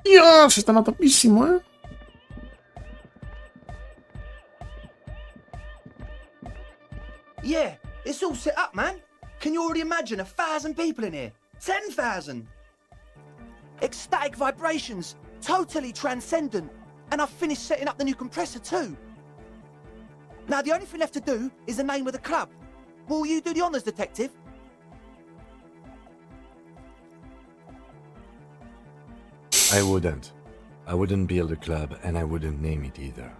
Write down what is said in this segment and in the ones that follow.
Dios, están a topísimo, ¿eh? Yeah, it's all set up, man. Can you already imagine 1,000 people in here? 10,000! Ecstatic vibrations, totally transcendent. And I've finished setting up the new compressor too. Now the only thing left to do is the name of the club. Will you do the honours, detective? I wouldn't. I wouldn't build a club, and I wouldn't name it either.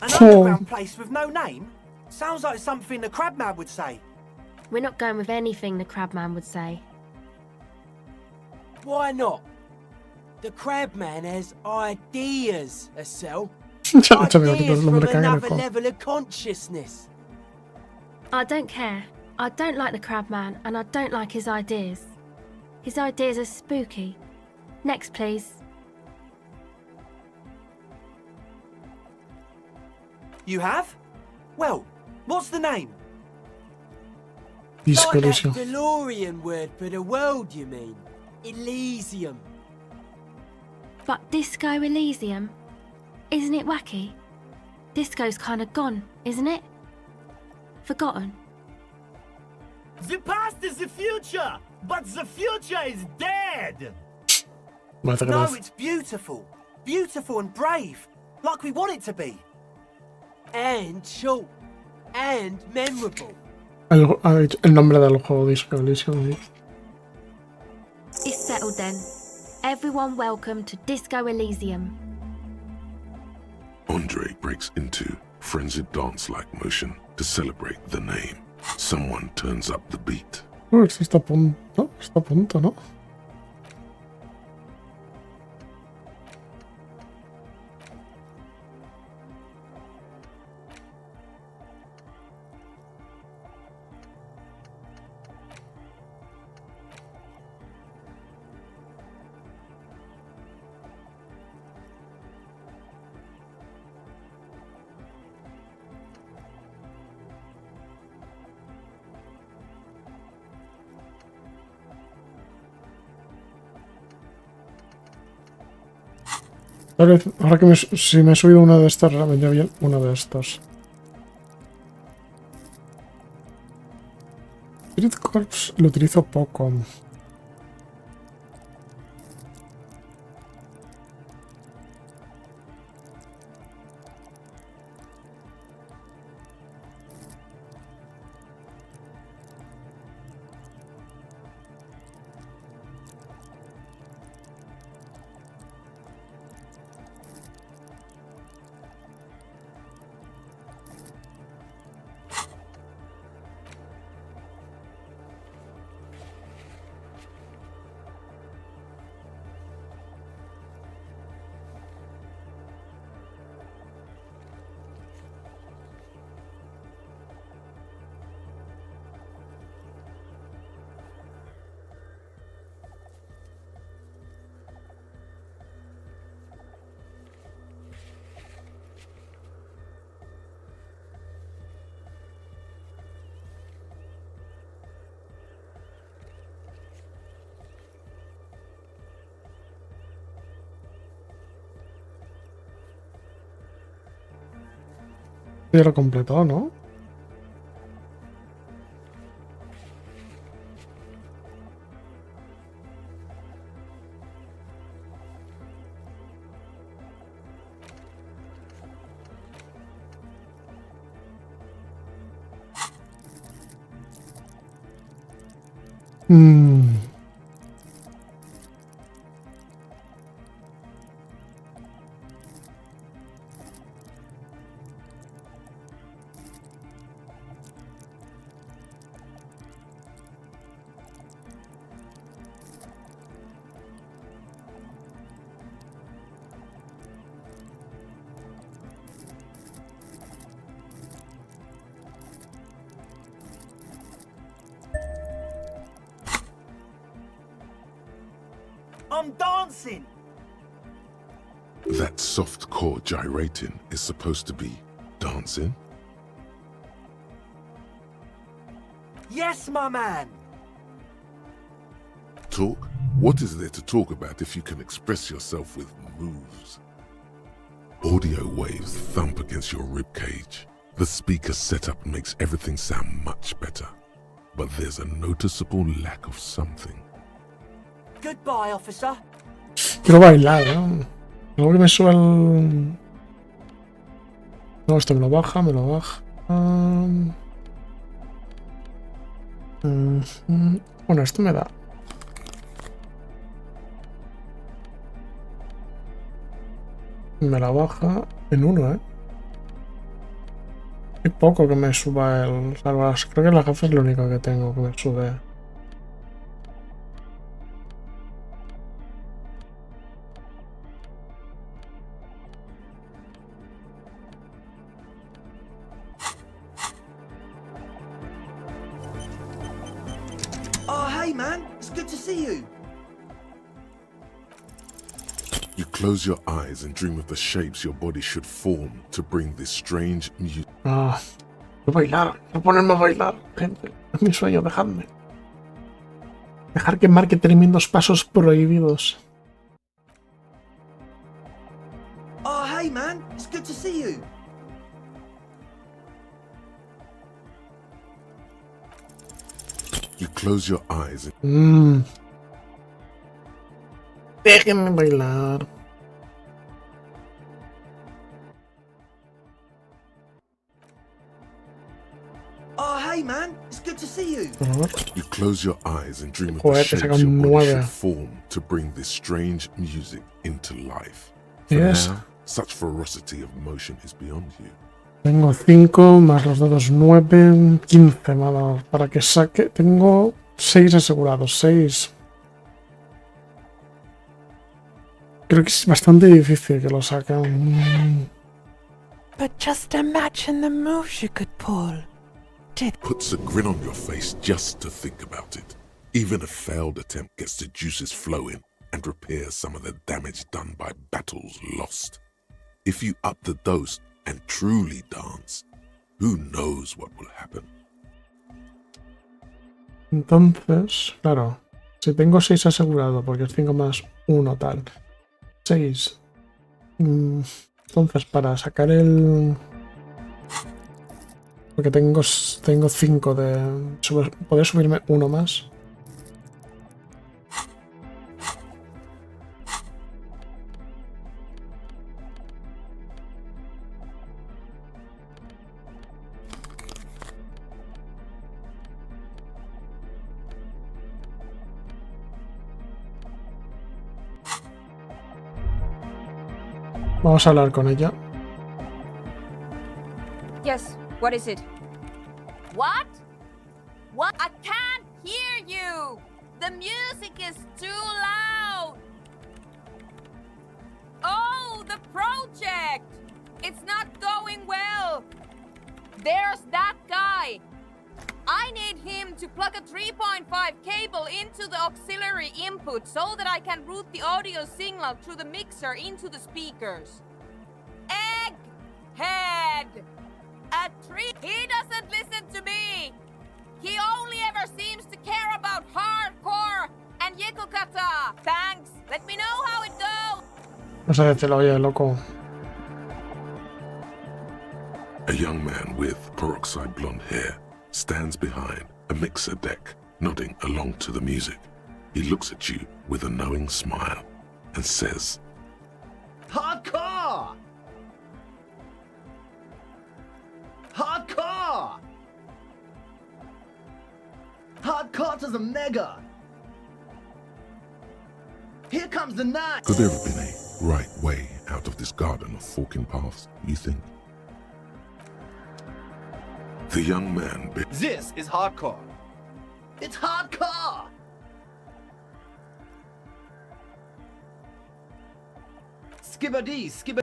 An underground place with no name? Sounds like something the Crabman would say. We're not going with anything the Crabman would say. Why not? The Crabman has ideas, Estelle. Ya no sabía que Ideas el from nombre another cangrejo. level of consciousness. I don't care. I don't like the Crabman, and I don't like his ideas. His ideas are spooky. Next, please. You have? Well, what's the name? Disco Like that Elysium. DeLorean word for the world, you mean? Elysium. But Disco Elysium? Isn't it wacky? Disco's kind of gone, isn't it? Forgotten. The past is the future, but the future is dead. Me hace No, gracia. it's beautiful. Beautiful and brave. Like we want it to be. And short. And memorable. El nombre del juego, Disco Elysium. ¿Sí? It's settled then. Everyone welcome to Disco Elysium. Andre breaks into frenzied dance-like motion to celebrate the name. Someone turns up the beat. Esto está a punto. Está a punto, ¿no? Ahora que si me he subido uno de estos, ahora vendría bien uno de estos. Spirit Corps lo utilizo poco. Ya lo he completado, ¿no? I'm dancing. That soft core gyrating is supposed to be dancing? Yes, my man. Talk What is there to talk about if you can express yourself with moves? Audio waves thump against your ribcage. The speaker setup makes everything sound much better. But there's a noticeable lack of something. Goodbye, officer. Quiero bailar, ¿no? Luego que me suba el... No, esto me lo baja, me lo baja. Bueno, esto me da. Me la baja en 1, ¿eh? Hay poco que me suba el... Creo que la gafa es lo único que tengo que me sube. Oh, hey, man. It's good to see you. You close your eyes and dream of the shapes your body should form to bring this strange music. Ah, quiero bailar, quiero ponerme a bailar, gente. Es mi sueño, dejadme. Dejar que marque tremendos pasos prohibidos. Oh, hey, man. It's good to see you. You close your eyes and Déjenme bailar. Oh, hey, man. It's good to see you. A ver. you close your eyes and dream of Joder, the te saca shapes your un body 9. should form to bring this strange music into life. For Yes. now, such ferocity of motion is beyond you. Tengo 5 más los dedos 9, 15 me ha dado para que saque. Tengo 6 asegurados, 6. Creo que es bastante difícil que lo saquen. But just imagine the moves you could pull. Puts a grin on your face just to think about it. Even a failed attempt gets the juices flowing and repairs some of the damage done by battles lost. If you up the dose and truly dance, who knows what will happen? Entonces, claro, si tengo 6 asegurado, porque es 5 más 1 tal. 6. Entonces, para sacar el... Porque tengo 5 de... Poder subirme 1 más. Vamos a hablar con ella. Yes, what is it? What? What? I can't hear you! The music is too loud! Oh, the project! It's not going well! There's that guy! I need him to plug a 3.5 cable into the auxiliary input so that I can route the audio signal through the mixer into the speakers. Egghead! A tree. He doesn't listen to me. He only ever seems to care about hardcore and Yekukata. Thanks. Let me know how it goes. No sé, te lo oye, loco. A young man with peroxide blonde hair stands behind a mixer deck, nodding along to the music. He looks at you with a knowing smile and says, Hardcore! Hardcore! Hardcore to the mega! Here comes the night! could there have been a right way out of this garden of forking paths, you think? The young man This is hardcore. It's hardcore! Skibbity, skibba.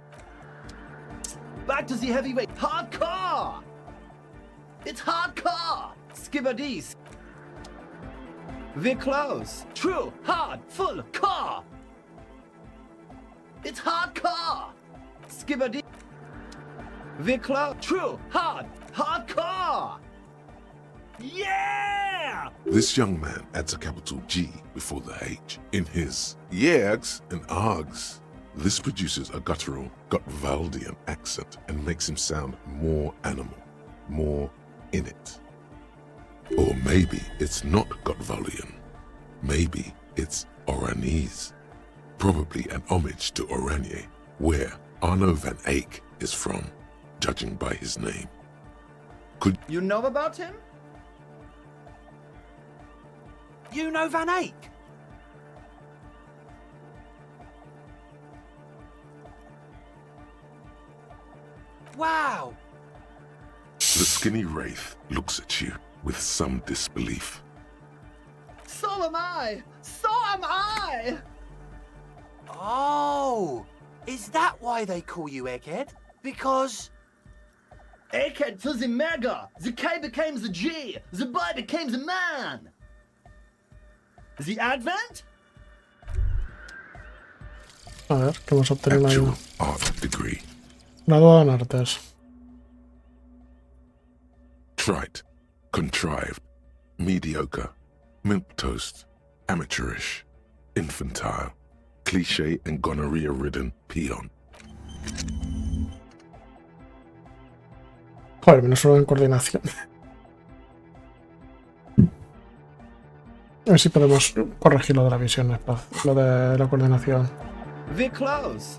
Back to the heavyweight. Hardcore! It's hardcore! Skibbity. We're close. True, hard, full, core! It's hardcore! Skibbity. We're close. True, hard, hardcore! Yeah! Yeah! This young man adds a capital G before the H in his yegs and args. This produces a guttural Gotwaldian accent and makes him sound more animal, more in it. Or maybe it's not Gotwaldian. Maybe it's Oranese. Probably an homage to Oranje, where Arno van Eyck is from, judging by his name. Could You know about him? You know Van Eyck? Wow! The skinny wraith looks at you with some disbelief. So am I! So am I! Oh! Is that why they call you Egghead? Because... Egghead to the mega! The K became the G! The boy became the man! The Advent? A ver, que hemos obtenido ahí. Actual art degree. Graduado en artes. Trite, contrived, mediocre, milquetoast, amateurish, infantile, cliché and gonorrhea-ridden peon. Joder, menos solo en coordinación. A ver si podemos corregir lo de la visión, lo de la coordinación. We're close.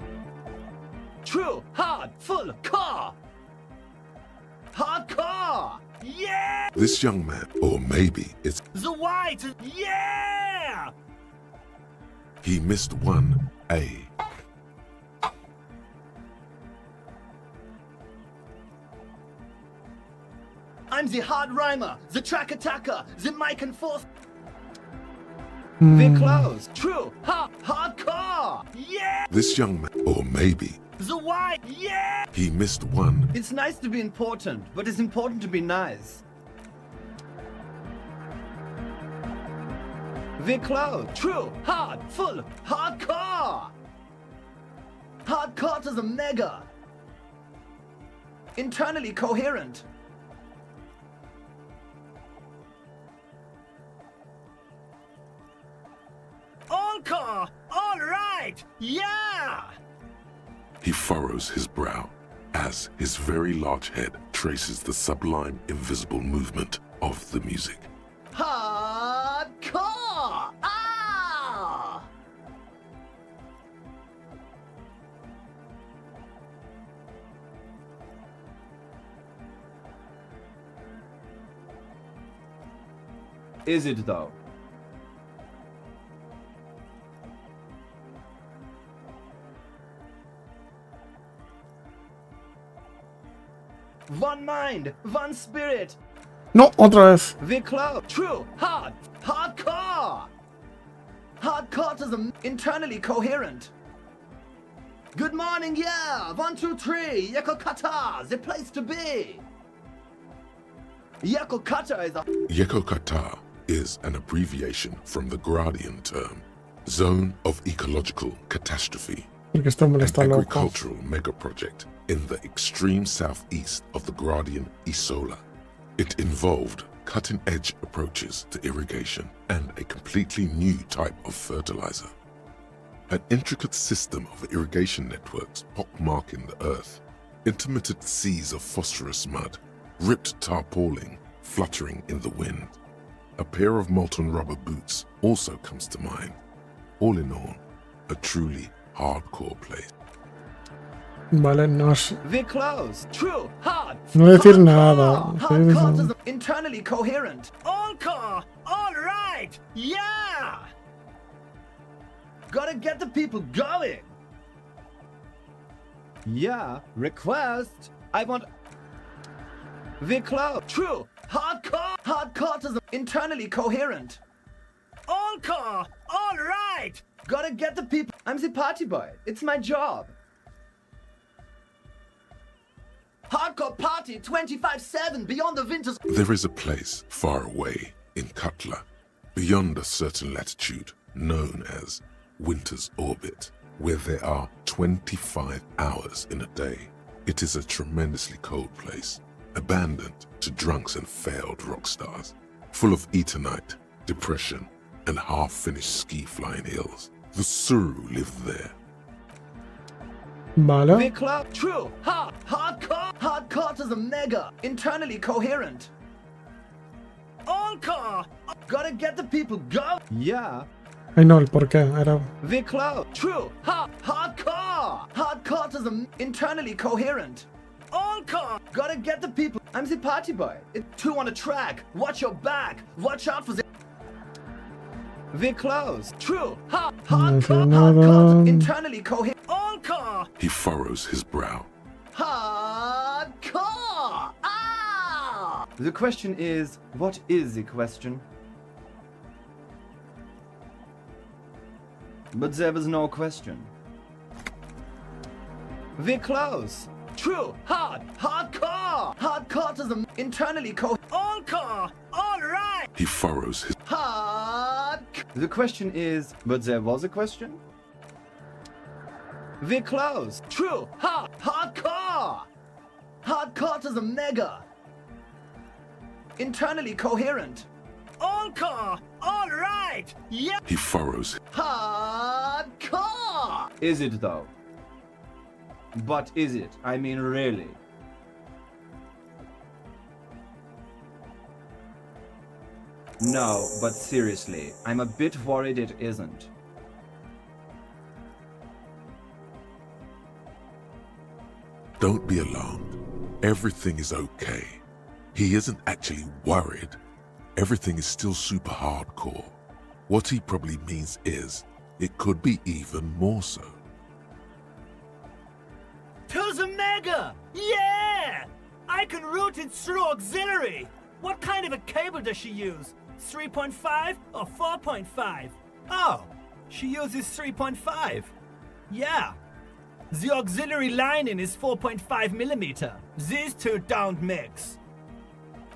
True, hard, full, car! Hardcore! Yeah! This young man, or maybe it's The white! Yeah! he missed one A. I'm the hard rhymer, the track attacker, the mic and forth. We're close. True, hardcore! Yeah! This young man, or maybe The white! Yeah! he missed one. It's nice to be important, but it's important to be nice. We're close. True, hard, full, hardcore! Hardcore to the mega. Internally coherent. All car! All right! Yeah! He furrows his brow as his very large head traces the sublime invisible movement of the music. Hardcore! Ah! Is it though? One mind, one spirit. No, otra vez. We're close. True, hardcore. Hardcore to the internally coherent. Good morning, yeah. 1, 2, 3. Yekokata, the place to be. Yekokata is a Yekokata is an abbreviation from the Gradian term, Zone of Ecological Catastrophe, Porque este hombre an está loco. agricultural megaproject in the extreme southeast of the Gradian Isola. It involved cutting-edge approaches to irrigation and a completely new type of fertilizer. An intricate system of irrigation networks pockmarking the earth, intermittent seas of phosphorus mud, ripped tarpaulin fluttering in the wind. A pair of molten rubber boots also comes to mind. All in all, a truly hardcore place. Vale, no es... We're close. True, hard. No decir nada. Hardcore to the internally coherent. All car! All right! Yeah! Gotta get the people going. Yeah, request. I want. We're close. True, hardcore. Hardcore to the internally coherent. All car! All right! Gotta get the people. I'm the party boy. It's my job. Hardcore party 25/7 beyond the winters. There is a place far away in Cutler, beyond a certain latitude, known as Winter's Orbit, where there are 25 hours in a day. It is a tremendously cold place, abandoned to drunks and failed rock stars. full of Eternite, depression, and half-finished ski-flying hills. The Suru lived there. Vale. Big club, true, hardcore. Hardcore is a mega, internally coherent. All car. Gotta get the people go. Yeah. Ay, no, el por qué. Era... Big club, true, hardcore. Hardcore is a internally coherent. All car. Gotta get the people. I'm the party boy. It's two on a track. Watch your back. Watch out for the. We're close. True. Hardcore. Internally coherent. All car. He furrows his brow. Hardcore. Ah! The question is, what is the question? But there was no question. We're close. True. Hardcore. Hardcore is a internally All car. All right. He furrows his... The question is, but there was a question? We're close. True. Hardcore. Hardcore is a mega. Internally coherent. All car. All right. Yeah. He furrows... Hardcore. Is it though? But is it? I mean, really? No, but seriously, I'm a bit worried it isn't. Don't be alarmed. Everything is okay. He isn't actually worried. Everything is still super hardcore. What he probably means is, it could be even more so. To the mega! Yeah! I can route it through auxiliary. What kind of a cable does she use? 3.5 or 4.5? Oh, she uses 3.5. Yeah. The auxiliary lining is 4.5 millimeter. These two don't mix.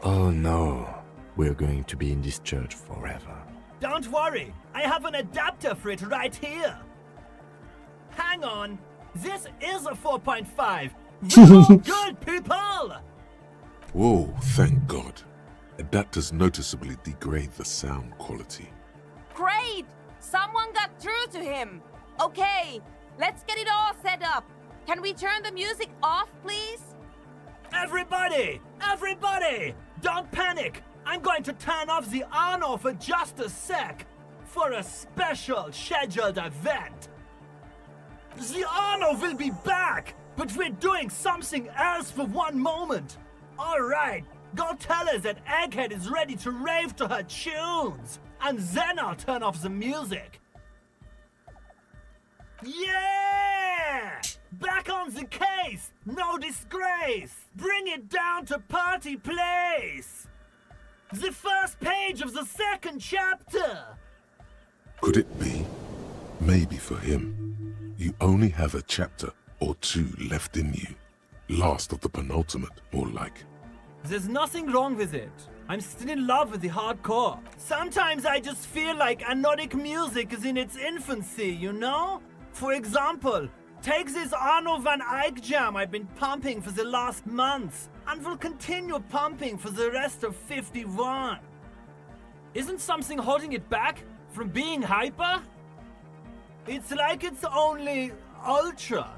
Oh no, we're going to be in this church forever. Don't worry, I have an adapter for it right here. Hang on, this is a 4.5. We're all good, people! Whoa, thank God. Adapters noticeably degrade the sound quality. Great! Someone got through to him. Okay, let's get it all set up. Can we turn the music off, please? Everybody! Everybody! Don't panic! I'm going to turn off the Arno for just a sec. For a special scheduled event. The Arno will be back, but we're doing something else for one moment. Alright, go tell her that Egghead is ready to rave to her tunes. And then I'll turn off the music. Yeah! Back on the case! No disgrace! Bring it down to party place! The first page of the second chapter! Could it be? Maybe for him. You only have a chapter or two left in you. Last of the penultimate, more like. There's nothing wrong with it. I'm still in love with the hardcore. Sometimes I just feel like anodic music is in its infancy, you know? For example, take this Arno van Eyck jam I've been pumping for the last months, and will continue pumping for the rest of 51. Isn't something holding it back from being hyper? It's like it's only ultra.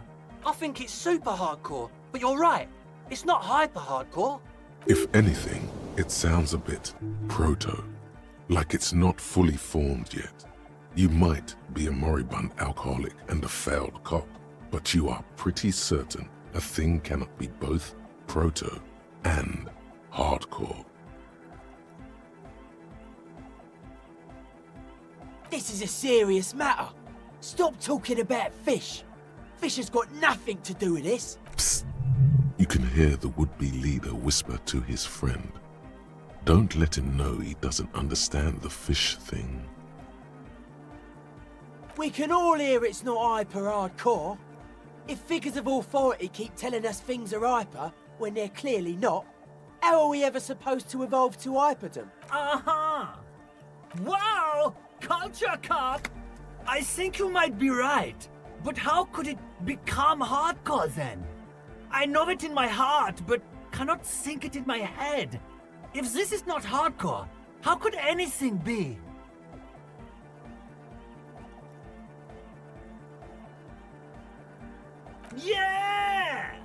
I think it's super hardcore, but you're right. It's not hyper hardcore. If anything, it sounds a bit proto. Like it's not fully formed yet. You might be a moribund alcoholic and a failed cop, but you are pretty certain a thing cannot be both proto and hardcore. This is a serious matter. Stop talking about fish. Fish has got nothing to do with this. Psst. You can hear the would-be leader whisper to his friend. Don't let him know he doesn't understand the fish thing. We can all hear it's not hyper hardcore. If figures of authority keep telling us things are hyper when they're clearly not, how are we ever supposed to evolve to hyperdom? Uh-huh. Wow! Culture cop! I think you might be right. But how could it become hardcore then? I know it in my heart, but cannot think it in my head. If this is not hardcore, How could anything be? Yeah!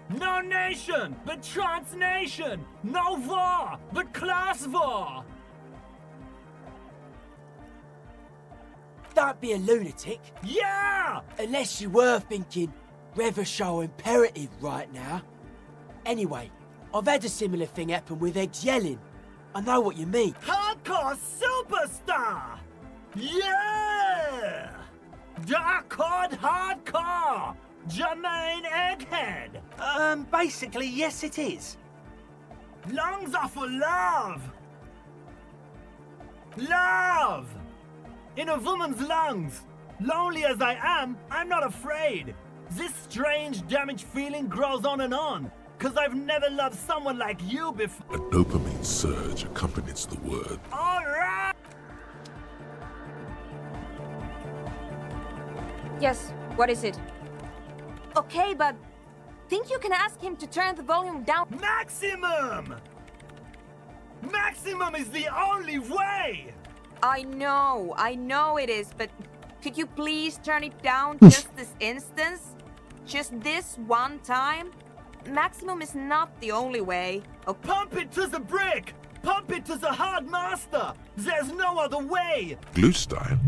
No nation, but transnation! No war, but class war! Don't be a lunatic. Yeah! Unless you were thinking Revershaw imperative right now. Anyway, I've had a similar thing happen with eggs yelling. I know what you mean. Hardcore superstar! Yeah! Dark hardcore! Jermaine Egghead! Basically, yes it is. Lungs are for love! Love! In a woman's lungs! Lonely as I am, I'm not afraid! This strange damaged feeling grows on and on, 'cause I've never loved someone like you before. A dopamine surge accompanies the word. Alright! Yes, what is it? Okay, but think you can ask him to turn the volume down? Maximum! Maximum is the only way! I know it is, but could you please turn it down just this instance? Just this one time? Maximum is not the only way. Okay. Pump it to the brick! Pump it to the hard master! There's no other way! Glue style?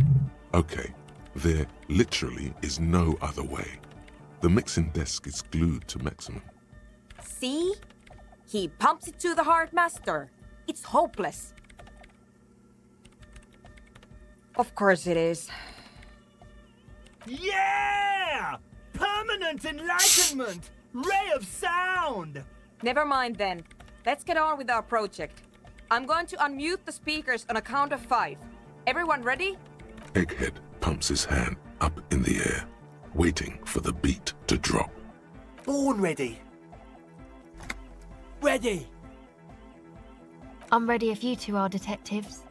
Okay, there literally is no other way. The mixing desk is glued to maximum. See? He pumps it to the hard master. It's hopeless. Of course it is. Yeah! Permanent enlightenment! Ray of sound! Never mind then. Let's get on with our project. I'm going to unmute the speakers on a count of 5. Everyone ready? Egghead pumps his hand up in the air, waiting for the beat to drop. Born ready. Ready! I'm ready if you two are detectives.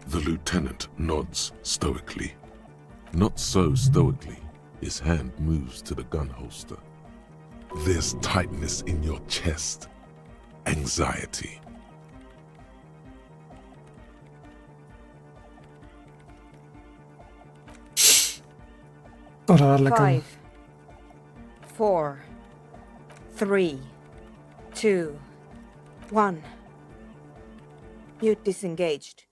The lieutenant nods stoically. Not so stoically, his hand moves to the gun holster. There's tightness in your chest. Anxiety. Vamos a darle calma. 5, 4, 3, 2, 1. Mute disengaged.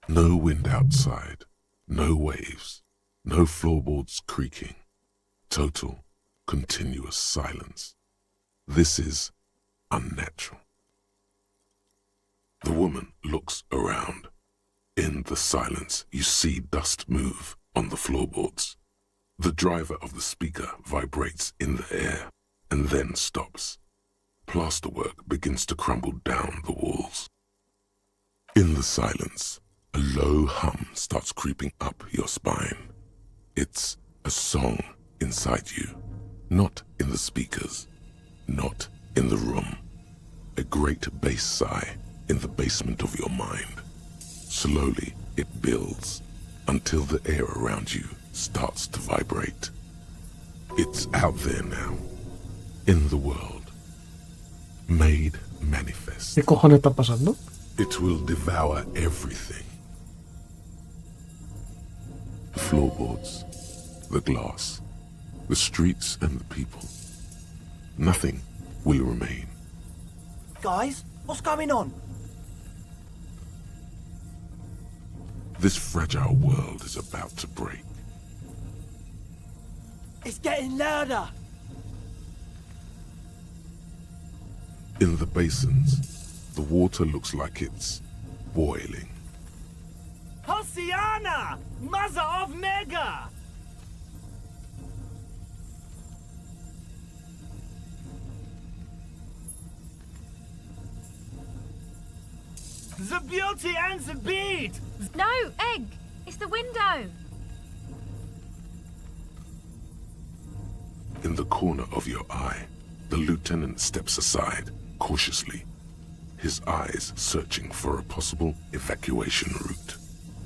No wind outside, no waves, no floorboards creaking. Total, continuous silence. This is unnatural. The woman looks around. In the silence, you see dust move on the floorboards. The driver of the speaker vibrates in the air and then stops. Plasterwork begins to crumble down the walls. In the silence, a low hum starts creeping up your spine. It's a song inside you, not in the speakers, not in the room. A great bass sigh in the basement of your mind. Slowly, it builds until the air around you starts to vibrate. It's out there now, in the world, made manifest. ¿Qué cojones está pasando? It will devour everything. The floorboards, the glass, the streets and the people. Nothing will remain. Guys, what's going on? This fragile world is about to break. It's getting louder. In the basins, the water looks like it's boiling. Hosiana! Mother of Mega! The beauty and the beat! No, Egg! It's the window! In the corner of your eye, the lieutenant steps aside, cautiously, his eyes searching for a possible evacuation route.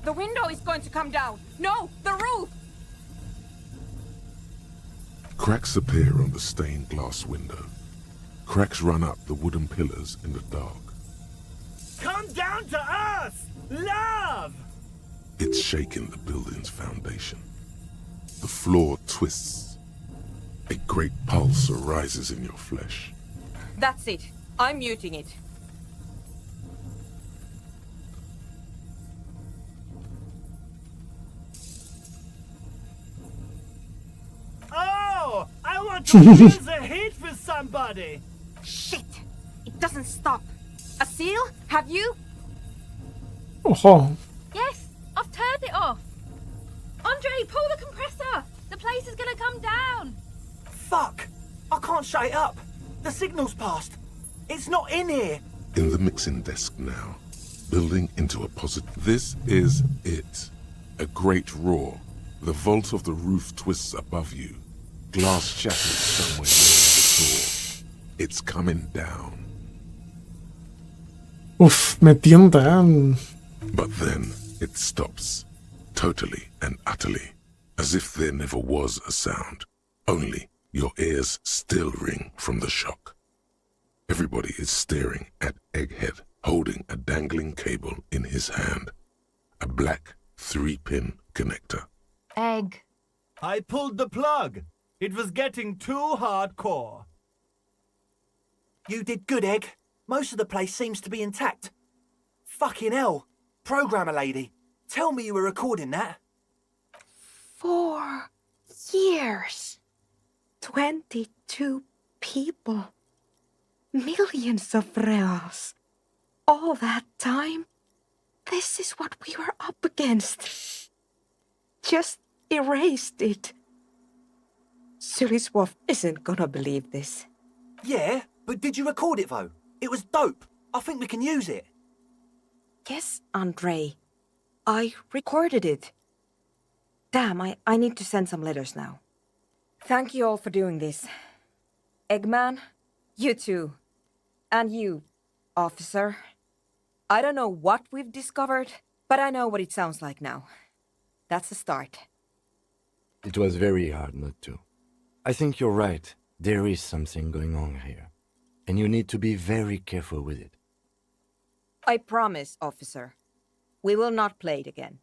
The window is going to come down. No, the roof! Cracks appear on the stained glass window. Cracks run up the wooden pillars in the dark. Come down to us! Love! It's shaking the building's foundation. The floor twists. A great pulse arises in your flesh. That's it. I'm muting it. Oh! I want to raise a hit for somebody! Shit! It doesn't stop. A seal? Have you? Ojo. Yes, I've turned it off. Andre, pull the compressor. The place is gonna come down. Fuck! I can't shut it up. The signal's passed. It's not in here. In the mixing desk now, building into a positive. This is it. A great roar. The vault of the roof twists above you. Glass shatters somewhere near the floor. It's coming down. Uf, me tienta, ¿eh? But then it stops. Totally and utterly. As if there never was a sound. Only your ears still ring from the shock. Everybody is staring at Egghead, holding a dangling cable in his hand. A black 3-pin connector. Egg. I pulled the plug. It was getting too hardcore. You did good, Egg. Most of the place seems to be intact. Fucking hell. Programmer lady, tell me you were recording that. 4 years. 22 people. Millions of reals. All that time? This is what we were up against. Just erased it. Suliswolf isn't gonna believe this. Yeah, but did you record it though? It was dope. I think we can use it. Yes, Andre. I recorded it. Damn, I need to send some letters now. Thank you all for doing this. Eggman, you too. And you, officer. I don't know what we've discovered, but I know what it sounds like now. That's a start. It was very hard not to. I think you're right. There is something going on here. And you need to be very careful with it. I promise, officer. We will not play it again.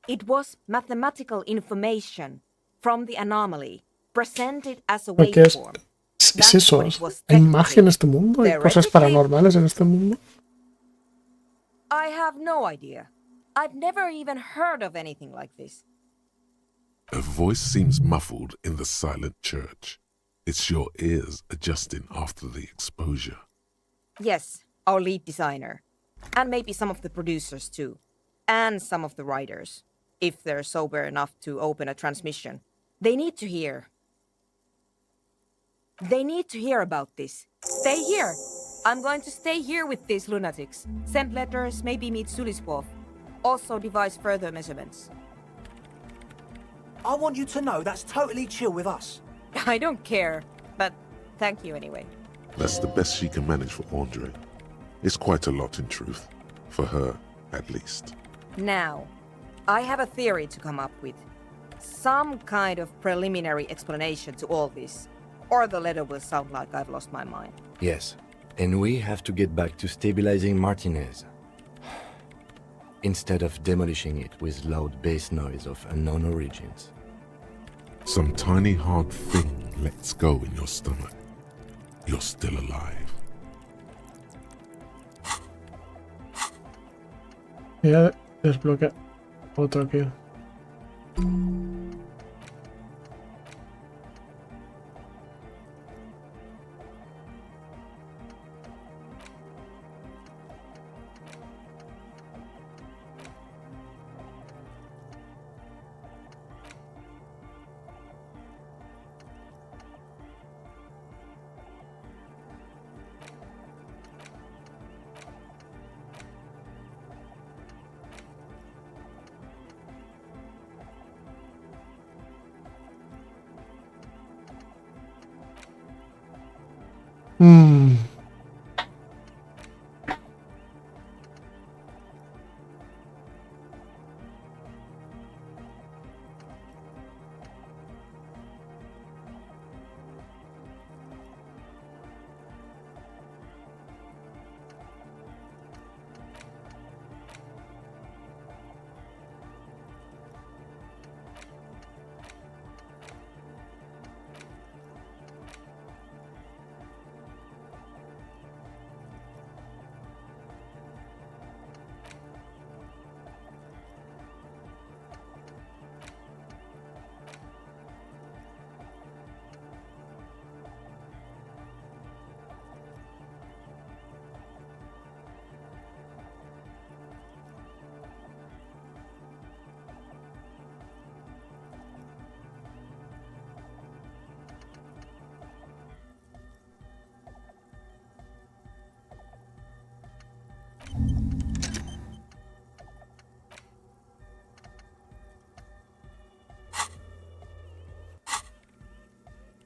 It was mathematical information from the anomaly, presented as a ¿Qué es? waveform. ¿Es eso? ¿Hay magia en este mundo? ¿Hay cosas paranormales en este mundo? I have no idea. I've never even heard of anything like this. A voice seems muffled in the silent church. It's your ears adjusting after the exposure. Yes, our lead designer. And maybe some of the producers too. And some of the writers. If they're sober enough to open a transmission. They need to hear. They need to hear about this. Stay here. I'm going to stay here with these lunatics. Send letters, maybe meet Suliswolf. Also devise further measurements. I want you to know that's totally chill with us. I don't care, but thank you anyway. That's the best she can manage for Andre. It's quite a lot in truth. For her, at least. Now, I have a theory to come up with. Some kind of preliminary explanation to all this. Or the letter will sound like I've lost my mind. Yes, and we have to get back to stabilizing Martinez. Instead of demolishing it with loud bass noise of unknown origins. Some tiny hard thing lets go in your stomach. You're still alive. Ya desbloquea otro aquí.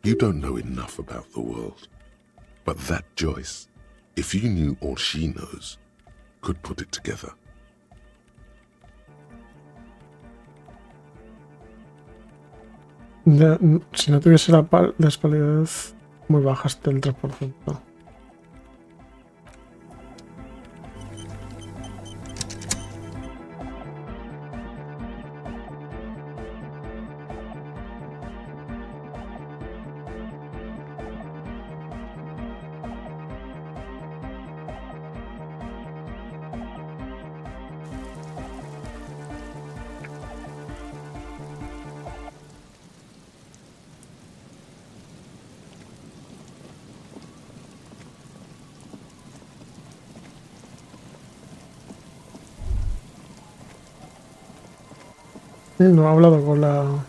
You don't know enough about the world. But that Joyce, if you knew all she knows, could put it together. Si no tuviese la despalidez muy baja, hasta el 3%. No he hablado con la...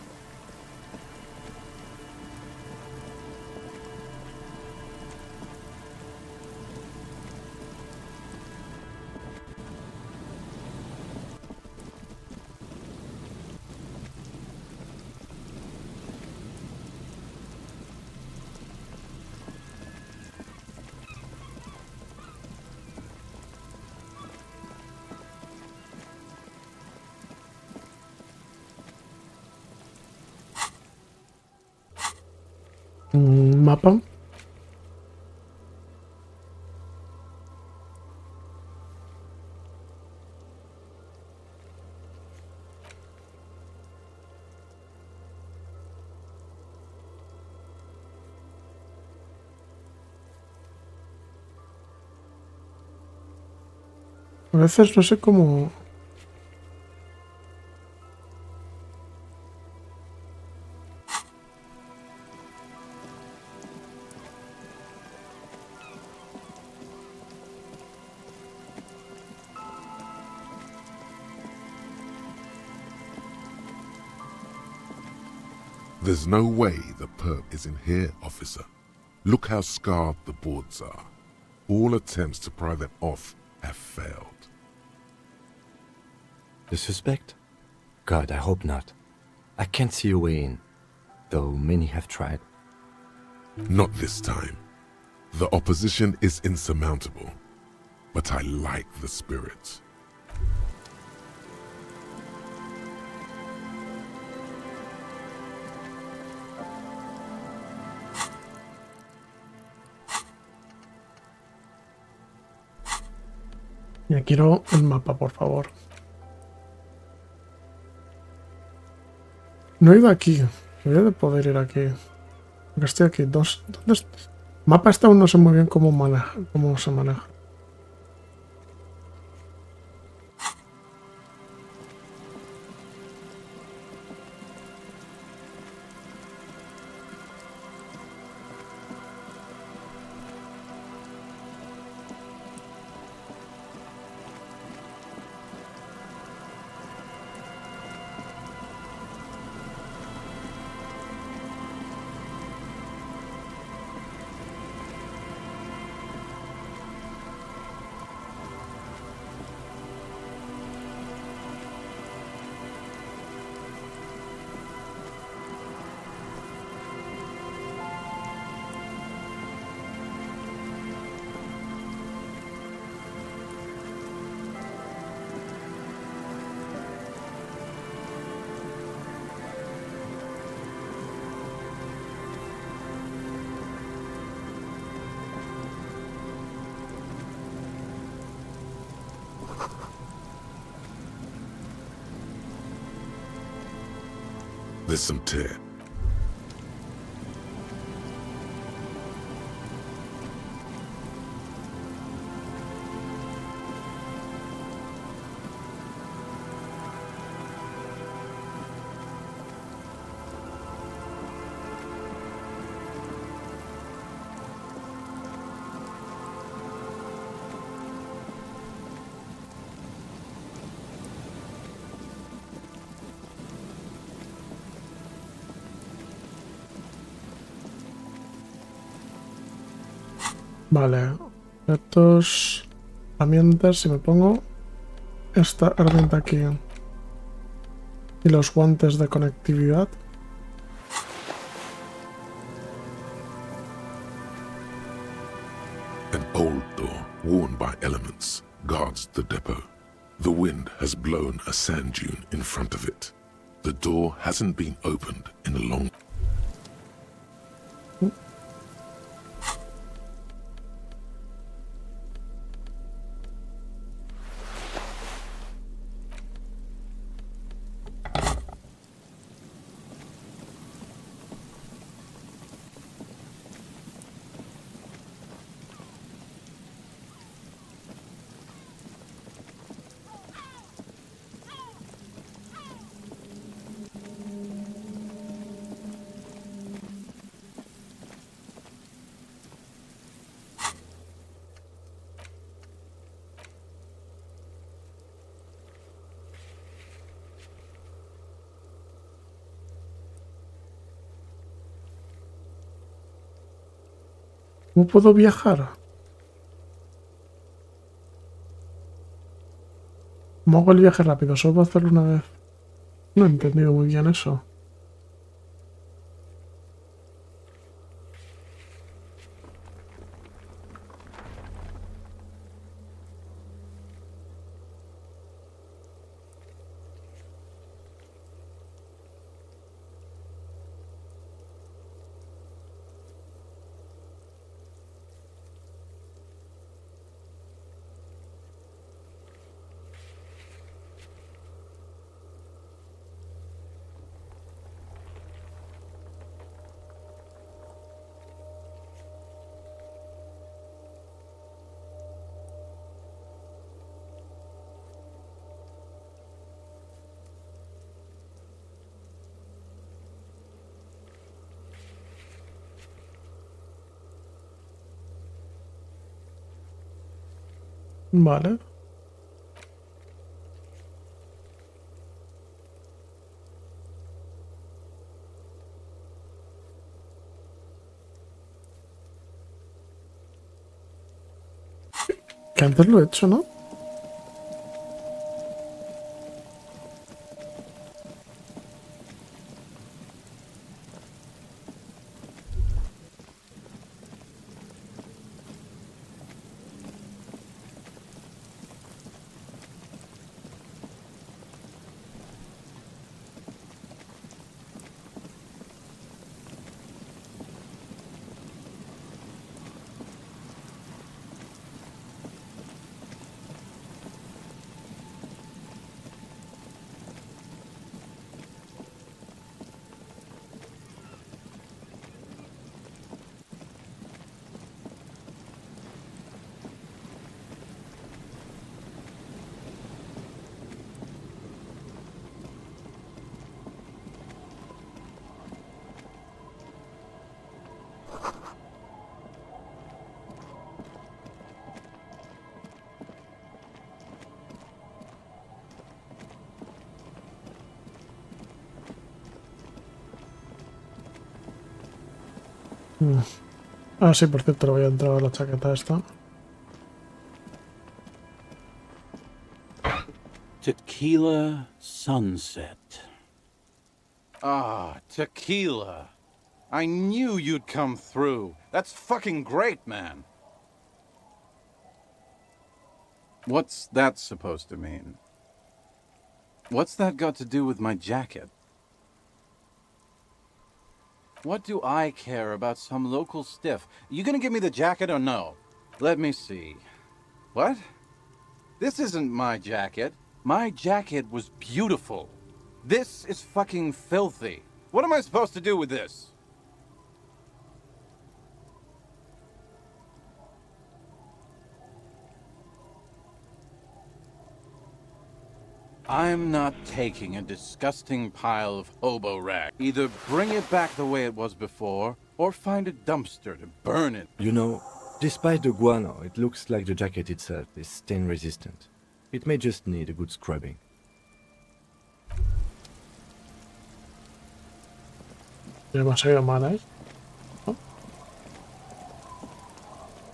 mapa. A veces no sé cómo... There's no way the perp isn't here, officer. Look how scarred the boards are. All attempts to pry them off have failed. The suspect? God, I hope not. I can't see a way in, though many have tried. Not this time. The opposition is insurmountable, but I like the spirit. Ya quiero el mapa, por favor. No he ido aquí. Debería de poder ir aquí. Porque estoy aquí. ¿Dónde está? Mapa este aún no sé muy bien cómo se maneja. There's some tear. Vale, estos herramientas, si me pongo esta herramienta aquí y los guantes de conectividad, fence guards the depot. The wind has blown a sand dune in front of it. The door hasn't been opened in a long... ¿Cómo puedo viajar? ¿Cómo hago el viaje rápido? Solo puedo hacerlo una vez. No he entendido muy bien eso. Vale. Que antes lo he hecho, ¿no? Ah, sí, por cierto, le voy a entrar a la chaqueta esta. Tequila sunset. Ah, tequila. I knew you'd come through. That's fucking great, man. What's that supposed to mean? What's that got to do with my jacket? What do I care about some local stiff? You gonna give me the jacket or no? Let me see. What? This isn't my jacket. My jacket was beautiful. This is fucking filthy. What am I supposed to do with this? I'm not taking a disgusting pile of hobo rag. Either bring it back the way it was before, or find a dumpster to burn it. You know, despite the guano, it looks like the jacket itself is stain resistant. It may just need a good scrubbing. Demasiado mal, ¿eh?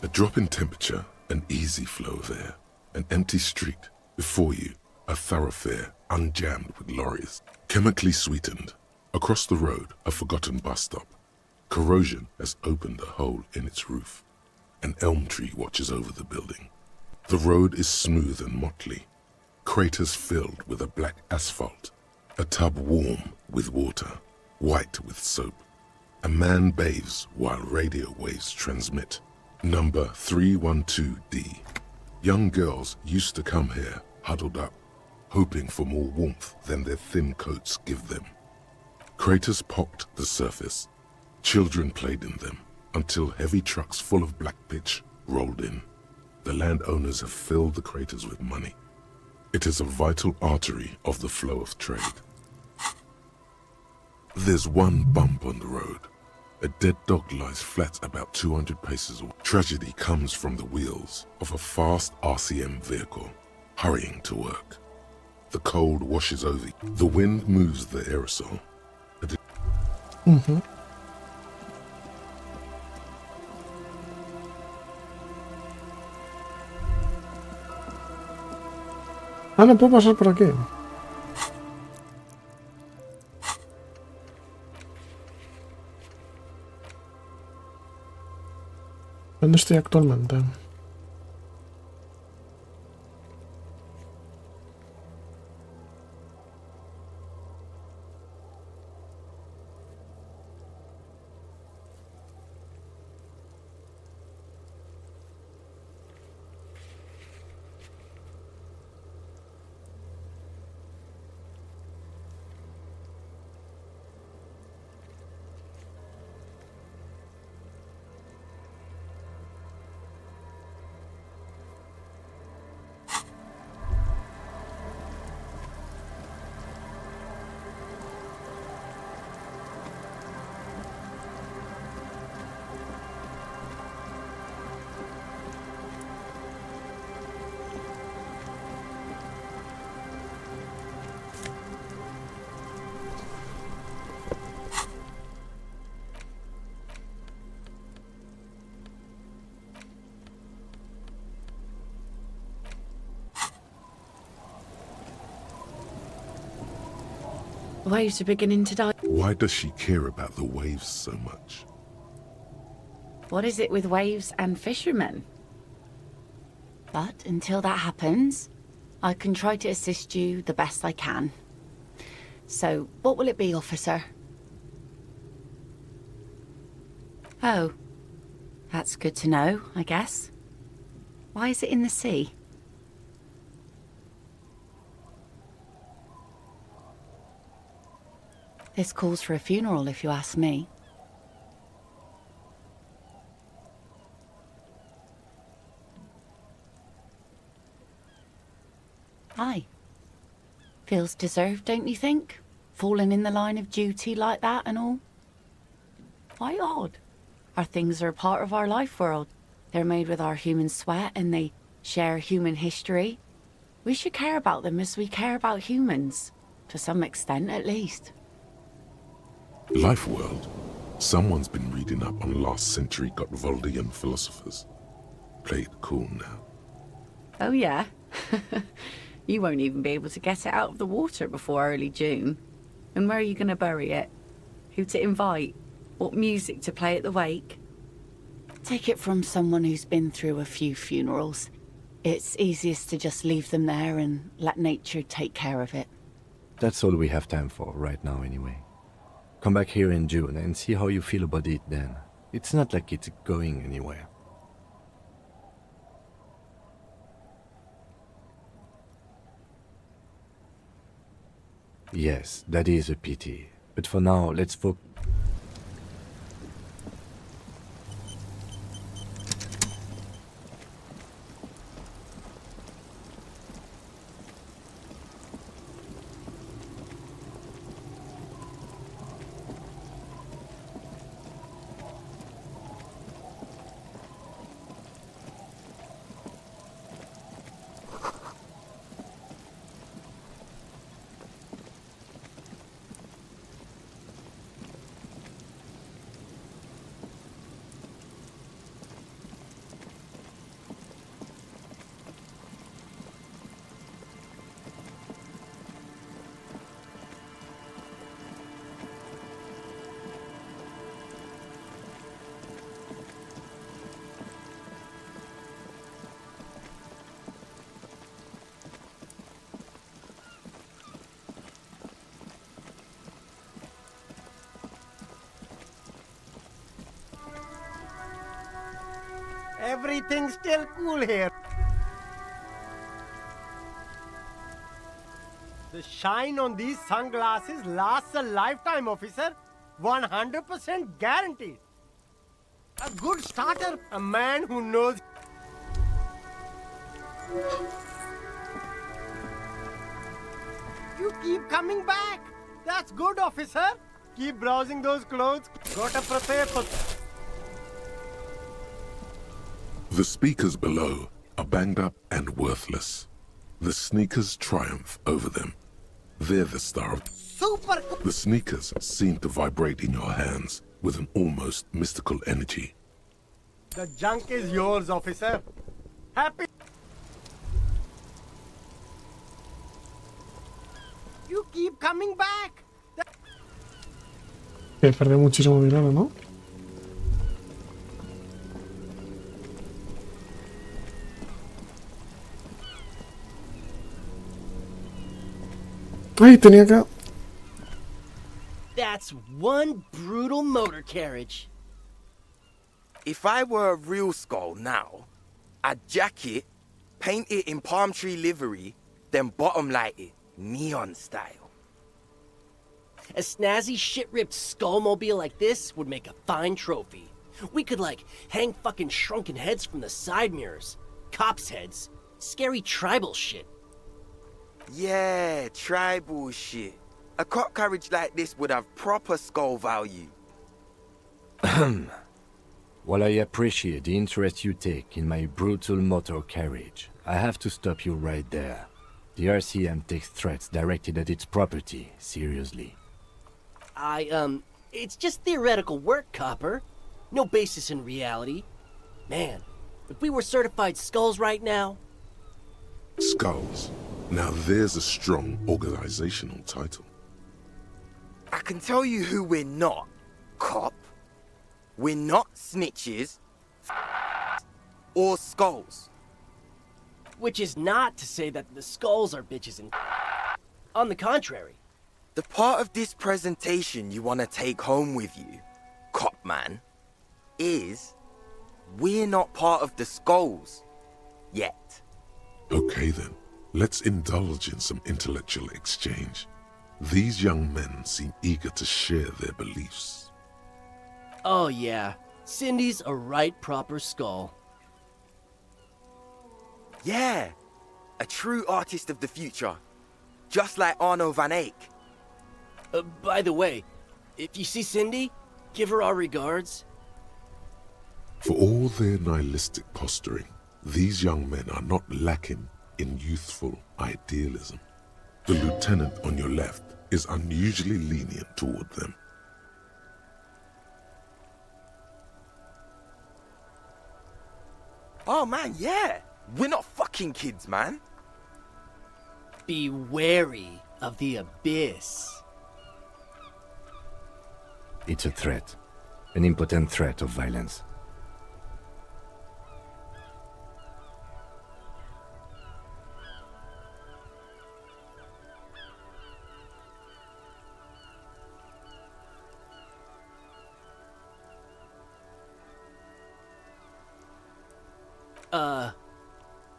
A drop in temperature, an easy flow of air, an empty street. Before you, a thoroughfare unjammed with lorries, chemically sweetened. Across the road, a forgotten bus stop. Corrosion has opened a hole in its roof. An elm tree watches over the building. The road is smooth and motley, craters filled with a black asphalt, a tub warm with water, white with soap. A man bathes while radio waves transmit. Number 312D. Young girls used to come here, huddled up, hoping for more warmth than their thin coats give them. Craters pocked the surface. Children played in them until heavy trucks full of black pitch rolled in. The landowners have filled the craters with money. It is a vital artery of the flow of trade. There's one bump on the road. A dead dog lies flat about 200 paces away. Tragedy comes from the wheels of a fast RCM vehicle, hurrying to work. The cold washes over you. The wind moves the aerosol. Ah, no puedo pasar por aquí. ¿Dónde estoy actualmente? Waves are beginning to die. Why does she care about the waves so much? What is it with waves and fishermen? But until that happens, I can try to assist you the best I can. So, what will it be, officer? Oh, that's good to know, I guess. Why is it in the sea? This calls for a funeral, if you ask me. Aye. Feels deserved, don't you think? Falling in the line of duty like that and all. Why odd? Our things are a part of our life world. They're made with our human sweat and they share human history. We should care about them as we care about humans. To some extent, at least. Life world. Someone's been reading up on last century Gotwaldian philosophers. Play it cool now. Oh yeah? You won't even be able to get it out of the water before early June. And where are you going to bury it? Who to invite? What music to play at the wake? Take it from someone who's been through a few funerals. It's easiest to just leave them there and let nature take care of it. That's all we have time for right now anyway. Come back here in June and see how you feel about it then. It's not like it's going anywhere. Yes, that is a pity. But for now, let's focus. Everything's still cool here. The shine on these sunglasses lasts a lifetime, officer. 100% guaranteed. A good starter, a man who knows. You keep coming back. That's good, officer. Keep browsing those clothes. Gotta prepare for. The speakers below are banged up and worthless. The sneakers triumph over them. They're the star of... Super cool. The sneakers seem to vibrate in your hands with an almost mystical energy. The junk is yours, officer. Happy. You keep coming back. Que perdió muchísimo dinero, ¿no? Ay, tenía que... That's one brutal motor carriage. If I were a real skull now, I'd jack it, paint it in palm tree livery, then bottom light it, neon style. A snazzy shit-ripped skullmobile like this would make a fine trophy. We could, like, hang fucking shrunken heads from the side mirrors. Cops' heads. Scary tribal shit. Yeah, tribal shit. A cop carriage like this would have proper skull value. While I appreciate the interest you take in my brutal motor carriage, I have to stop you right there. The RCM takes threats directed at its property seriously. It's just theoretical work, Copper. No basis in reality. Man, if we were certified skulls right now... Skulls. Now there's a strong organizational title. I can tell you who we're not, cop. We're not snitches or skulls. Which is not to say that the skulls are bitches and... On the contrary. The part of this presentation you want to take home with you, cop man, is we're not part of the skulls yet. Okay then, let's indulge in some intellectual exchange. These young men seem eager to share their beliefs. Oh yeah, Cindy's a right proper skull. Yeah, a true artist of the future, just like Arno van Eyck. By the way, if you see Cindy, give her our regards. For all their nihilistic posturing, these young men are not lacking in youthful idealism. The lieutenant on your left is unusually lenient toward them. Oh man, yeah. We're not fucking kids, man. Be wary of the abyss. It's a threat. An impotent threat of violence.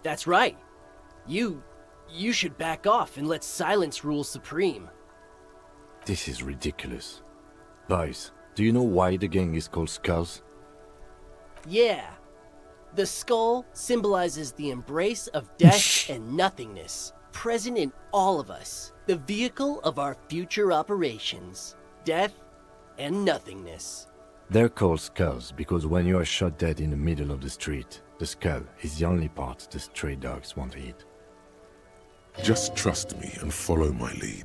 That's right. You should back off and let silence rule supreme. This is ridiculous. Boys, do you know why the gang is called Skulls? Yeah. The skull symbolizes the embrace of death and nothingness, present in all of us. The vehicle of our future operations. Death and nothingness. They're called Skulls because when you are shot dead in the middle of the street, the skull is the only part the stray dogs want to eat. Just trust me and follow my lead.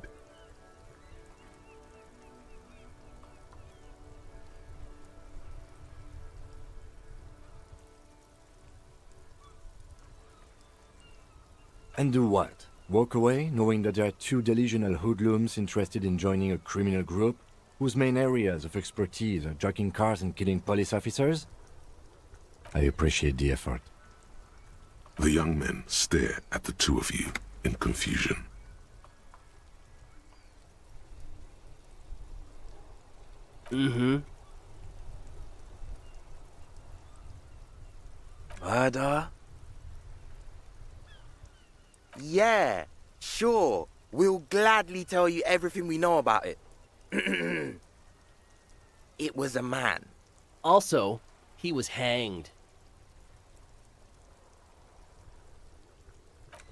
And do what? Walk away, knowing that there are two delusional hoodlums interested in joining a criminal group, whose main areas of expertise are jacking cars and killing police officers? I appreciate the effort. The young men stare at the two of you in confusion. Murder? Yeah, sure. We'll gladly tell you everything we know about it. It was a man. Also, he was hanged.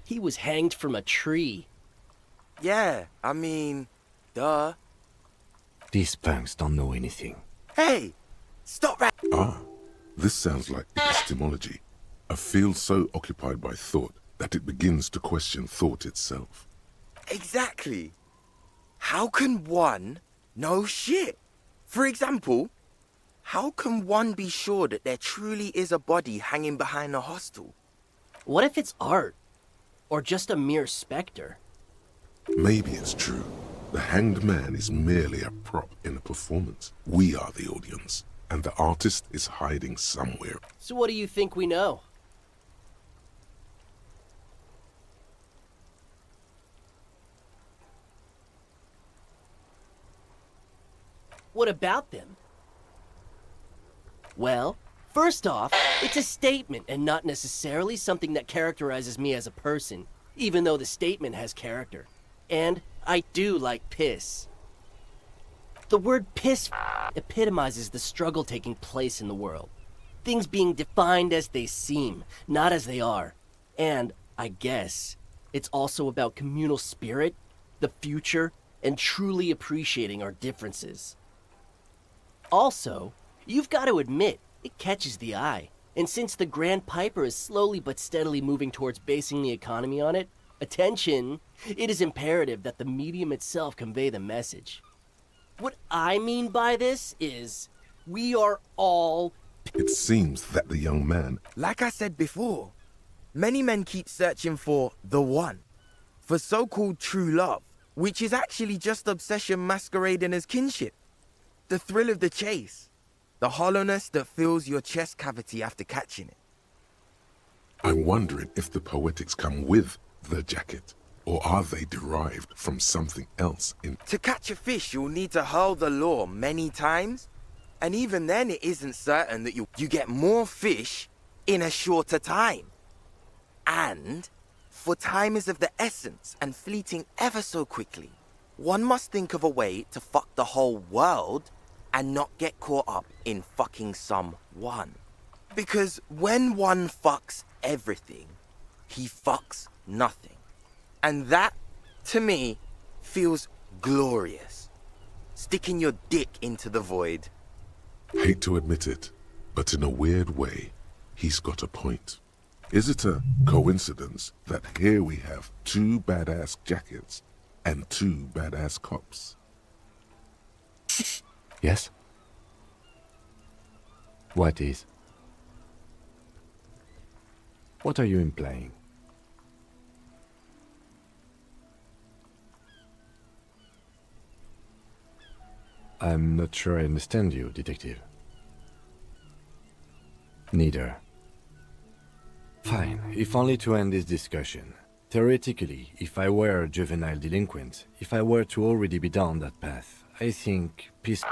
He was hanged from a tree. Yeah, I mean, duh. These punks don't know anything. Hey, stop that! Ah, this sounds like epistemology. A field so occupied by thought that it begins to question thought itself. Exactly. How can one know shit? For example, how can one be sure that there truly is a body hanging behind a hostel? What if it's art? Or just a mere specter? Maybe it's true. The hanged man is merely a prop in a performance. We are the audience, and the artist is hiding somewhere. So what do you think we know? What about them? Well, first off, it's a statement and not necessarily something that characterizes me as a person, even though the statement has character. And I do like piss. The word piss epitomizes the struggle taking place in the world. Things being defined as they seem, not as they are. And, I guess, it's also about communal spirit, the future, and truly appreciating our differences. Also, you've got to admit, it catches the eye. And since the Grand Piper is slowly but steadily moving towards basing the economy on it, attention, it is imperative that the medium itself convey the message. What I mean by this is, we are all... It seems that the young man... Like I said before, many men keep searching for the one, for so-called true love, which is actually just obsession masquerading as kinship. The thrill of the chase, the hollowness that fills your chest cavity after catching it. I'm wondering if the poetics come with the jacket, or are they derived from something else in... To catch a fish, you'll need to hurl the lure many times, and even then it isn't certain that you get more fish in a shorter time. And, for time is of the essence and fleeting ever so quickly, one must think of a way to fuck the whole world and not get caught up in fucking someone. Because when one fucks everything, he fucks nothing. And that, to me, feels glorious. Sticking your dick into the void. Hate to admit it, but in a weird way, he's got a point. Is it a coincidence that here we have 2 badass jackets and 2 badass cops? Yes? What is? What are you implying? I'm not sure I understand you, detective. Neither. Fine, if only to end this discussion. Theoretically, if I were a juvenile delinquent, if I were to already be down that path, I think peace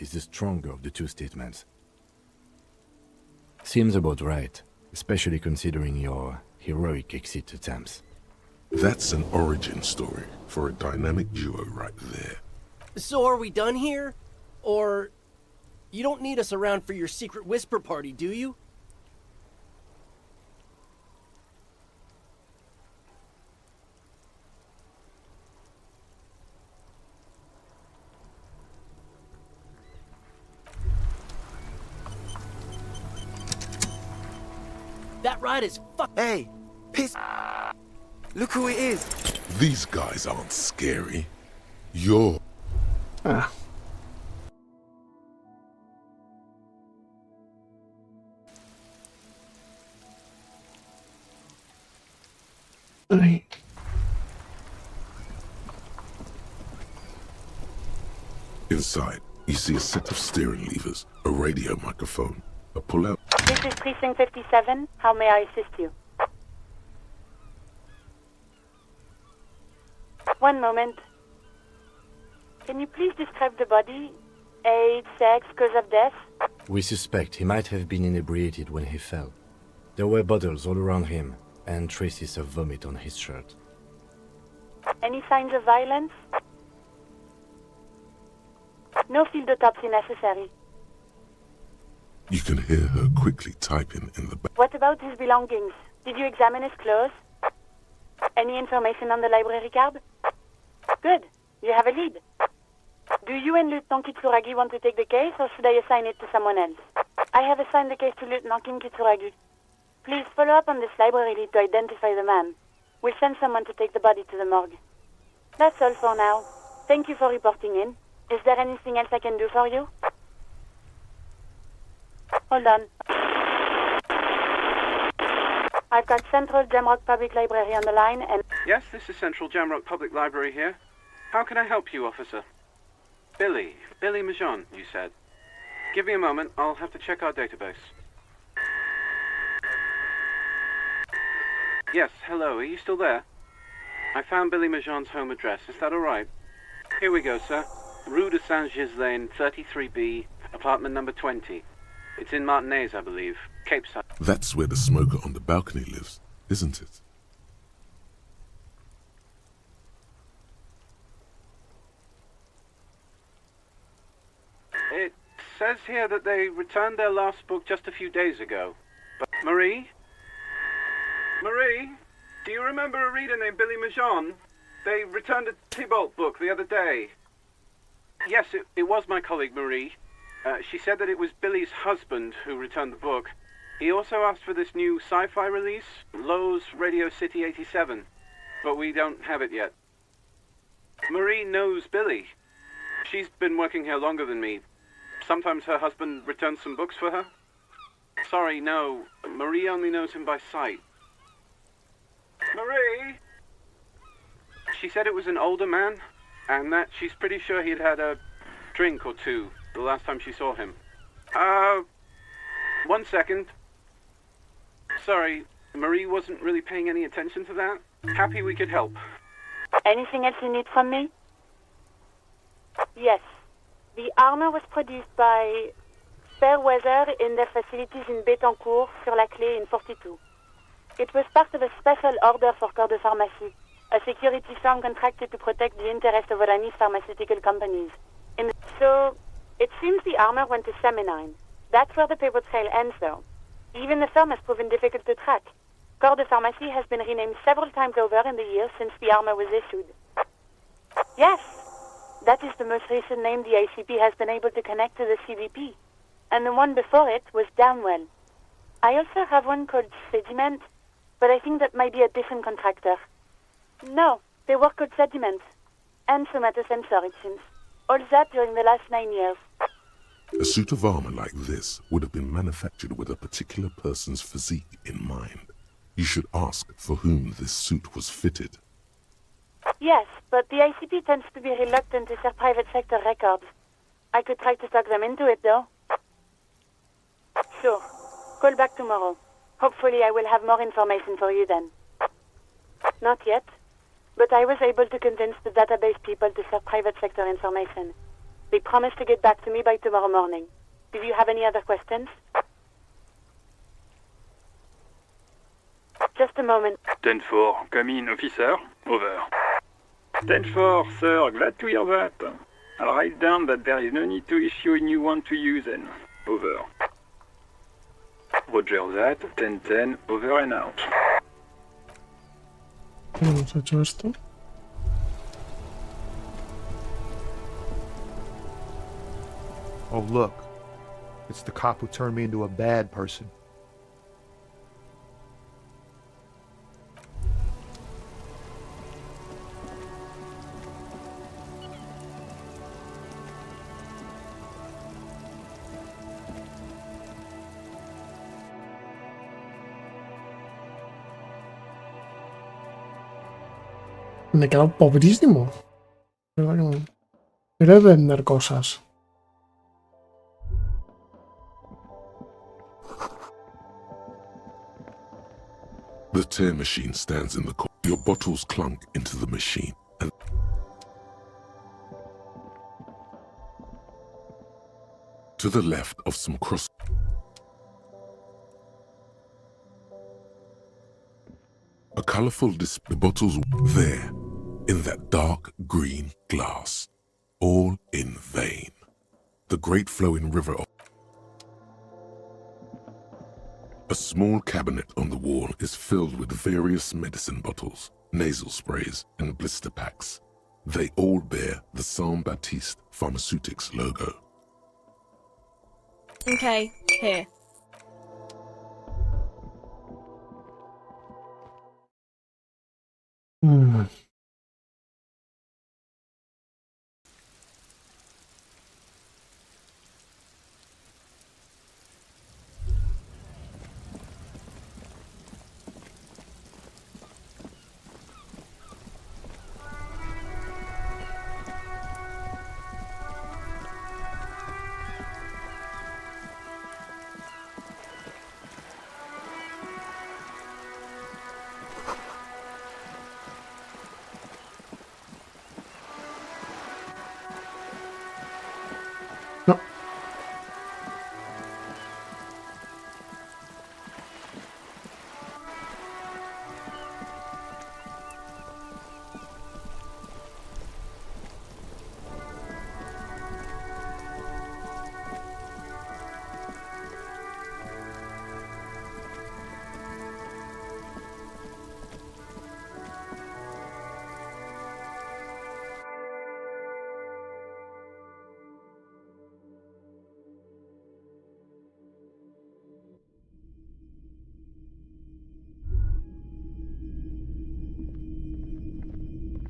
is the stronger of the two statements. Seems about right, especially considering your heroic exit attempts. That's an origin story for a dynamic duo right there. So are we done here? Or... you don't need us around for your secret whisper party, do you? That ride is Hey, piss. Look who it is. These guys aren't scary. You're... Ah. Ay. Inside, you see a set of steering levers, a radio microphone, a pull-out... This is Precinct 57. How may I assist you? One moment. Can you please describe the body? Age, sex, cause of death? We suspect he might have been inebriated when he fell. There were bottles all around him, and traces of vomit on his shirt. Any signs of violence? No field autopsy necessary. You can hear her quickly typing in the back. What about his belongings? Did you examine his clothes? Any information on the library card? Good. You have a lead. Do you and Lieutenant Kitsuragi want to take the case, or should I assign it to someone else? I have assigned the case to Lieutenant Kim Kitsuragi. Please follow up on this library lead to identify the man. We'll send someone to take the body to the morgue. That's all for now. Thank you for reporting in. Is there anything else I can do for you? Hold on. I've got Central Jamrock Public Library on the line and... Yes, this is Central Jamrock Public Library here. How can I help you, officer? Billy Majon, you said. Give me a moment, I'll have to check our database. Yes, hello, are you still there? I found Billy Majon's home address, is that alright? Here we go, sir. Rue de Saint-Ghislain, 33B, apartment number 20. It's in Martinez, I believe. Cape Side. That's where the smoker on the balcony lives, isn't it? It says here that they returned their last book just a few days ago. But Marie, do you remember a reader named Billy Majon? They returned a Tybalt book the other day. Yes, it was my colleague Marie. She said that it was Billy's husband who returned the book. He also asked for this new sci-fi release, Lowe's Radio City 87, but we don't have it yet. Marie knows Billy. She's been working here longer than me. Sometimes her husband returns some books for her. Sorry, no. Marie only knows him by sight. Marie! She said it was an older man, and that she's pretty sure he'd had a drink or two the last time she saw him. 1 second. Sorry, Marie wasn't really paying any attention to that. Happy we could help. Anything else you need from me? Yes. The armor was produced by Fairweather in their facilities in Bétancourt, sur la Clé in 42. It was part of a special order for Corps de Pharmacie, a security firm contracted to protect the interests of Oranese pharmaceutical companies. So, it seems the armor went to Seminine. That's where the paper trail ends, though. Even the firm has proven difficult to track. Corps de Pharmacie has been renamed several times over in the years since the armor was issued. Yes, that is the most recent name the ICP has been able to connect to the CDP. And the one before it was Downwell. I also have one called Sediment, but I think that might be a different contractor. No, they work called Sediment. And somatosensor, it seems. All that during the last 9 years. A suit of armor like this would have been manufactured with a particular person's physique in mind. You should ask for whom this suit was fitted. Yes, but the ICP tends to be reluctant to share private sector records. I could try to talk them into it, though. Sure. Call back tomorrow. Hopefully I will have more information for you then. Not yet, but I was able to convince the database people to share private sector information. They promised to get back to me by tomorrow morning. Do you have any other questions? Just a moment. 10-4, come in, officer. Over. 10-4, sir, glad to hear that. I'll write down that there is no need to issue a new one to you then. Over. Roger that, 10-10, over and out. Hemos hecho esto. Oh, look. It's the cop who turned me into a bad person. Me he quedado pobrísimo. ¿Verdad que no? Quiero vender cosas. The tear machine stands in the corner. Your bottles clunk into the machine, and to the left of some cross. colourful the bottles there, in that dark green glass, all in vain. The great flowing river of... A small cabinet on the wall is filled with various medicine bottles, nasal sprays, and blister packs. They all bear the Saint Baptiste Pharmaceutics logo. Okay, here.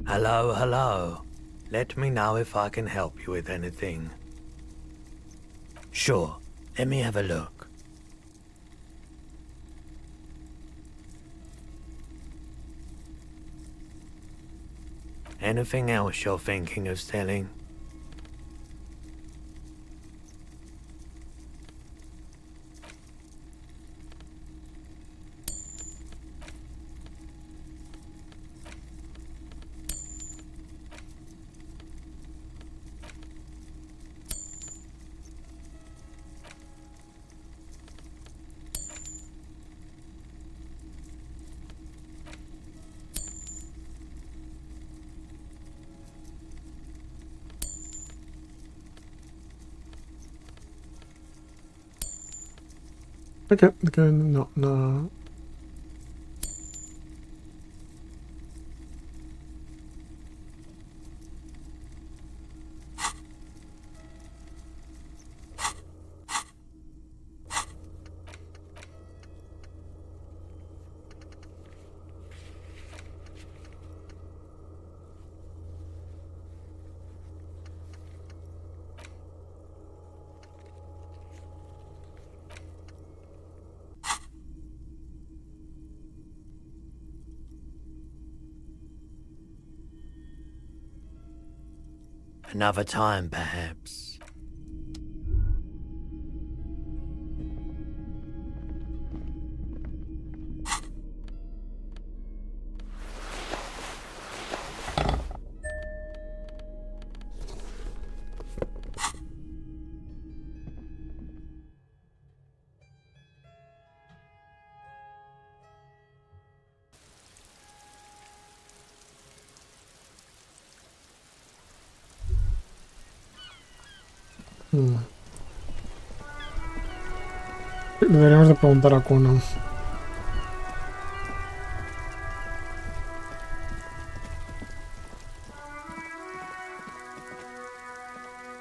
Hello, hello. Let me know if I can help you with anything. Sure, let me have a look. Anything else you're thinking of selling? Okay, no. Another time, perhaps. Deberíamos de preguntar a Kuno.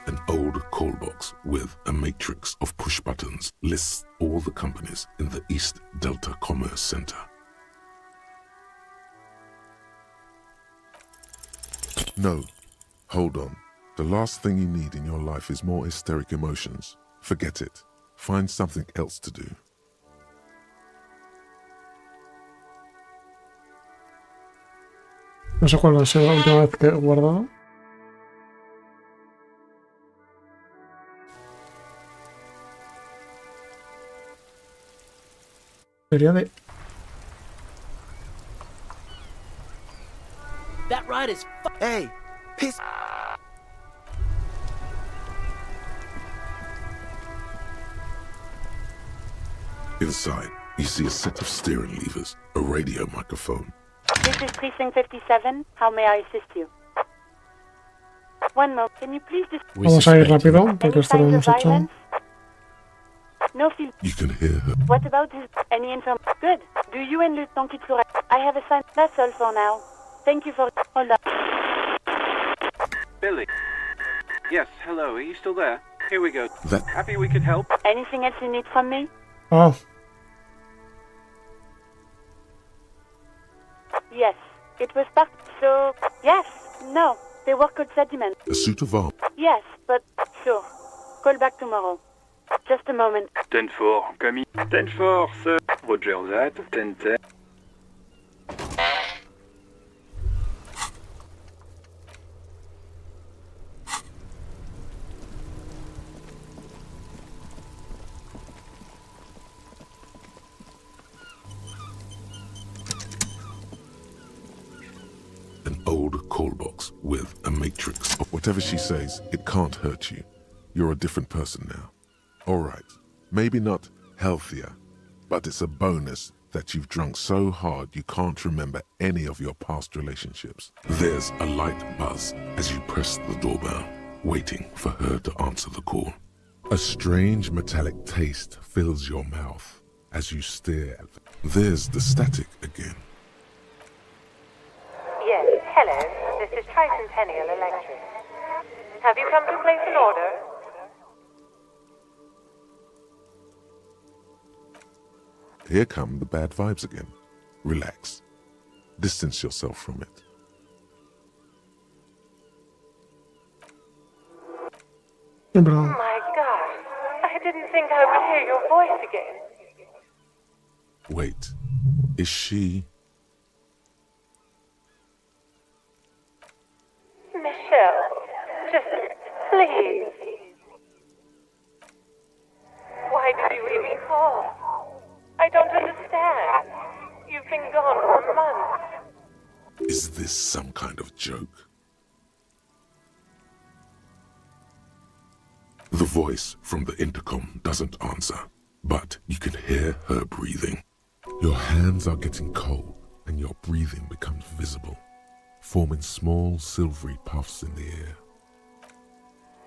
An old call box with a matrix of push buttons lists all the companies in the East Delta Commerce Center. No, hold on. The last thing you need in your life is more hysteric emotions. Forget it. Find something else to do. No sé cuál ha sido la última vez que he guardado. Debería de... That ride is Hey, piss. Inside, you see a set of steering levers, a radio microphone, This is Precinct 57. How may I assist you? One moment. Can you please Vamos a ir rápido, porque esto lo hemos hecho. No feel. You can hear her. What about his any info? Good. Do you and Lieutenant Kitsura? I have a sign. That's all for now. Thank you for. Hold on. Billy. Yes, hello. Are you still there? Here we go. That. Happy we could help. Anything else you need from me? Oh. Yes. It was part. So yes. No. They work called sediment. A suit of arms. Yes, but sure. Call back tomorrow. Just a moment. 10-4, coming. 10-4, sir. Roger that. 10-10. An old call box with a matrix. Whatever she says, it can't hurt you. You're a different person now. All right, maybe not healthier, but it's a bonus that you've drunk so hard you can't remember any of your past relationships. There's a light buzz as you press the doorbell, waiting for her to answer the call. A strange metallic taste fills your mouth as you stare at them. There's the static again. Yes, hello. This is Tricentennial Electric. Have you come to place an order? Here come the bad vibes again. Relax. Distance yourself from it. Oh my God. I didn't think I would hear your voice again. Wait. Is she... Michelle, just please. Why did you even call? I don't understand. You've been gone for months. Is this some kind of joke? The voice from the intercom doesn't answer, but you can hear her breathing. Your hands are getting cold and your breathing becomes visible, forming small silvery puffs in the air.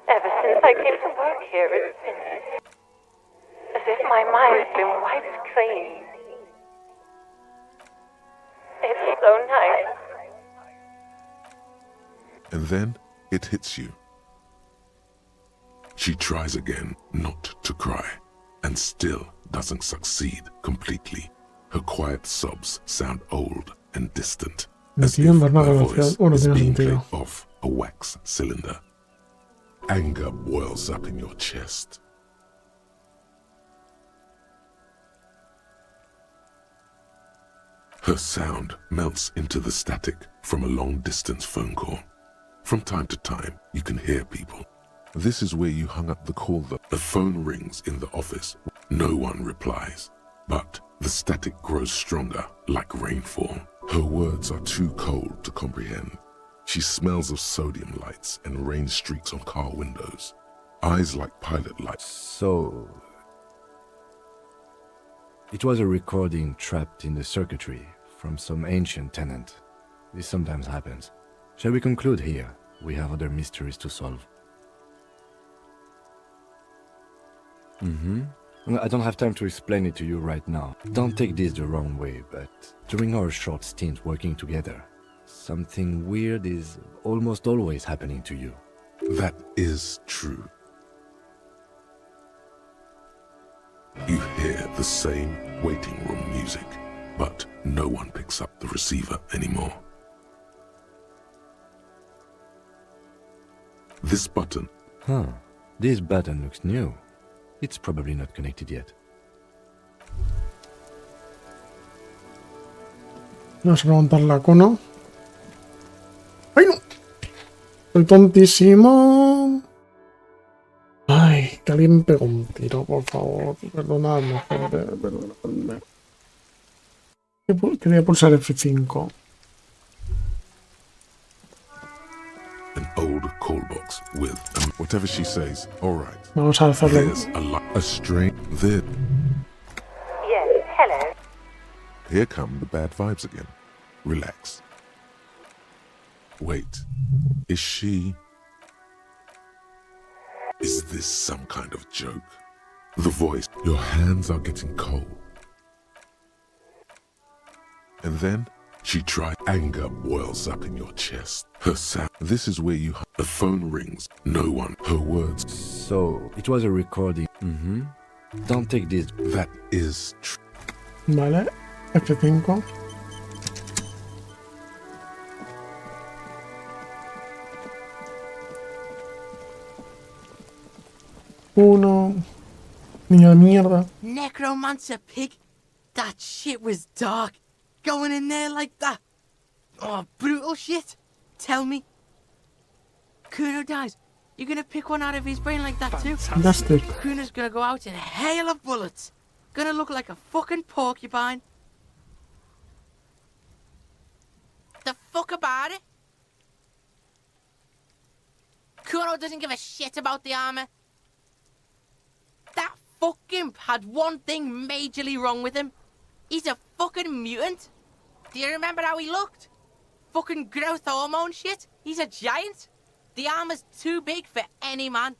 Ever since I came to work here, it's been as if my mind's been wiped clean. It's so nice. And then it hits you. She tries again not to cry, and still doesn't succeed completely. Her quiet sobs sound old and distant, as if her voice is being played off a wax cylinder. Anger boils up in your chest. Her sound melts into the static from a long-distance phone call. From time to time, you can hear people. This is where you hung up the call. The phone rings in the office. No one replies, but the static grows stronger, like rainfall. Her words are too cold to comprehend. She smells of sodium lights and rain streaks on car windows. Eyes like pilot lights. So... it was a recording trapped in the circuitry from some ancient tenant. This sometimes happens. Shall we conclude here? We have other mysteries to solve. I don't have time to explain it to you right now. Don't take this the wrong way, but during our short stint working together, something weird is almost always happening to you. That is true. You hear the same waiting room music, but no one picks up the receiver anymore. This button. This button looks new. It's probably not connected yet. Vamos a preguntarle a Kuno. ¡Ay, no! Soy tontísimo. Ay, que alguien me pegó un tiro, por favor. Perdonadme, gente. Perdonadme. Quería pulsar F5. An old call box with whatever she says. All right. Vamos a hacerle. There's a string there. Yes, hello. Here come the bad vibes again. Relax. Wait, is she... Is this some kind of joke? The voice, your hands are getting cold. And then she tried. Anger boils up in your chest. Her sound. This is where you. The phone rings. No one. Her words. So, it was a recording. Mm-hmm. Don't take this. That is true. Vale, F5. Uno. Niño de mierda. Necromancer pig? That shit was dark. Going in there like that. Oh, brutal shit. Tell me. Kuno dies. You're gonna pick one out of his brain like that too? Fantastic. Kuno's gonna go out in a hail of bullets. Gonna look like a fucking porcupine. The fuck about it? Kuno doesn't give a shit about the armor. That fucking had one thing majorly wrong with him. He's a fucking mutant. Do you remember how he looked? Fucking growth hormone shit. He's a giant. The armor's too big for any man.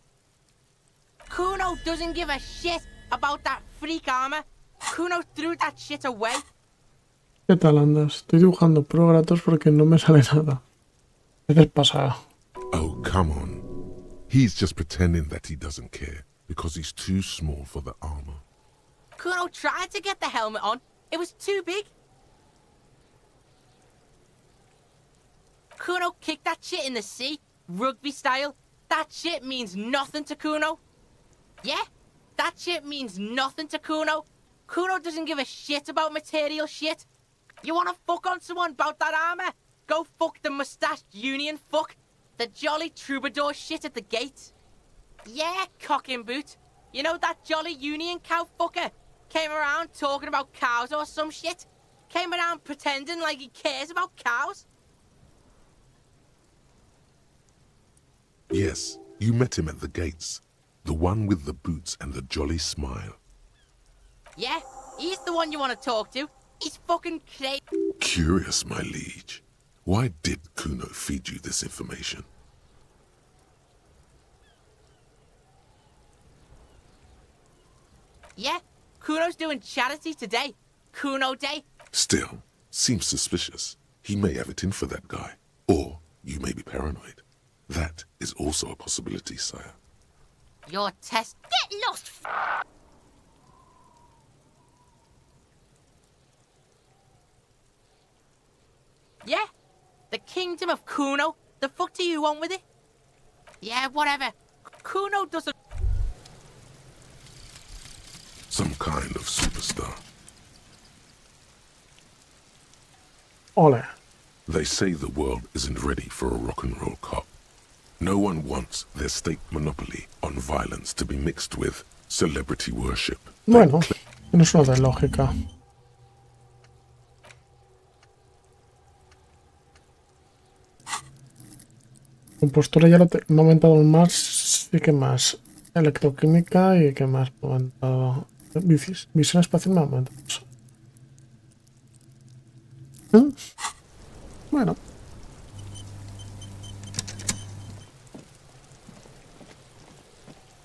Kuno doesn't give a shit about that freak armor. Kuno threw that shit away. ¿Qué tal andas? Estoy dibujando progratos porque no me sale nada. ¿Qué te pasa? Oh, come on. He's just pretending that he doesn't care because he's too small for the armor. Kuno tried to get the helmet on. It was too big. Kuno kicked that shit in the sea, rugby style. That shit means nothing to Kuno. Yeah, that shit means nothing to Kuno. Kuno doesn't give a shit about material shit. You wanna fuck on someone about that armor? Go fuck the mustached union fuck. The jolly troubadour shit at the gate. Yeah, cock and boot. You know that jolly union cow fucker? Came around talking about cows or some shit. Came around pretending like he cares about cows. Yes, you met him at the gates. The one with the boots and the jolly smile. Yeah, he's the one you want to talk to. He's fucking crazy. Curious, my liege. Why did Kuno feed you this information? Yeah, Kuno's doing charity today. Kuno Day. Still, seems suspicious. He may have it in for that guy. Or you may be paranoid. That is also a possibility, sire. Your test. Get lost! Yeah, the kingdom of Kuno. The fuck do you want with it? Yeah, whatever. Kuno doesn't... Some kind of superstar. Ole. They say the world isn't ready for a rock and roll cop. No one wants their state monopoly on violence to be mixed with celebrity worship. Bueno, no es una de lógica. Compostura ya lo me ha aumentado más, y que más electroquímica y que más me ha aumentado. Visión espacial me ha aumentado. Bueno.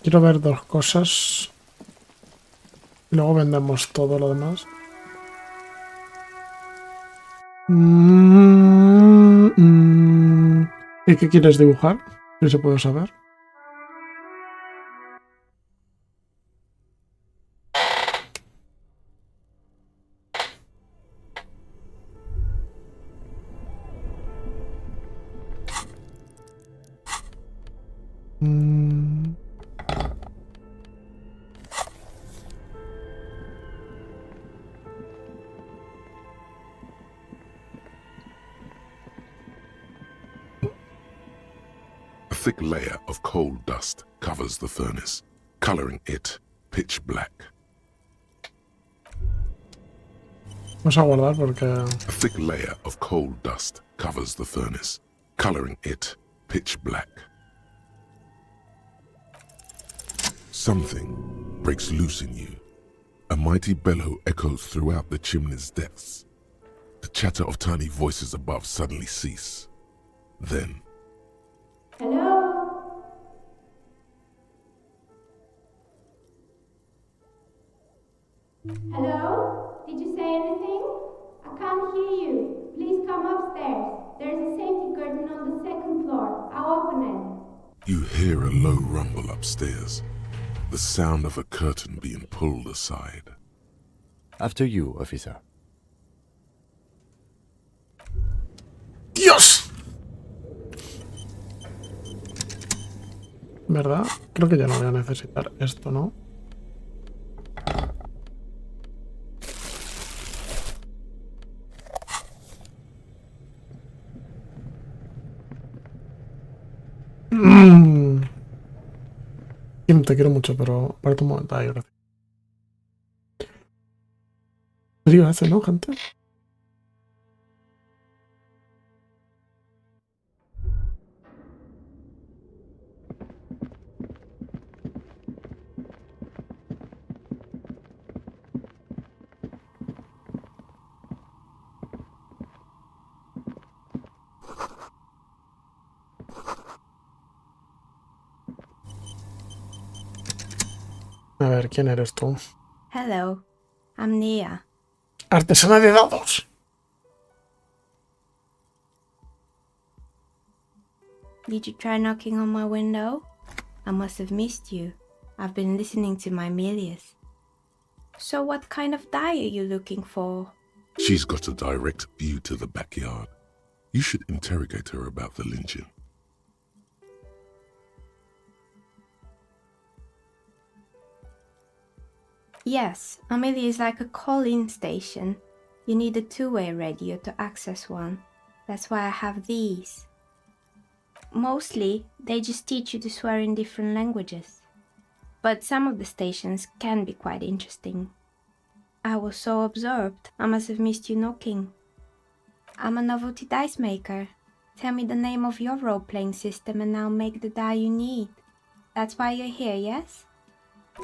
Quiero ver dos cosas. Y luego vendemos todo lo demás. ¿Y qué quieres dibujar? Si se puede saber. A thick layer of coal dust covers the furnace, coloring it pitch black. Vamos a guardar porque... A thick layer of coal dust covers the furnace, coloring it pitch black. Something breaks loose in you. A mighty bellow echoes throughout the chimney's depths. The chatter of tiny voices above suddenly cease. Then, Hello? Hello? Did you say anything? I can't hear you. Please come upstairs. There's a safety curtain on the second floor. I'll open it. you hear a low rumble upstairs, the sound of a curtain being pulled aside. After you, officer. ¡Dios! ¿Verdad? Creo que ya no voy a necesitar esto, ¿no? Kim, te quiero mucho, pero para un momento. Ay, gracias. Frío hace, ¿no, gente? A ver, ¿quién eres tú? Hello. I'm Nia. ¡Artesana de dados! Did you try knocking on my window? I must have missed you. I've been listening to my Milius. So what kind of die are you looking for? She's got a direct view to the backyard. You should interrogate her about the lynching. Yes, Amelia is like a call-in station. You need a two-way radio to access one. That's why I have these. Mostly, they just teach you to swear in different languages. But some of the stations can be quite interesting. I was so absorbed, I must have missed you knocking. I'm a novelty dice maker. Tell me the name of your role-playing system and I'll make the die you need. That's why you're here, yes?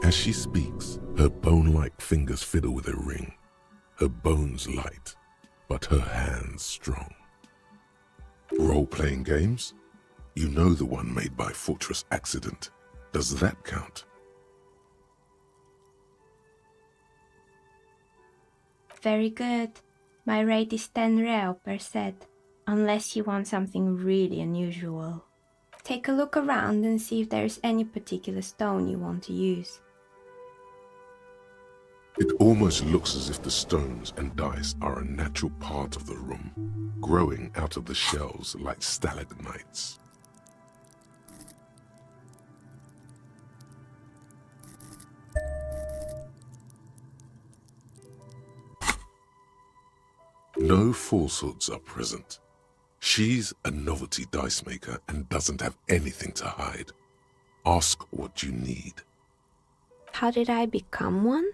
As she speaks, her bone-like fingers fiddle with a ring. Her bones light, but her hands strong. Role-playing games? You know the one made by Fortress Accident. Does that count? Very good. My rate is 10 real per set, unless you want something really unusual. Take a look around and see if there's any particular stone you want to use. It almost looks as if the stones and dice are a natural part of the room, growing out of the shells like stalagmites. No falsehoods are present. She's a novelty dice maker and doesn't have anything to hide. Ask what you need. How did I become one?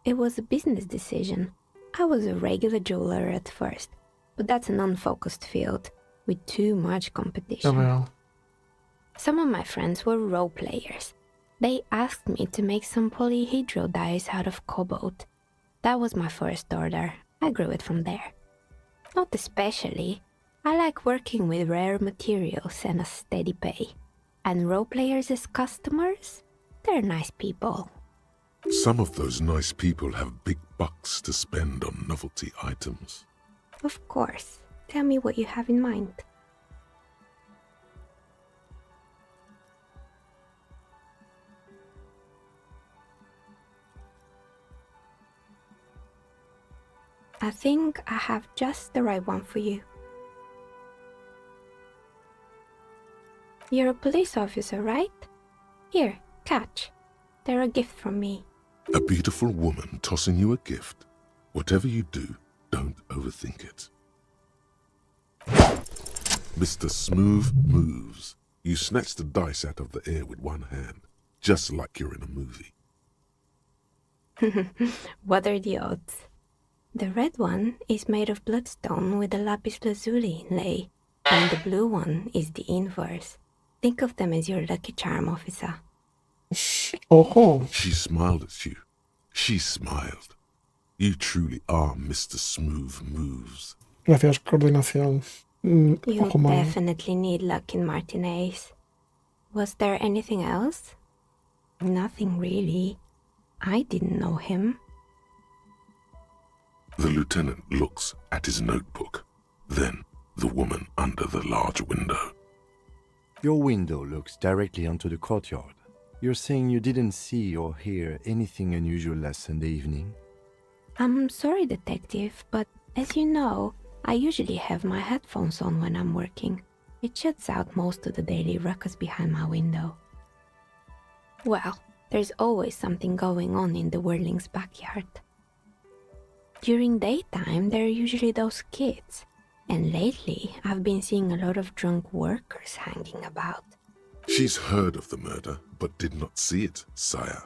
It was a business decision. I was a regular jeweler at first, but that's an unfocused field with too much competition. Some of my friends were role players. They asked me to make some polyhedral dice out of cobalt. That was my first order. I grew it from there. Not especially. I like working with rare materials and a steady pay. And role players as customers? They're nice people. Some of those nice people have big bucks to spend on novelty items. Of course. Tell me what you have in mind. I think I have just the right one for you. You're a police officer, right? Here, catch. They're a gift from me. A beautiful woman tossing you a gift. Whatever you do, don't overthink it. Mr. Smooth moves. You snatch the dice out of the air with one hand, just like you're in a movie. What are the odds? The red one is made of bloodstone with a lapis lazuli inlay, and the blue one is the inverse. Think of them as your lucky charm, officer. Oh. She smiled at you. She smiled. You truly are Mr. Smooth Moves. Gracias, coordinación. You Ojo malo. definitely need luck in Martinez. Was there anything else? Nothing really. I didn't know him. The lieutenant looks at his notebook, then the woman under the large window. Your window looks directly onto the courtyard. You're saying you didn't see or hear anything unusual last Sunday evening? I'm sorry, detective, but as you know, I usually have my headphones on when I'm working. It shuts out most of the daily ruckus behind my window. Well, there's always something going on in the Whirling's backyard. During daytime, there are usually those kids, and lately I've been seeing a lot of drunk workers hanging about. She's heard of the murder, but did not see it, sire.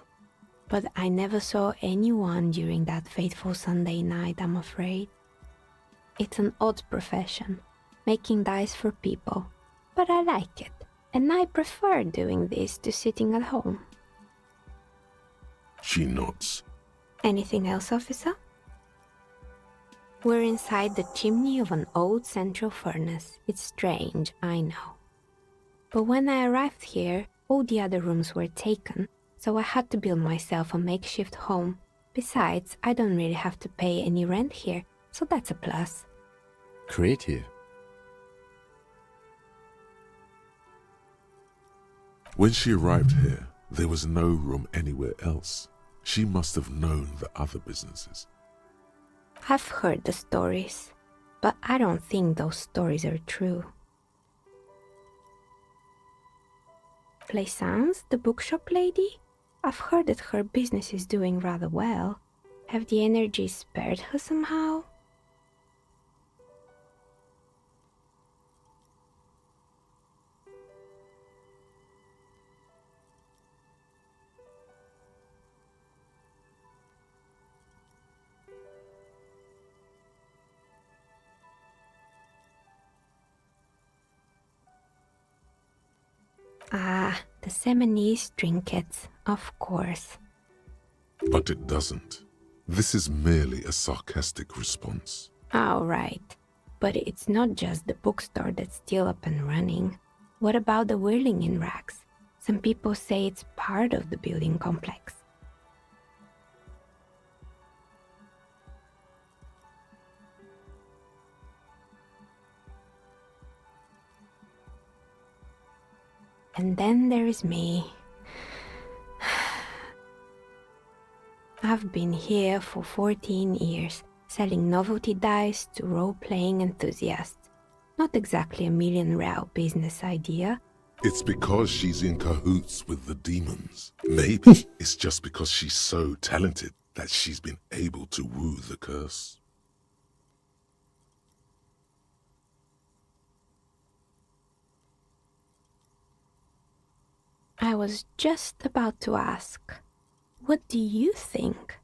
But I never saw anyone during that fateful Sunday night, I'm afraid. It's an odd profession, making dice for people, but I like it, and I prefer doing this to sitting at home. She nods. Anything else, officer? We're inside the chimney of an old central furnace. It's strange, I know. But when I arrived here, all the other rooms were taken, so I had to build myself a makeshift home. Besides, I don't really have to pay any rent here, so that's a plus. Creative. When she arrived here, there was no room anywhere else. She must have known the other businesses. I've heard the stories, but I don't think those stories are true. Plaisance, the bookshop lady? I've heard that her business is doing rather well. Have the energies spared her somehow? Ah, the Seminese trinkets, of course. But it doesn't. This is merely a sarcastic response. All right. But it's not just the bookstore that's still up and running. What about the whirling in rags? Some people say it's part of the building complex. And then there is me. I've been here for 14 years, selling novelty dice to role-playing enthusiasts. Not exactly a million-real business idea. It's because she's in cahoots with the demons. Maybe it's just because she's so talented that she's been able to woo the curse. I was just about to ask, what do you think?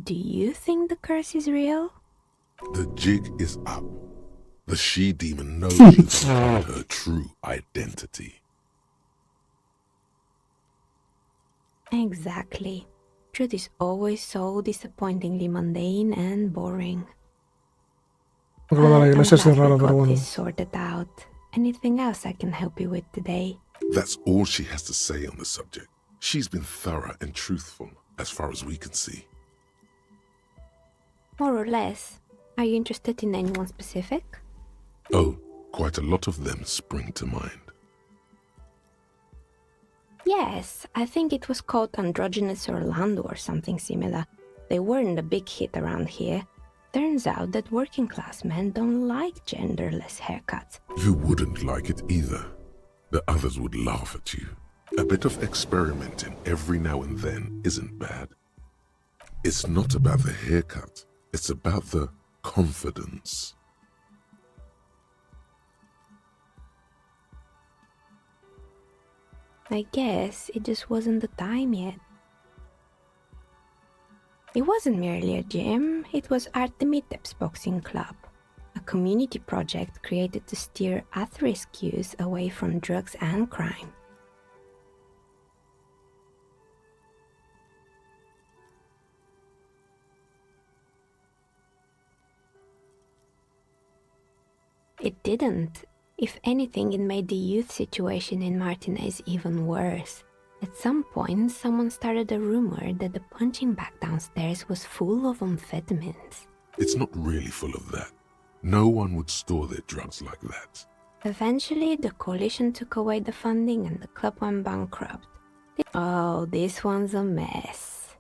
Do you think the curse is real? The jig is up. The she-demon knows her true identity. Exactly. Truth is always so disappointingly mundane and boring. Lo de la I'm iglesia sí es glad we raro, pero got bueno. this sorted out. Anything else I can help you with today? That's all she has to say on the subject. She's been thorough and truthful, as far as we can see. More or less. Are you interested in anyone specific? Oh, quite a lot of them spring to mind. Yes, I think it was called Androgynous Orlando or something similar. They weren't a big hit around here. Turns out that working class men don't like genderless haircuts. You wouldn't like it either. The others would laugh at you. A bit of experimenting every now and then isn't bad. It's not about the haircut. It's about the confidence. I guess it just wasn't the time yet. It wasn't merely a gym, it was Artemitep's Boxing Club, a community project created to steer at-risk youth away from drugs and crime. It didn't. If anything, it made the youth situation in Martinez even worse. At some point, someone started a rumor that the punching bag downstairs was full of amphetamines. It's not really full of that. No one would store their drugs like that. Eventually, the coalition took away the funding and the club went bankrupt. Oh, this one's a mess.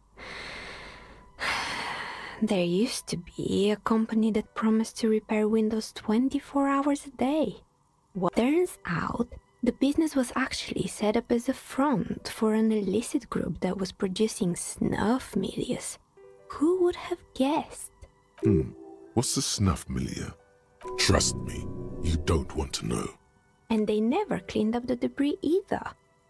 There used to be a company that promised to repair windows 24 hours a day. What turns out, the business was actually set up as a front for an illicit group that was producing snuff milias. Who would have guessed? What's a snuff milieu? Trust me, you don't want to know. And they never cleaned up the debris either.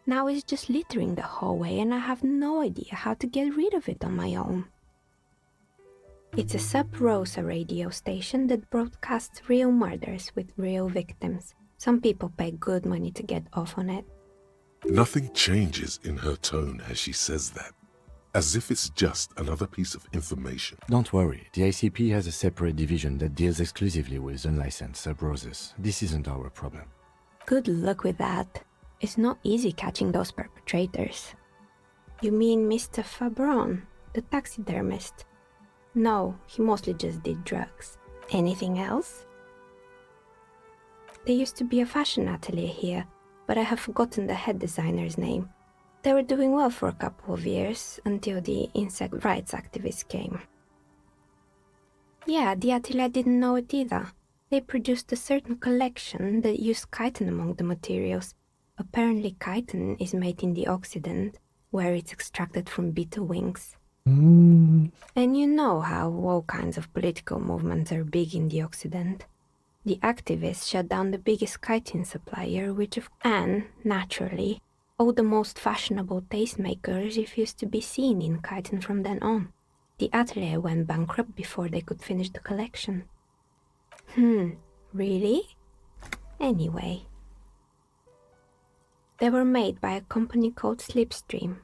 Now it's just littering the hallway and I have no idea how to get rid of it on my own. It's a Sub Rosa radio station that broadcasts real murders with real victims. Some people pay good money to get off on it. Nothing changes in her tone as she says that, as if it's just another piece of information. Don't worry, the ICP has a separate division that deals exclusively with unlicensed sub-roses. This isn't our problem. Good luck with that. It's not easy catching those perpetrators. You mean Mr. Fabron, the taxidermist? No, he mostly just did drugs. Anything else? There used to be a fashion atelier here, but I have forgotten the head designer's name. They were doing well for a couple of years, until the insect rights activists came. Yeah, the atelier didn't know it either. They produced a certain collection that used chitin among the materials. Apparently chitin is made in the Occident, where it's extracted from beetle wings. And you know how all kinds of political movements are big in the Occident. The activists shut down the biggest chitin supplier, and, naturally, all the most fashionable tastemakers refused to be seen in chitin from then on. The atelier went bankrupt before they could finish the collection. Really? Anyway. They were made by a company called Slipstream.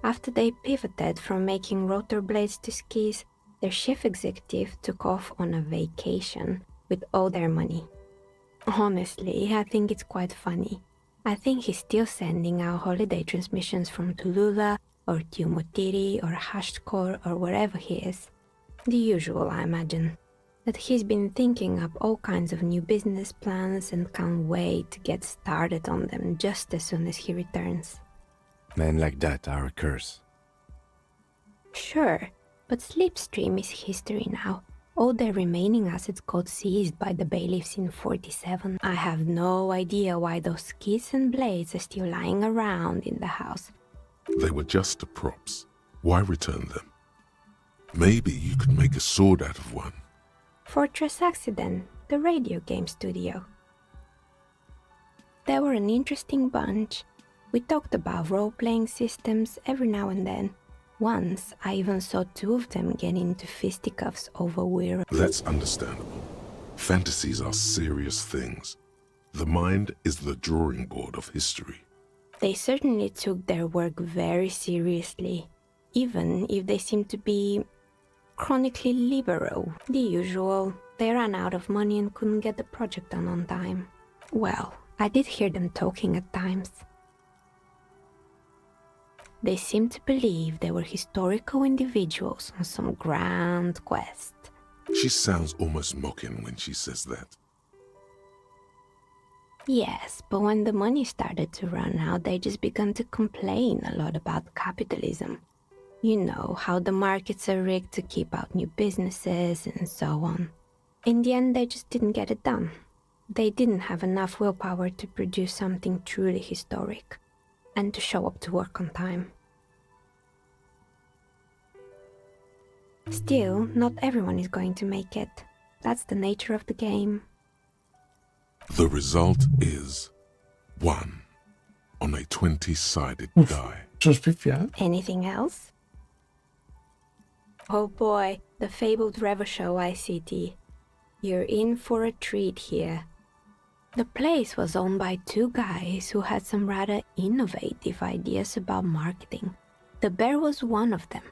After they pivoted from making rotor blades to skis, their chief executive took off on a vacation with all their money. Honestly, I think it's quite funny. I think he's still sending out holiday transmissions from Tulula or Tiumotiri or Hashtkor or wherever he is. The usual, I imagine. That he's been thinking up all kinds of new business plans and can't wait to get started on them just as soon as he returns. Men like that are a curse. Sure, but Slipstream is history now. All their remaining assets got seized by the bailiffs in 47. I have no idea why those skis and blades are still lying around in the house. They were just the props. Why return them? Maybe you could make a sword out of one. Fortress Accident, the radio game studio. They were an interesting bunch. We talked about role-playing systems every now and then. Once, I even saw two of them get into fisticuffs over weird... That's understandable. Fantasies are serious things. The mind is the drawing board of history. They certainly took their work very seriously, even if they seemed to be chronically liberal. The usual, they ran out of money and couldn't get the project done on time. Well, I did hear them talking at times. They seemed to believe they were historical individuals on some grand quest. She sounds almost mocking when she says that. Yes, but when the money started to run out, they just began to complain a lot about capitalism. You know, how the markets are rigged to keep out new businesses and so on. In the end, they just didn't get it done. They didn't have enough willpower to produce something truly historic, and to show up to work on time. Still, not everyone is going to make it. That's the nature of the game. The result is 1 on a 20-sided die. Anything else? Oh boy, the fabled Revo Show ICT. You're in for a treat here. The place was owned by two guys who had some rather innovative ideas about marketing. The bear was one of them.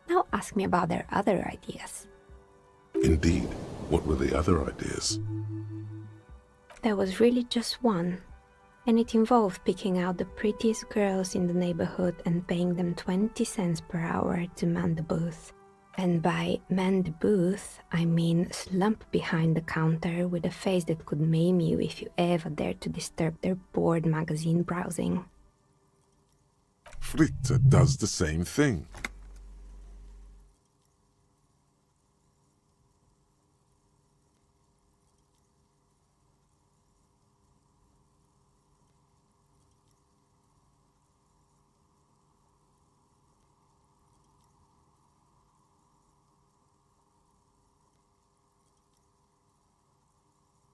Now ask me about their other ideas. Indeed. What were the other ideas? There was really just one, and it involved picking out the prettiest girls in the neighborhood and paying them 20 cents per hour to man the booth. And by man the booth, I mean slump behind the counter with a face that could maim you if you ever dared to disturb their bored magazine browsing. Fritta does the same thing.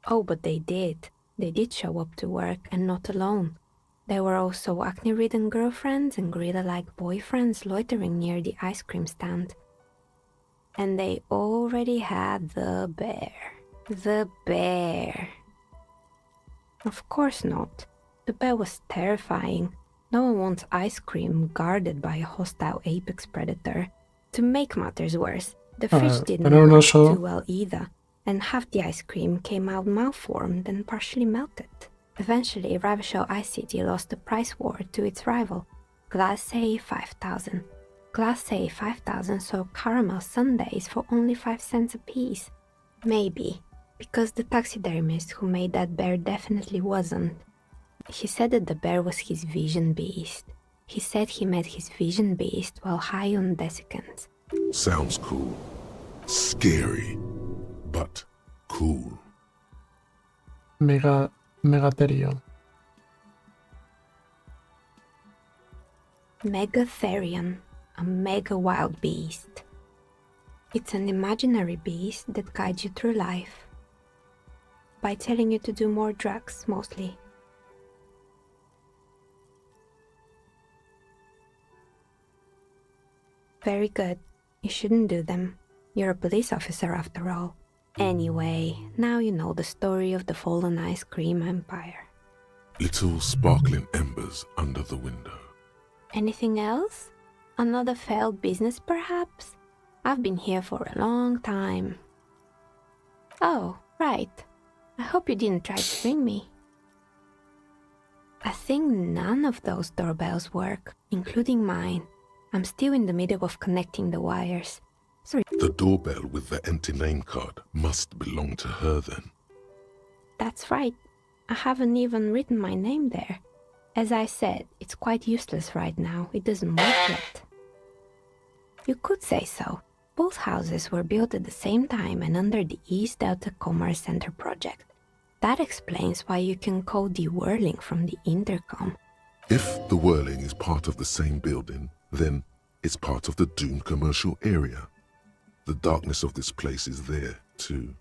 Oh, but they did. They did show up to work, and not alone. There were also acne-ridden girlfriends and gorilla-like boyfriends loitering near the ice cream stand. And they already had the bear. The bear. Of course not. The bear was terrifying. No one wants ice cream guarded by a hostile apex predator. To make matters worse, the fridge didn't work too well either, and half the ice cream came out malformed and partially melted. Eventually, Ravishore Ice City lost the price war to its rival, Glacé 5000. Glacé 5000 sold caramel sundaes for only 5 cents a piece. Maybe, because the taxidermist who made that bear definitely wasn't. He said that the bear was his vision beast. He said he met his vision beast while high on desiccants. Sounds cool. Scary. But cool. Megatherion. Megatherion, a mega wild beast. It's an imaginary beast that guides you through life. By telling you to do more drugs, mostly. Very good. You shouldn't do them. You're a police officer after all. Anyway, now you know the story of the fallen ice cream empire. Little sparkling embers under the window. Anything else? Another failed business, perhaps? I've been here for a long time. Oh, right. I hope you didn't try to ring me. I think none of those doorbells work, including mine. I'm still in the middle of connecting the wires. Sorry. The doorbell with the empty name card must belong to her then. That's right. I haven't even written my name there. As I said, it's quite useless right now. It doesn't work yet. You could say so. Both houses were built at the same time and under the East Delta Commerce Center project. That explains why you can code the whirling from the intercom. If the whirling is part of the same building, then it's part of the Dune commercial area. The darkness of this place is there, too.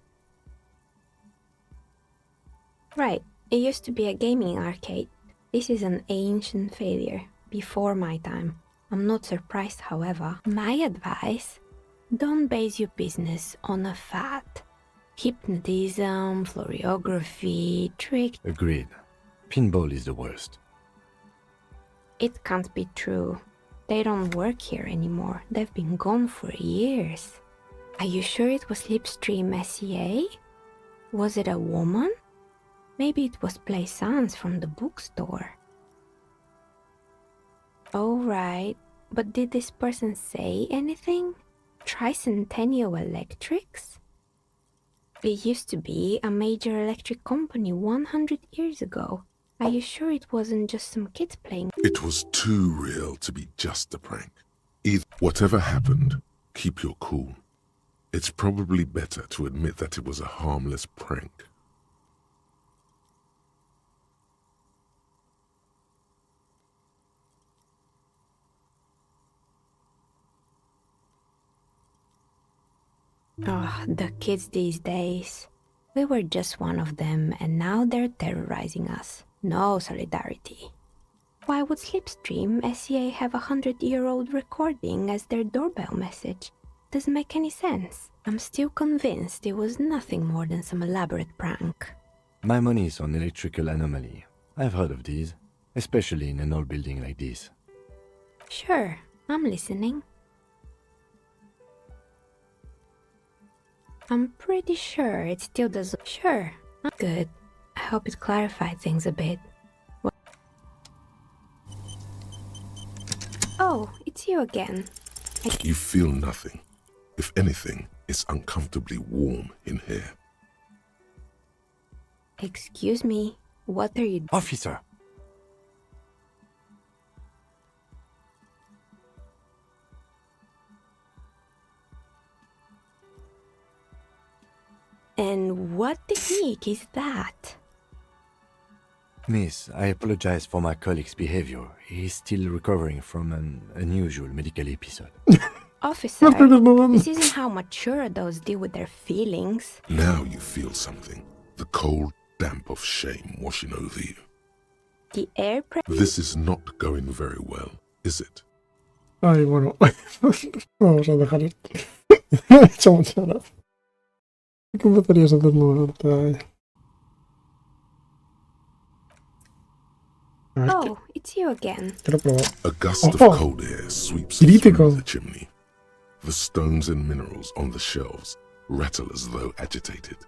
Right. It used to be a gaming arcade. This is an ancient failure, before my time. I'm not surprised, however. My advice? Don't base your business on a fad. Hypnotism, floriography, trick... Agreed. Pinball is the worst. It can't be true. They don't work here anymore. They've been gone for years. Are you sure it was Slipstream SEA? Was it a woman? Maybe it was Plaisance from the bookstore. Oh, right. But did this person say anything? Tricentennial Electrics? It used to be a major electric company 100 years ago. Are you sure it wasn't just some kids playing? It was too real to be just a prank. Whatever happened, keep your cool. It's probably better to admit that it was a harmless prank. Oh, the kids these days. We were just one of them, and now they're terrorizing us. No solidarity. Why would Slipstream SEA have a 100-year-old recording as their doorbell message? Doesn't make any sense. I'm still convinced it was nothing more than some elaborate prank. My money is on electrical anomaly. I've heard of these, especially in an old building like this. Sure, I'm listening. I'm pretty sure it still doesn't... Sure, good. I hope it clarified things a bit. Oh, it's you again. You feel nothing. If anything, it's uncomfortably warm in here. Excuse me, what are you... Officer! And what technique is that? Miss, I apologize for my colleague's behavior. He's still recovering from an unusual medical episode. Officer, this isn't how mature adults deal with their feelings. Now you feel something. The cold damp of shame washing over you. The air pressure... This is not going very well, is it? Ay, bueno. Vamos a dejar esto. Me ha hecho mucha gracia. ¿Qué empezarías a hacer moverte? Oh, it's you again. Quiero probar. A gust of cold air sweeps through the chimney. The stones and minerals on the shelves rattle as though agitated.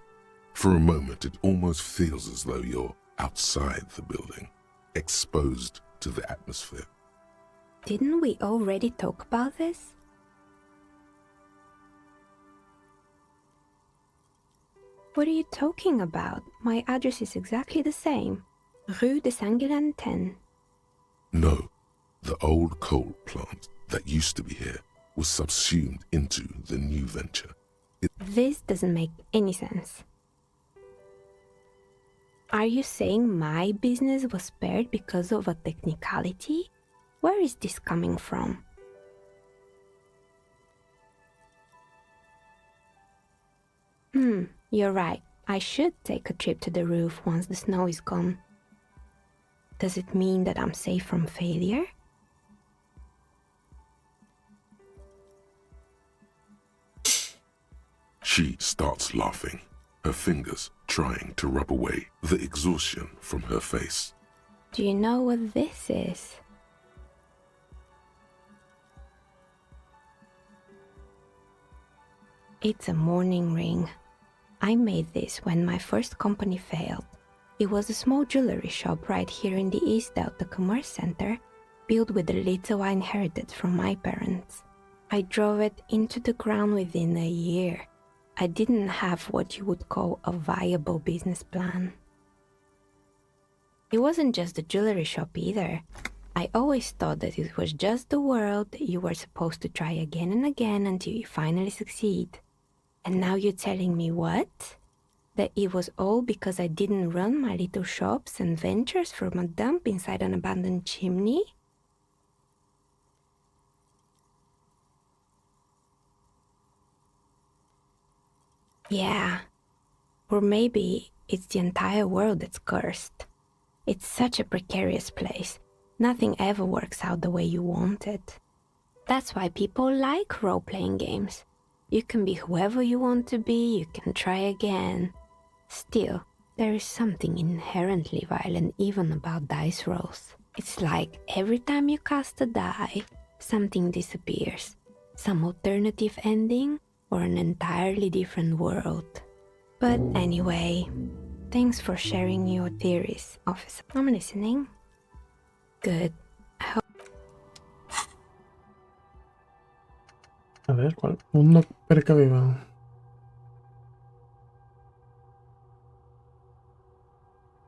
For a moment, it almost feels as though you're outside the building, exposed to the atmosphere. Didn't we already talk about this? What are you talking about? My address is exactly the same. Rue de Saint-Guilain 10. No, the old coal plant that used to be here was subsumed into the new venture. This doesn't make any sense. Are you saying my business was spared because of a technicality? Where is this coming from? You're right. I should take a trip to the roof once the snow is gone. Does it mean that I'm safe from failure? She starts laughing, her fingers trying to rub away the exhaustion from her face. Do you know what this is? It's a mourning ring. I made this when my first company failed. It was a small jewelry shop right here in the East Delta Commerce Center, built with the little I inherited from my parents. I drove it into the ground within a year. I didn't have what you would call a viable business plan. It wasn't just the jewelry shop either. I always thought that it was just the world that you were supposed to try again and again until you finally succeed. And now you're telling me what? That it was all because I didn't run my little shops and ventures from a dump inside an abandoned chimney? Yeah. Or maybe it's the entire world that's cursed. It's such a precarious place. Nothing ever works out the way you want it. That's why people like role-playing games. You can be whoever you want to be, you can try again. Still, there is something inherently violent even about dice rolls. It's like every time you cast a die, something disappears. Some alternative ending or an entirely different world. But anyway, thanks for sharing your theories, officer. I'm listening. Good. A ver, ¿cuál? Mundo precavido.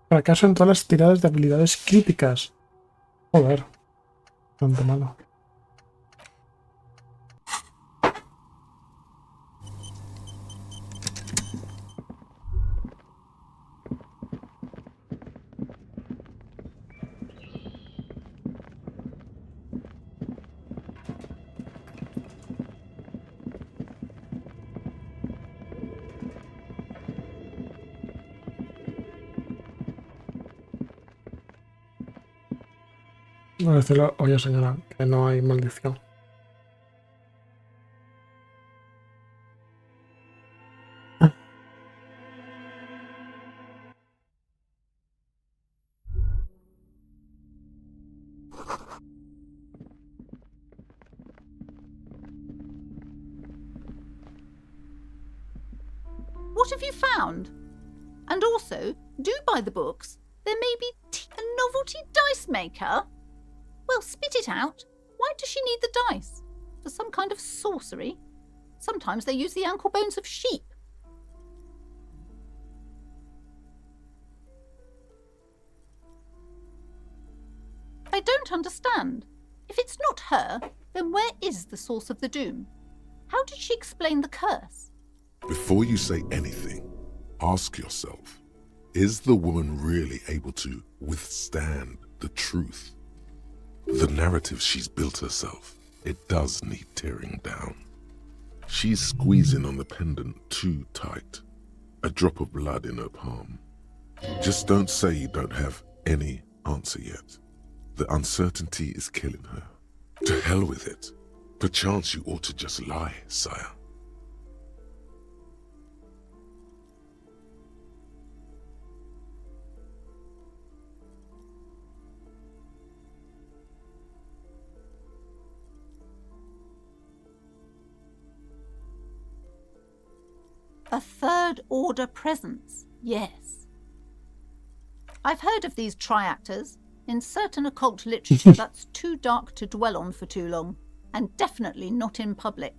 Fracaso en todas las tiradas de habilidades críticas. Joder. Bastante malo. Voy a decirle, oye señora, que no hay maldición. What have you found? And also, Do buy the books. There may be a novelty dice maker. Well, spit it out. Why does she need the dice? For some kind of sorcery? Sometimes they use the ankle bones of sheep. I don't understand. If it's not her, then where is the source of the doom? How did she explain the curse? Before you say anything, ask yourself, is the woman really able to withstand the truth? The narrative she's built herself, it does need tearing down. She's squeezing on the pendant too tight. A drop of blood in her palm. Just don't say you don't have any answer yet. The uncertainty is killing her. To hell with it. Perchance you ought to just lie, sire. A third order presence, yes. I've heard of these triactors. In certain occult literature, that's too dark to dwell on for too long, and definitely not in public.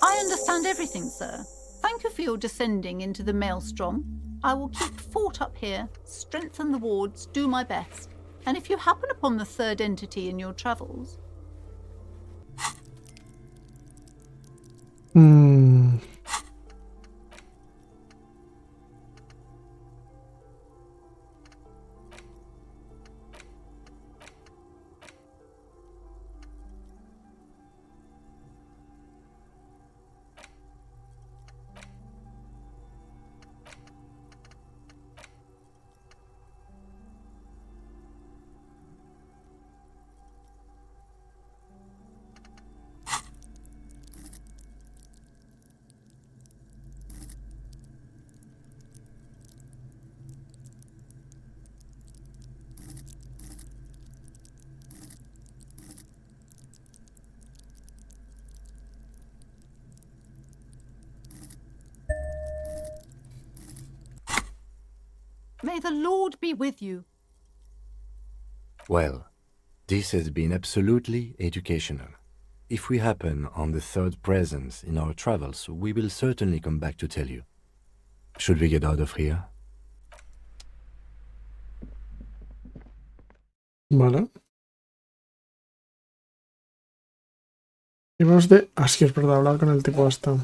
I understand everything, sir. Thank you for your descending into the maelstrom. I will keep fort up here, strengthen the wards, do my best. And if you happen upon the third entity in your travels... May the Lord be with you. Well, this has been absolutely educational. If we happen on the third presence in our travels, we will certainly come back to tell you. Should we get out of here? Vale. Llevamos de... Ah, sí, es verdad, hablar con el tipo hasta...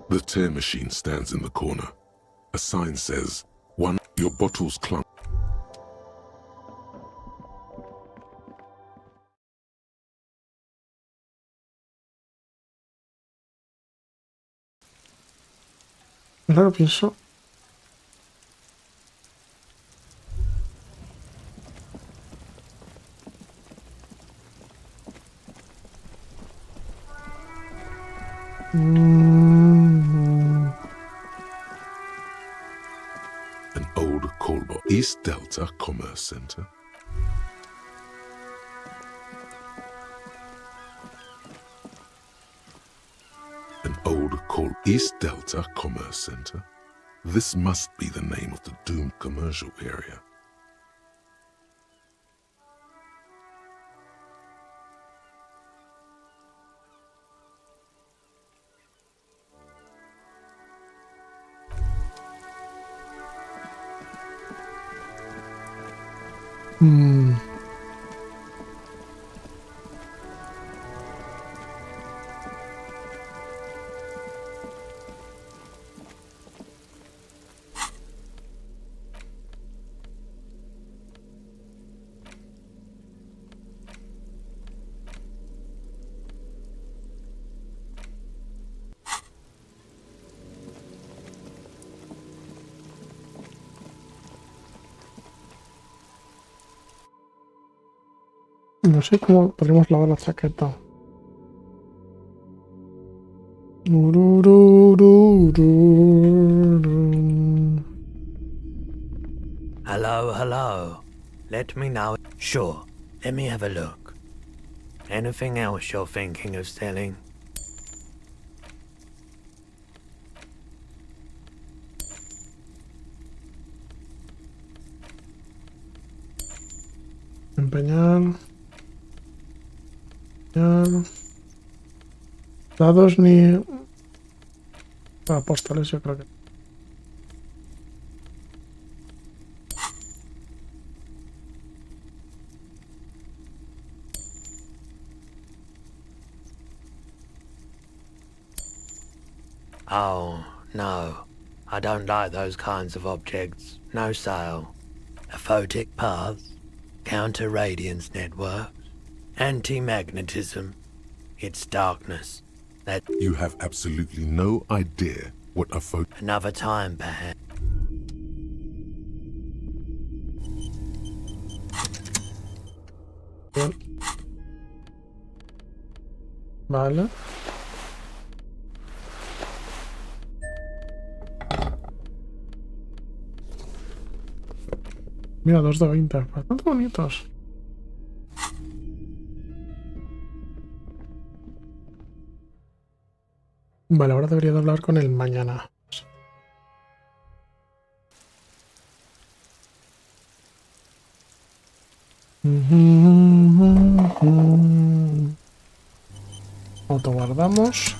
The tear machine stands in the corner. A sign says, "1, your bottle's clunk." Ahora lo pienso. An old callbox. East Delta Commerce Center. An old call. East Delta Commerce Center. This must be the name of the doomed commercial area. No sé cómo podríamos lavar la chaqueta. Hello. Let me know. Sure, let me have a look. Anything else you're thinking of selling? Empeñar. Dados ni... Apóstoles, yo creo que... Oh, no. I don't like those kinds of objects. No sale. Aphotic paths, counter-radiance networks, anti-magnetism. It's darkness. That You have absolutely no idea what a another time, perhaps. Bien. Vale. Mira, 2 de 20. Bastante bonitos. Vale, ahora debería de hablar con él mañana. Autoguardamos.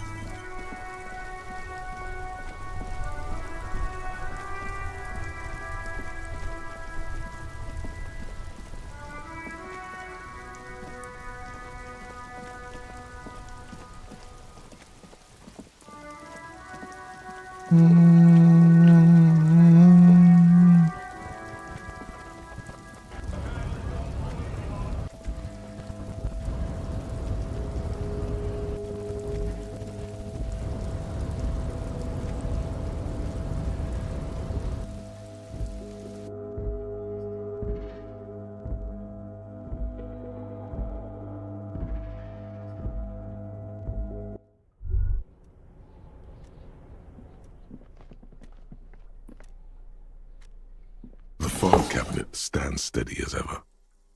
The file cabinet stands steady as ever.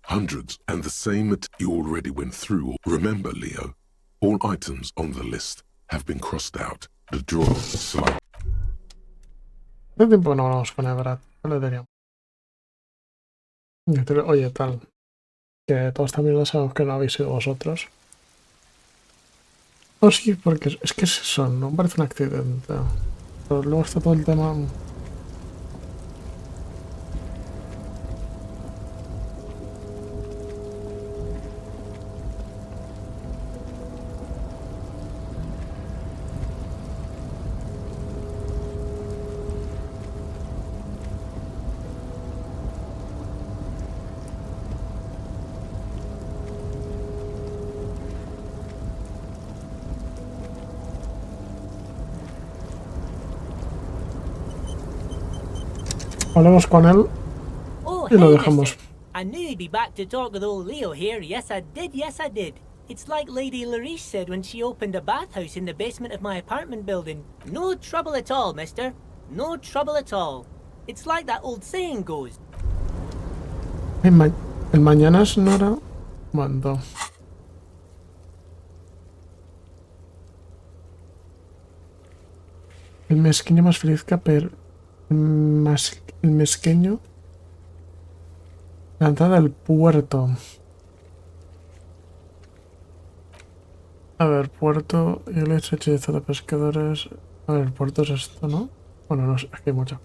Hundreds and the same you already went through. Remember, Leo, all items on the list have been crossed out. The drawer slide. ¿Qué tiempo no hablamos con Everett? ¿Qué le diríamos? Oye, tal. Que toda esta mierda sabemos que no habéis sido vosotros. Oh, sí, porque es que es eso, no parece un accidente. Pero luego está todo el tema... Hablamos con él y lo dejamos. I knew you'd be back to talk with old Leo here. Yes, I did. It's like Lady Larice said when she opened a bathhouse in the basement of my apartment building. No trouble at all, mister. No trouble at all. It's like that old saying goes. El mañana es Nora. Mando. El mezqueño más feliz que el mezqueño. La entrada del puerto. A ver, puerto y el hechizo de pescadores. A ver, puerto es esto, ¿no? Bueno, no sé, aquí hay mucho.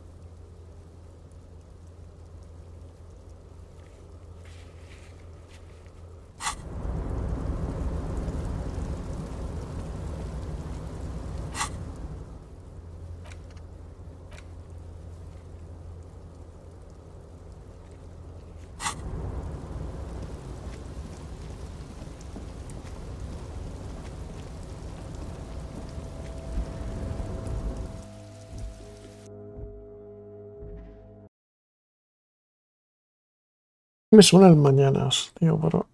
Me suena el mañanas, tío, pero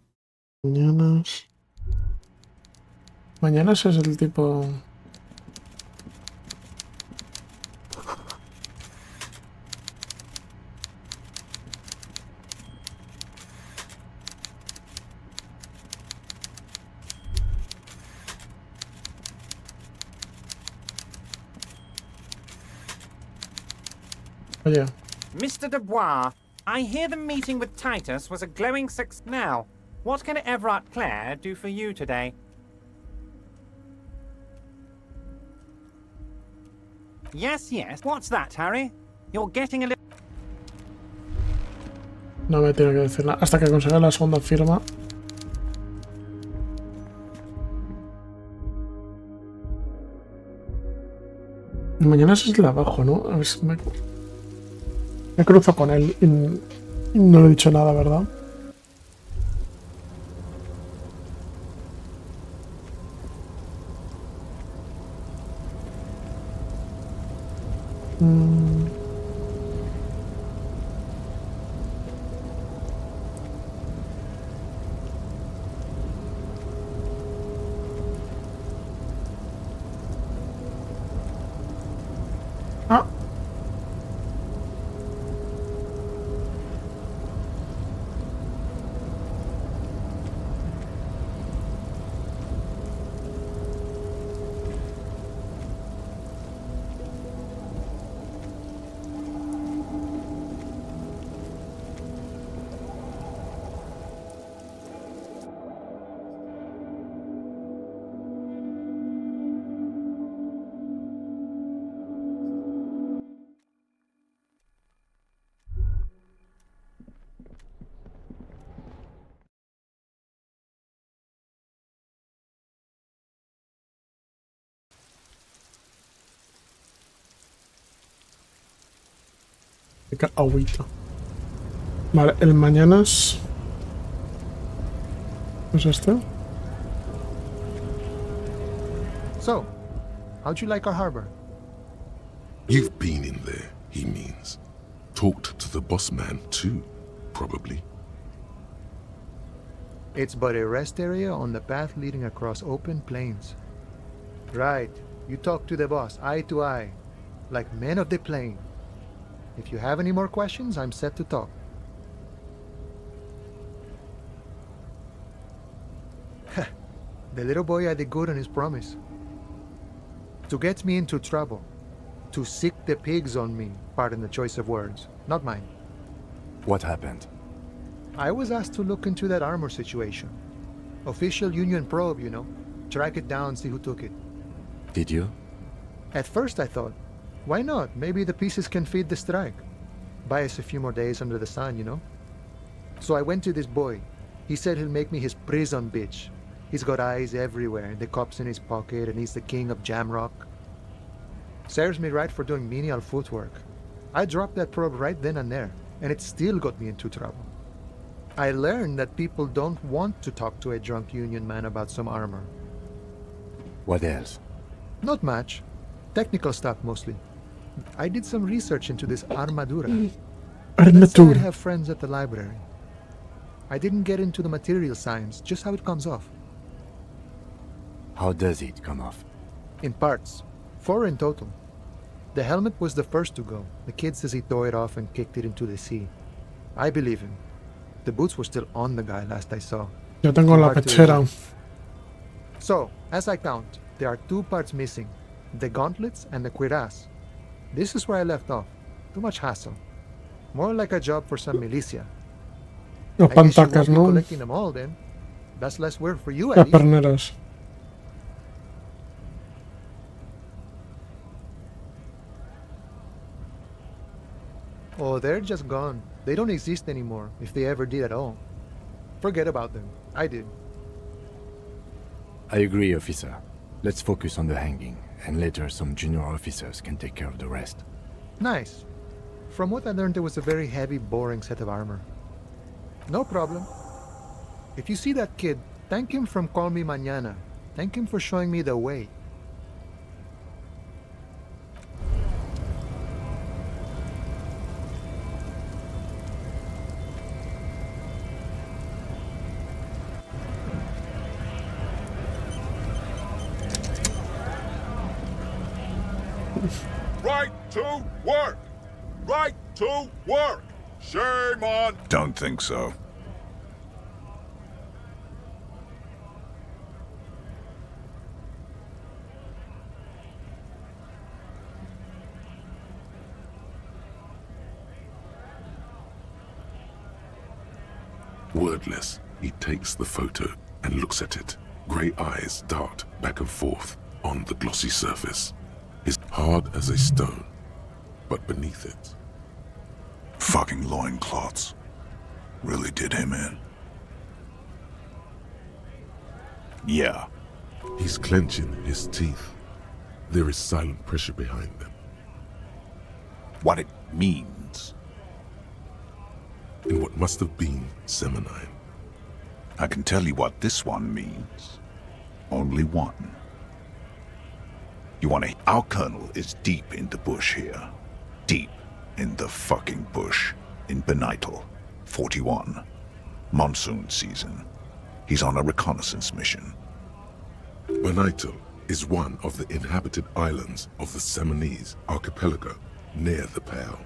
Mañanas. Mañanas es el tipo... Oye, Mr. Dubois, I hear the meeting with Titus was a glowing success. Now, what can Everard Clare do for you today? Yes, yes. What's that, Harry? You're getting a little... no me tiene que decir nada. Hasta que consiga la segunda firma. Mañana es el de abajo, ¿no? A ver si me cruzo con él y no le he dicho nada, ¿verdad? Ah. Agüita. Vale, el mañanas... ¿Es este? So, how'd you like our harbor? You've been in there, he means. Talked to the boss man too, probably. It's but a rest area on the path leading across open plains. Right, you talk to the boss, eye to eye, like men of the plain. If you have any more questions, I'm set to talk. The little boy had the good on his promise. To get me into trouble. To sick the pigs on me, pardon the choice of words, not mine. What happened? I was asked to look into that armor situation. Official Union probe, you know. Track it down, see who took it. Did you? At first I thought, why not? Maybe the pieces can feed the strike. Buy us a few more days under the sun, you know? So I went to this boy. He said he'll make me his prison bitch. He's got eyes everywhere, the cop's in his pocket, and he's the king of Jamrock. Serves me right for doing menial footwork. I dropped that probe right then and there, and it still got me into trouble. I learned that people don't want to talk to a drunk Union man about some armor. What else? Not much. Technical stuff mostly. I did some research into this armadura. Let's say I have friends at the library. I didn't get into the material science, just how it comes off. How does it come off? In parts. 4 in total. The helmet was the first to go. The kid says he tore it off and kicked it into the sea. I believe him. The boots were still on the guy last I saw. Yo tengo la pechera. So, as I count, there are 2 parts missing. The gauntlets and the cuirass. This is where I left off. Too much hassle. More like a job for some militia. Los pantacas, ¿no? Collecting them all then. That's less work for you Las at least. perneras. Oh, they're just gone. They don't exist anymore, if they ever did at all. Forget about them. I did. I agree, officer. Let's focus on the hanging, and later some junior officers can take care of the rest. Nice. From what I learned, there was a very heavy, boring set of armor. No problem. If you see that kid, thank him from Call Me Mañana. Thank him for showing me the way. Right to work! Right to work! Shame on... Don't think so. Wordless, he takes the photo and looks at it. Grey eyes dart back and forth on the glossy surface. Is hard as a stone, but beneath it... Fucking loincloths. Really did him in. Yeah. He's clenching his teeth. There is silent pressure behind them. What it means. In what must have been Seminine. I can tell you what this one means. Only one. You wanna... Our colonel is deep in the bush here. Deep in the fucking bush. In Benital. 41. Monsoon season. He's on a reconnaissance mission. Benital is one of the inhabited islands of the Seminese archipelago near the Pale.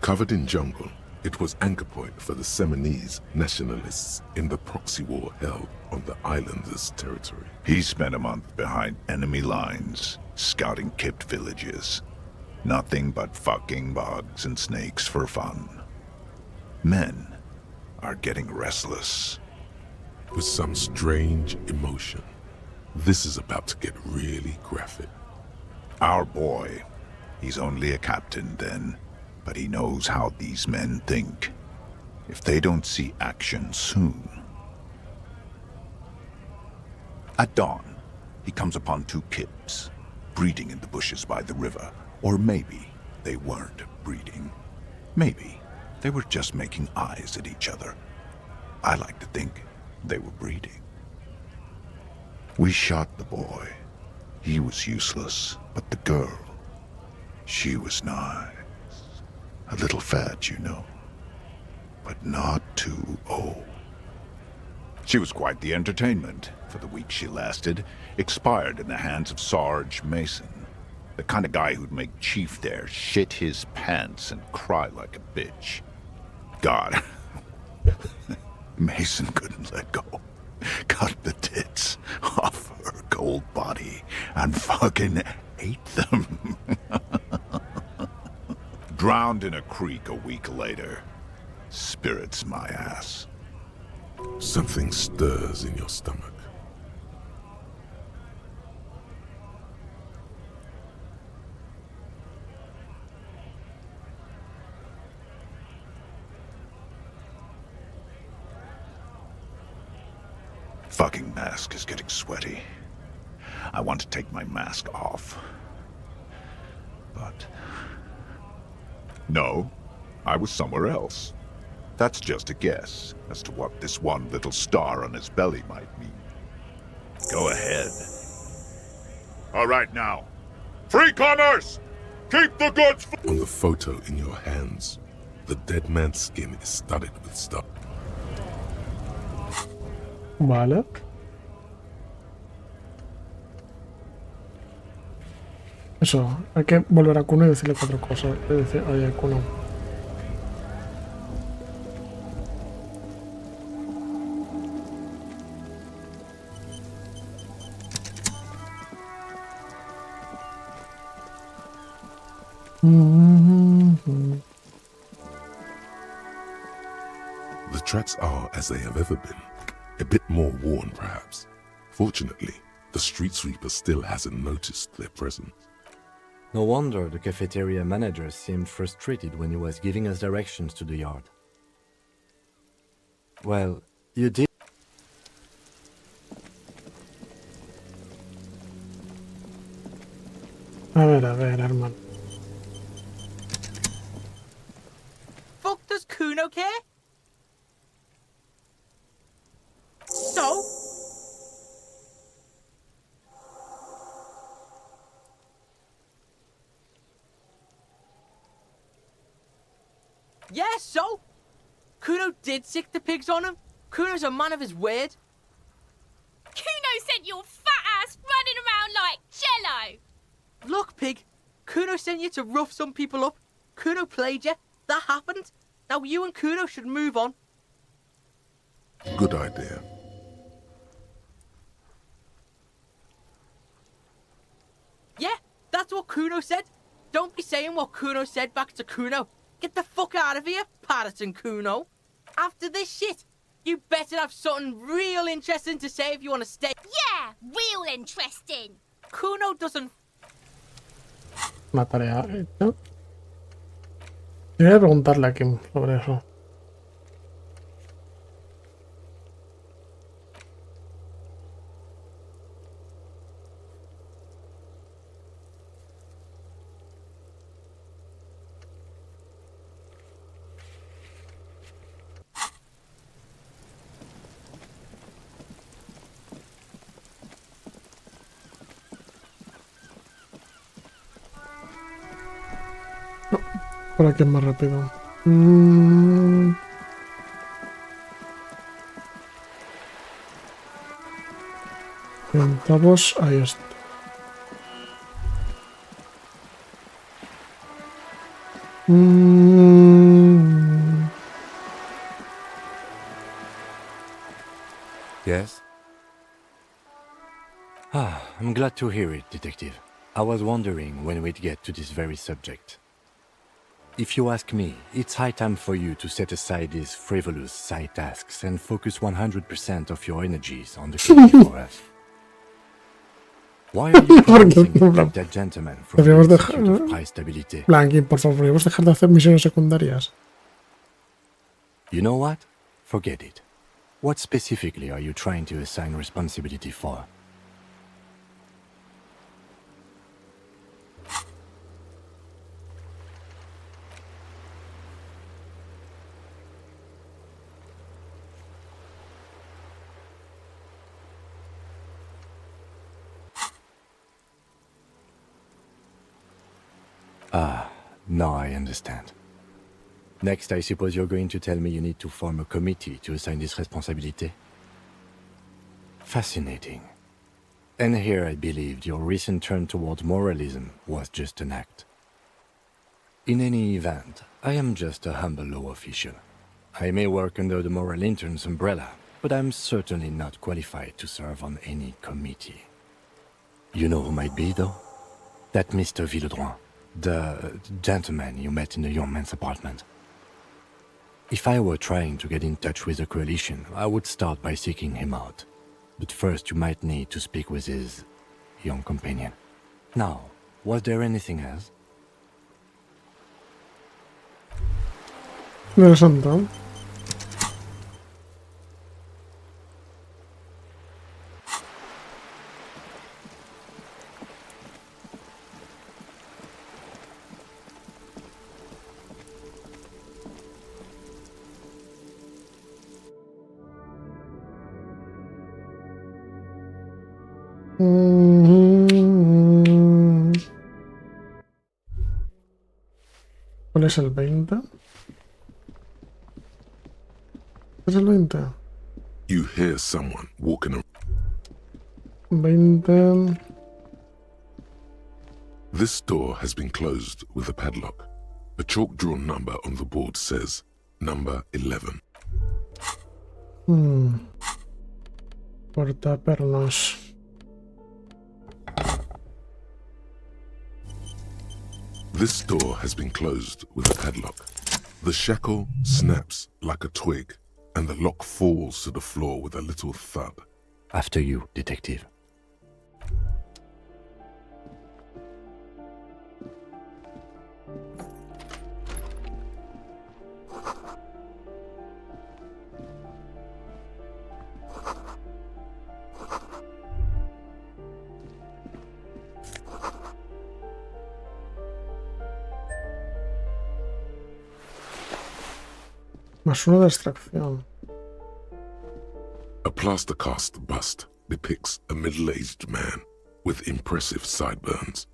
Covered in jungle, it was anchor point for the Seminese nationalists in the proxy war held on the islanders' territory. He spent a month behind enemy lines, scouting kept villages. Nothing but fucking bugs and snakes for fun. Men are getting restless. With some strange emotion. This is about to get really graphic. Our boy, he's only a captain then, but he knows how these men think. If they don't see action soon. At dawn, he comes upon two kips, breeding in the bushes by the river. Or maybe they weren't breeding. Maybe they were just making eyes at each other. I like to think they were breeding. We shot the boy. He was useless, but the girl, she was nice. A little fat, you know, but not too old. She was quite the entertainment for the week she lasted. Expired in the hands of Sarge Mason. The kind of guy who'd make Chief there shit his pants and cry like a bitch. God, Mason couldn't let go. Cut the tits off her cold body and fucking ate them. Drowned in a creek a week later. Spirits my ass. Something stirs in your stomach. Fucking mask is getting sweaty. I want to take my mask off. But... no, I was somewhere else. That's just a guess as to what this one little star on his belly might mean. Go ahead. All right now. Free commerce! Keep the goods... On the photo in your hands, the dead man's skin is studded with stuff. Vale. Eso, hay que volver a Kuno y decirle 4 cosas. Decir, oye, Kuno. The tracks are as they have ever been. A bit more worn, perhaps. Fortunately, the street sweeper still hasn't noticed their presence. No wonder the cafeteria manager seemed frustrated when he was giving us directions to the yard. Well, you did... A ver, hermano. Fuck does Kuno care? So? Yeah, so? Kuno did sick the pigs on him? Kuno's a man of his word? Kuno sent your fat ass running around like jello! Look, pig, Kuno sent you to rough some people up. Kuno played you. That happened. Now you and Kuno should move on. Good idea. Yeah, that's what Kuno said. Don't be saying what Kuno said back to Kuno. Get the fuck out of here, Patterson Kuno. After this shit, you better have something real interesting to say if you want to stay. Yeah, real interesting. Kuno doesn't. Una tarea hecha. Voy a preguntarle a Kim sobre eso. Por aquí es más rápido. Centavos, ahí está. Yes? I'm glad to hear it, Detective. I was wondering when we'd get to this very subject. If you ask me, it's high time for you to set aside these frivolous side tasks and focus 100% of your energies on the case for us. Why are you promising that gentleman from the Institute of Price Stability? Blanqui, por favor, podríamos dejar de hacer misiones secundarias. You know what? Forget it. What specifically are you trying to assign responsibility for? Now I understand. Next, I suppose you're going to tell me you need to form a committee to assign this responsibility? Fascinating. And here I believed your recent turn toward moralism was just an act. In any event, I am just a humble law official. I may work under the moral intern's umbrella, but I'm certainly not qualified to serve on any committee. You know who might be, though? That Mr. Villedroit. The gentleman you met in the young man's apartment. If I were trying to get in touch with the coalition, I would start by seeking him out. But first you might need to speak with his young companion. Now, was there anything else? Interesante. ¿Cuál es el 20? ¿Es el 20? You hear someone walking around. 20. This door has been closed with a padlock. A chalk-drawn number on the board says, number 11. Portapernos. This door has been closed with a padlock. The shackle snaps like a twig, and the lock falls to the floor with a little thud. After you, Detective. Más uno de extracción. A plaster cast bust depicts a middle-aged man with impressive sideburns.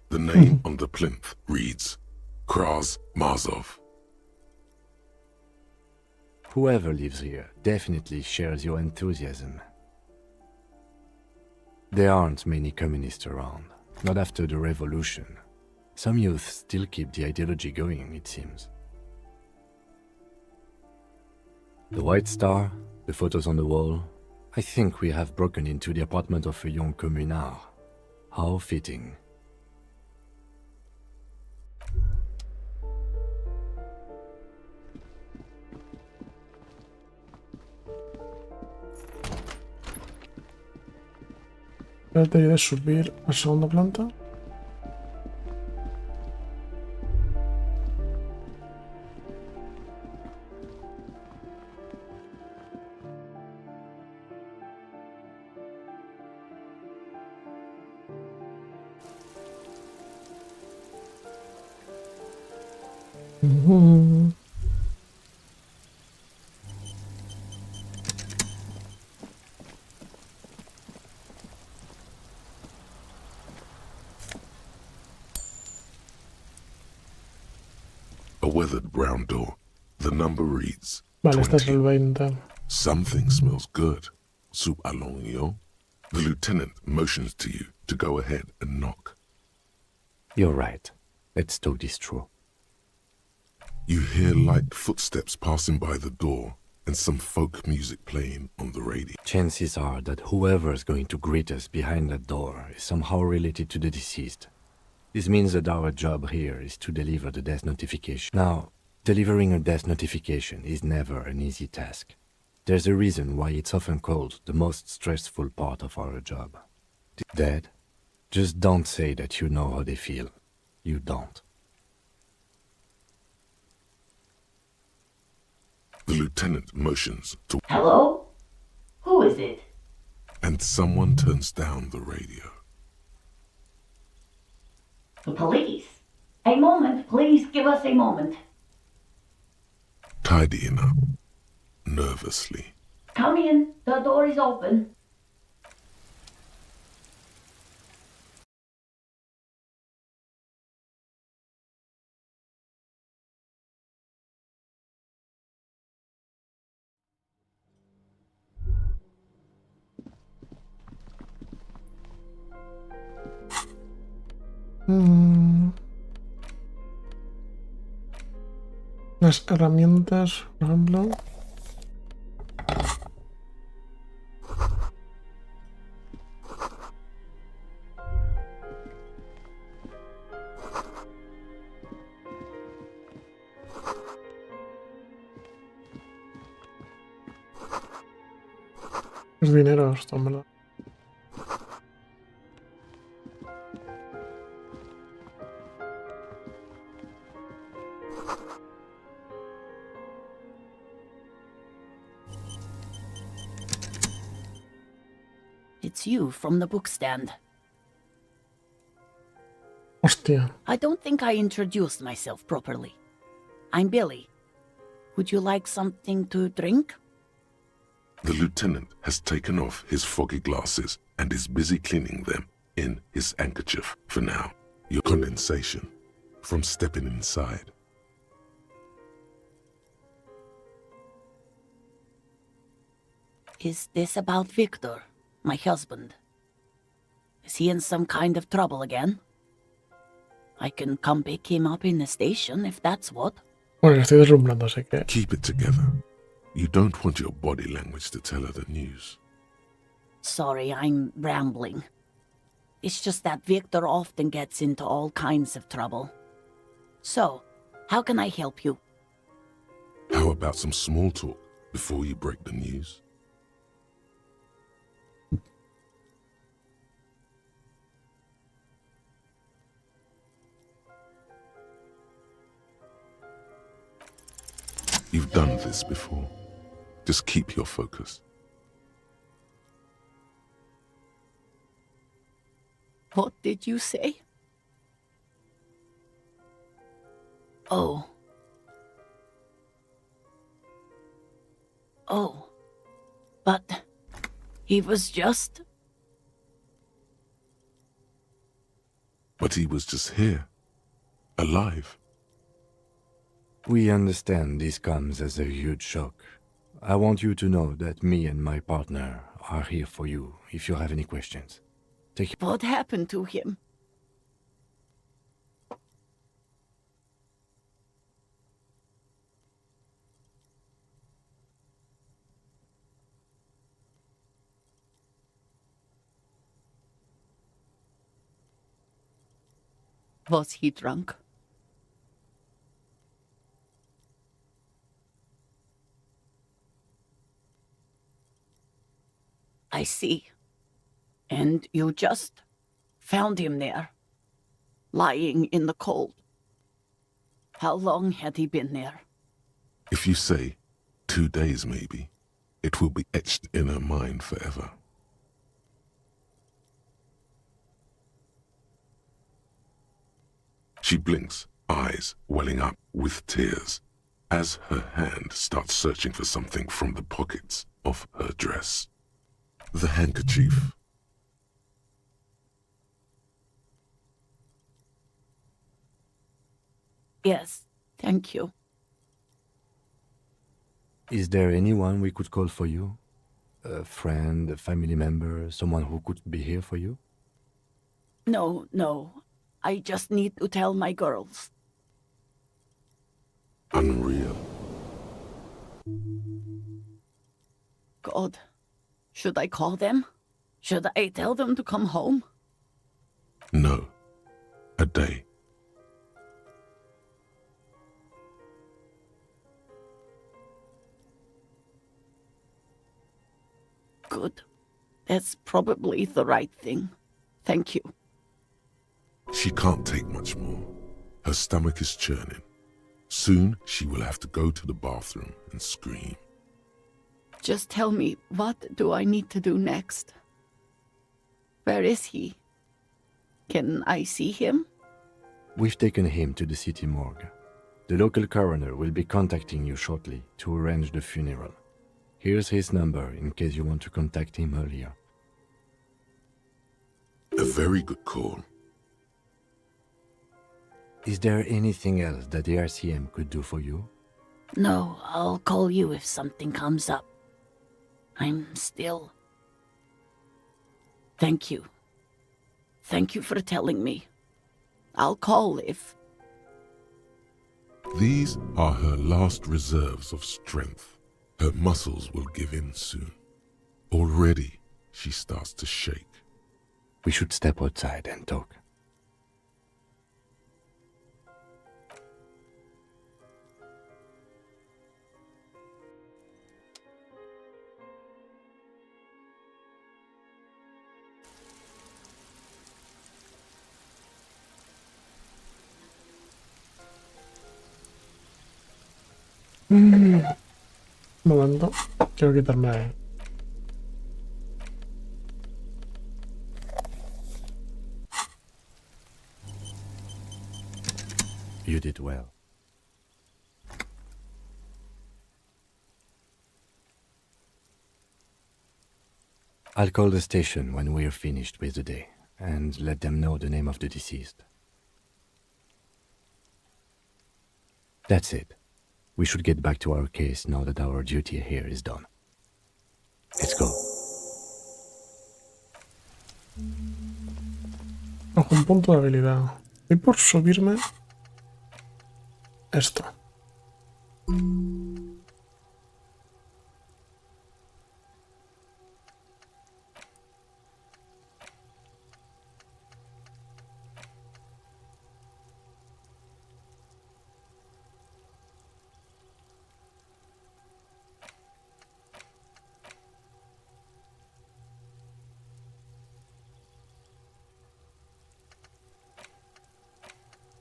The name on the plinth reads, Kraz Marzov. Whoever lives here definitely shares your enthusiasm. There aren't many communists around, not after the revolution. Some youth still keep the ideology going, it seems. The White Star, the photos on the wall. I think we have broken into the apartment of a young communard. How fitting. Trate de subir a segunda planta. A weathered brown door. The number reads Vale, este es 20. el 20. Something smells good. Soup allons, yo. The lieutenant motions to you to go ahead and knock. You're right. Let's talk this through. You hear light footsteps passing by the door and some folk music playing on the radio. Chances are that whoever's going to greet us behind that door is somehow related to the deceased. This means that our job here is to deliver the death notification. Now, delivering a death notification is never an easy task. There's a reason why it's often called the most stressful part of our job. Dead? Just don't say that you know how they feel. You don't. The lieutenant motions to... Hello? Who is it? And someone turns down the radio. The police. A moment, please give us a moment. Tidying up. Nervously. Come in, the door is open. Las herramientas, por ejemplo. Es dinero esto, en verdad. It's you from the bookstand. Hostia. I don't think I introduced myself properly. I'm Billy. Would you like something to drink? The lieutenant has taken off his foggy glasses and is busy cleaning them in his handkerchief for now. Your condensation from stepping inside. Is this about Victor, my husband? Is he in some kind of trouble again? I can come pick him up in the station if that's what. Bueno, estoy deslumbrando, así que... Keep it together. You don't want your body language to tell her the news. Sorry, I'm rambling. It's just that Victor often gets into all kinds of trouble. So, how can I help you? How about some small talk before you break the news? You've done this before. Just keep your focus. What did you say? Oh. Oh. But he was just... But he was just here. Alive. We understand this comes as a huge shock. I want you to know that me and my partner are here for you if you have any questions. What happened to him? Was he drunk? I see. And you just found him there, lying in the cold. How long had he been there? If you say 2 days maybe, it will be etched in her mind forever. She blinks, eyes welling up with tears, as her hand starts searching for something from the pockets of her dress. The handkerchief. Yes, thank you. Is there anyone we could call for you? A friend, a family member, someone who could be here for you? No. I just need to tell my girls. Unreal. God, should I call them? Should I tell them to come home? No. A day. Good. That's probably the right thing. Thank you. She can't take much more. Her stomach is churning. Soon she will have to go to the bathroom and scream. Just tell me, what do I need to do next? Where is he? Can I see him? We've taken him to the city morgue. The local coroner will be contacting you shortly to arrange the funeral. Here's his number in case you want to contact him earlier. A very good call. Is there anything else that the RCM could do for you? No, I'll call you if something comes up. I'm still... Thank you. Thank you for telling me. I'll call if... These are her last reserves of strength. Her muscles will give in soon. Already, she starts to shake. We should step outside and talk. Un momento, quiero quitarme... You did well. I'll call the station when we're finished with the day and let them know the name of the deceased. That's it. We should get back to our case now that our duty here is done. Let's go. Bajo un punto de habilidad. Voy por subirme esto.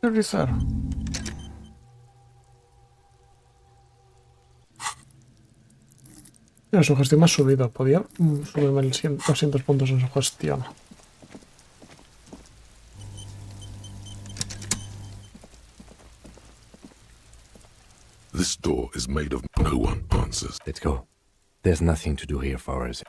Realizar. Mira, su gestión más subido. Podía subirme el 200 puntos en su gestión. This door is made of no one answers. Let's go. There's nothing to do here for us.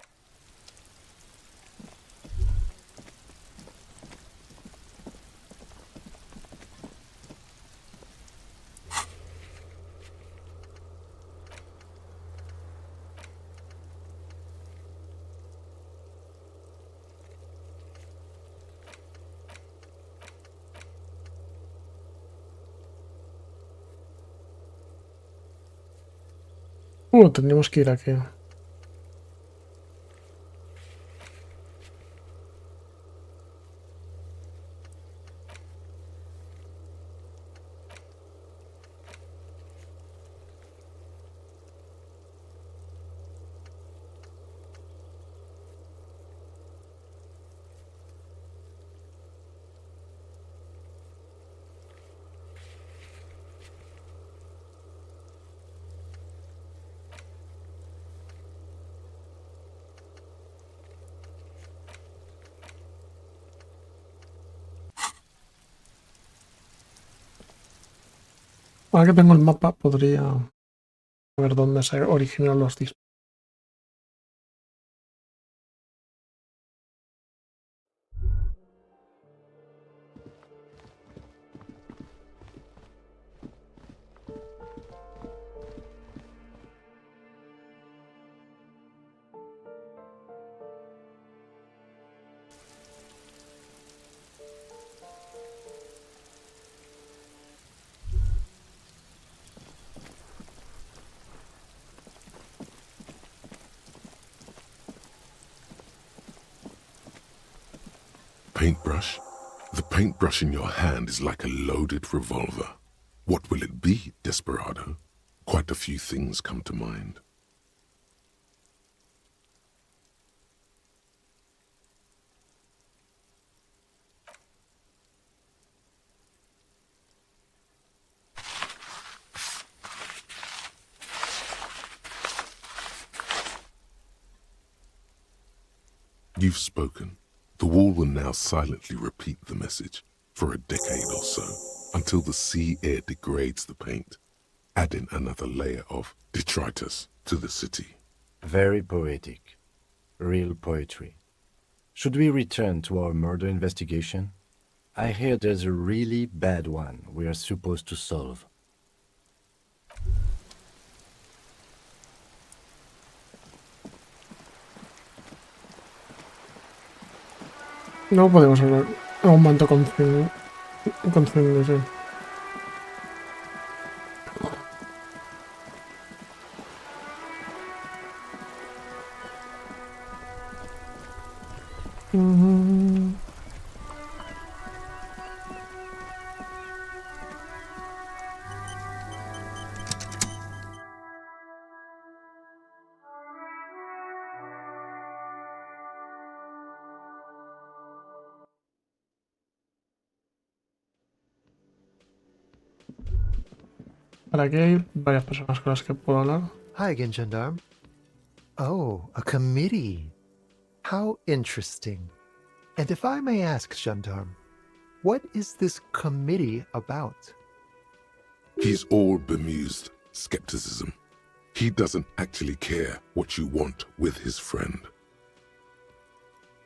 Tendríamos que ir aquí. Ahora que tengo el mapa, podría ver dónde se originan los disparos. Paintbrush? The paintbrush in your hand is like a loaded revolver. What will it be, Desperado? Quite a few things come to mind. You've spoken. The wall will now silently repeat the message for a decade or so, until the sea air degrades the paint, adding another layer of detritus to the city. Very poetic. Real poetry. Should we return to our murder investigation? I hear there's a really bad one we are supposed to solve. No podemos hablar a un momento concentración. Para aquí hay varias personas con las que puedo hablar. Hi again, Gendarme. Oh, a committee. How interesting. And if I may ask, Gendarme, what is this committee about? He's all bemused skepticism. He doesn't actually care what you want with his friend.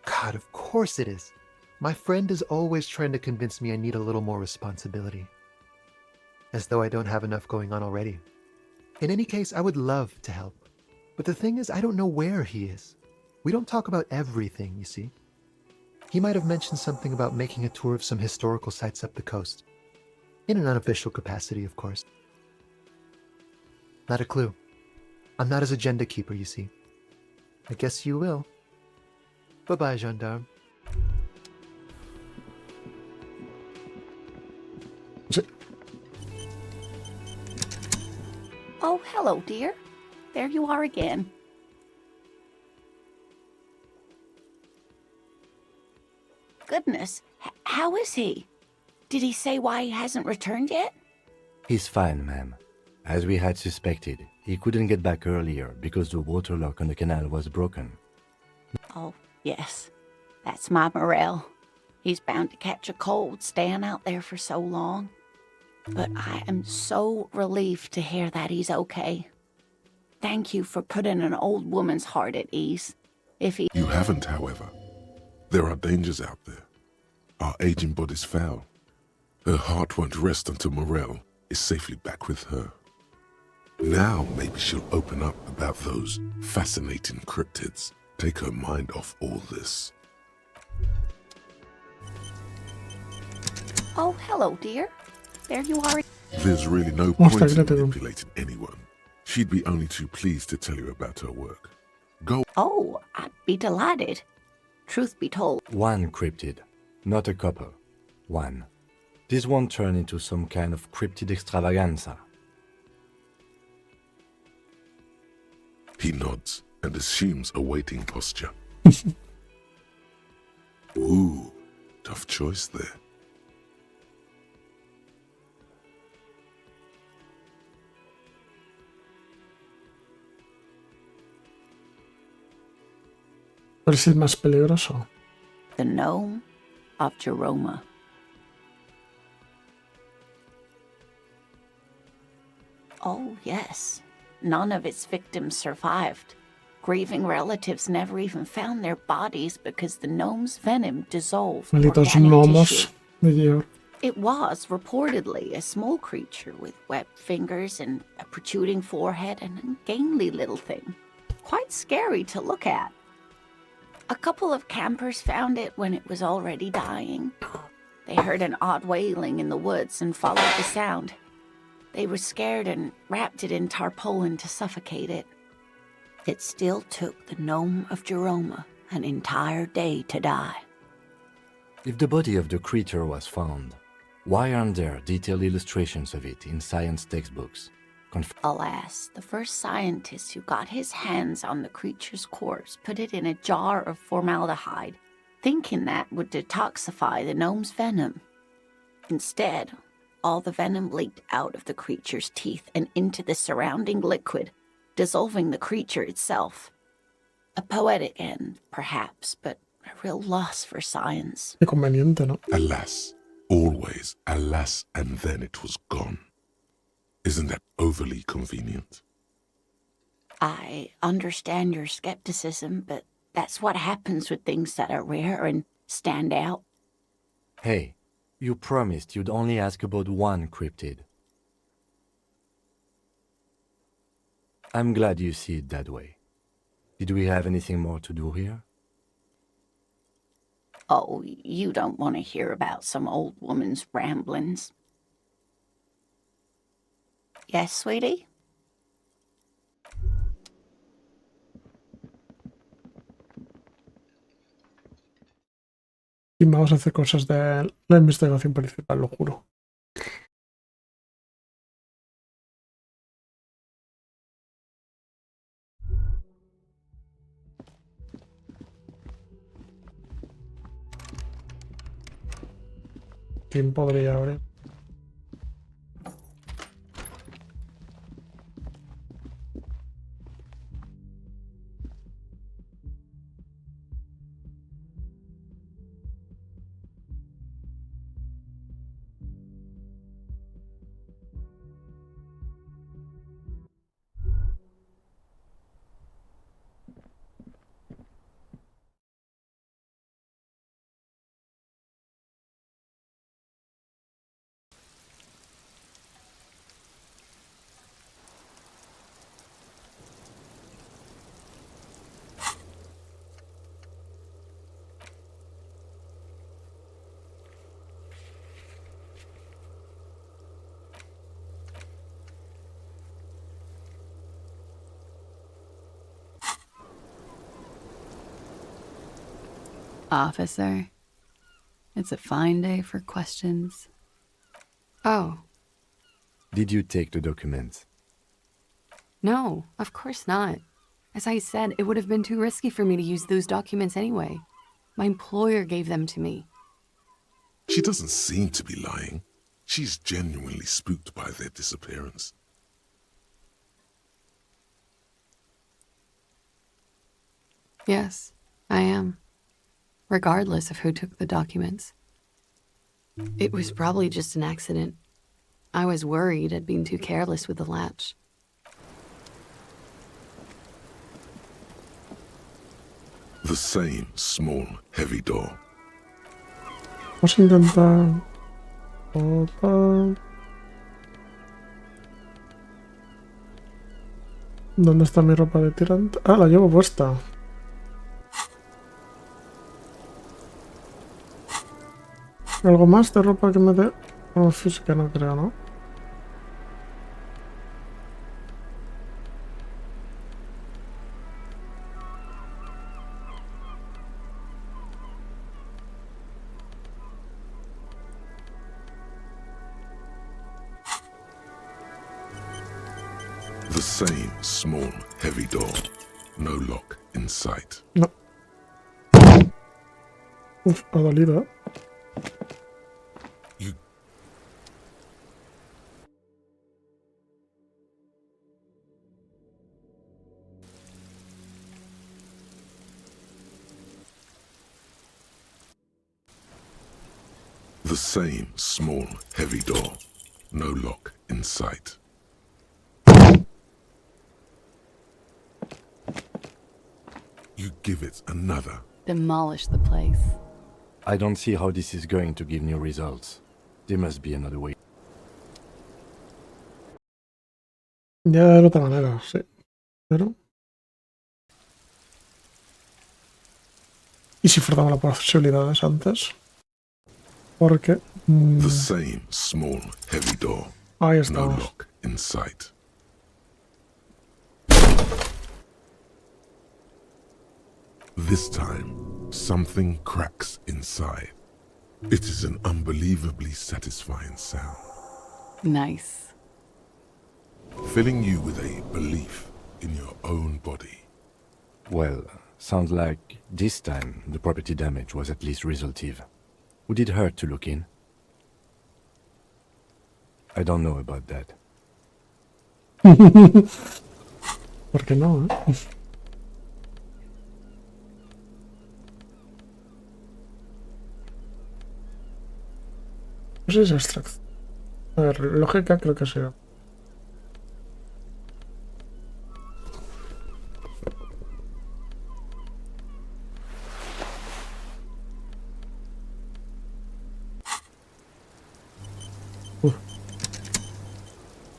God, of course it is. My friend is always trying to convince me I need a little more responsibility. As though I don't have enough going on already. In any case, I would love to help. But the thing is, I don't know where he is. We don't talk about everything, you see. He might have mentioned something about making a tour of some historical sites up the coast. In an unofficial capacity, of course. Not a clue. I'm not his agenda keeper, you see. I guess you will. Bye-bye, Gendarme. Oh, hello, dear. There you are again. Goodness, how is he? Did he say why he hasn't returned yet? He's fine, ma'am. As we had suspected, he couldn't get back earlier because the water lock on the canal was broken. Oh, yes. That's my Morel. He's bound to catch a cold staying out there for so long. But I am so relieved to hear that he's okay. Thank you for putting an old woman's heart at ease. If he... You haven't, however. There are dangers out there. Our aging body's foul. Her heart won't rest until Morel is safely back with her. Now maybe she'll open up about those fascinating cryptids. Take her mind off all this. Oh, hello, dear. There you are. There's really no point in manipulating anyone. She'd be only too pleased to tell you about her work. Go. Oh, I'd be delighted. Truth be told. One cryptid, not a couple. One. This won't turn into some kind of cryptid extravaganza. He nods and assumes a waiting posture. Ooh, tough choice there. ¿Cuál es el más peligroso? The gnome of Jeroma. Oh, yes. None of its victims survived. Grieving relatives never even found their bodies because the gnome's venom dissolved Malditos organic gnomos tissue. de Georg. It was reportedly a small creature with webbed fingers and a protruding forehead and an ungainly little thing. Quite scary to look at. A couple of campers found it when it was already dying. They heard an odd wailing in the woods and followed the sound. They were scared and wrapped it in tarpaulin to suffocate it. It still took the gnome of Jeroma an entire day to die. If the body of the creature was found, why aren't there detailed illustrations of it in science textbooks? Alas, the first scientist who got his hands on the creature's corpse put it in a jar of formaldehyde, thinking that would detoxify the gnome's venom. Instead, all the venom leaked out of the creature's teeth and into the surrounding liquid, dissolving the creature itself. A poetic end, perhaps, but a real loss for science. Qué conveniente, ¿no? Alas, always alas, and then it was gone. Isn't that overly convenient? I understand your skepticism, but that's what happens with things that are rare and stand out. Hey, you promised you'd only ask about one cryptid. I'm glad you see it that way. Did we have anything more to do here? Oh, you don't want to hear about some old woman's ramblings. Yes, sweetie? Y vamos a hacer cosas de la investigación principal, lo juro. ¿Quién podría abrir? Officer, it's a fine day for questions. Oh, Did you take the documents? no, of course not. As I said, it would have been too risky for me to use those documents anyway. My employer gave them to me. She doesn't seem to be lying. She's genuinely spooked by their disappearance. Yes, I am. Regardless of who took the documents. It was probably just an accident. I was worried I'd been too careless with the latch. The same small, heavy door. Vamos a intentar... Opa. ¿Dónde está mi ropa de tirante? Ah, la llevo puesta. ¿Algo más de ropa que me dé? No, física no creo, ¿no? The same small, heavy door. No lock in sight. No. Uf, ha dolido, ¿eh? The same small, heavy door. No lock in sight. give it another. Demolish the place. I don't see how this is going to give new results. There must be another way. Ya de otra manera, sí. Pero... ¿Y si forzamos las posibilidades antes? Porque... The same small, heavy door. Ahí No estamos. lock in sight. This time, something cracks inside. It is an unbelievably satisfying sound, Nice. filling you with a belief in your own body. Well, sounds like this time the property damage was at least resolutive. Would it hurt to look in? I don't know about that. ¿Por qué no, eh? No sé si es extracción. A ver, lógica creo que sí.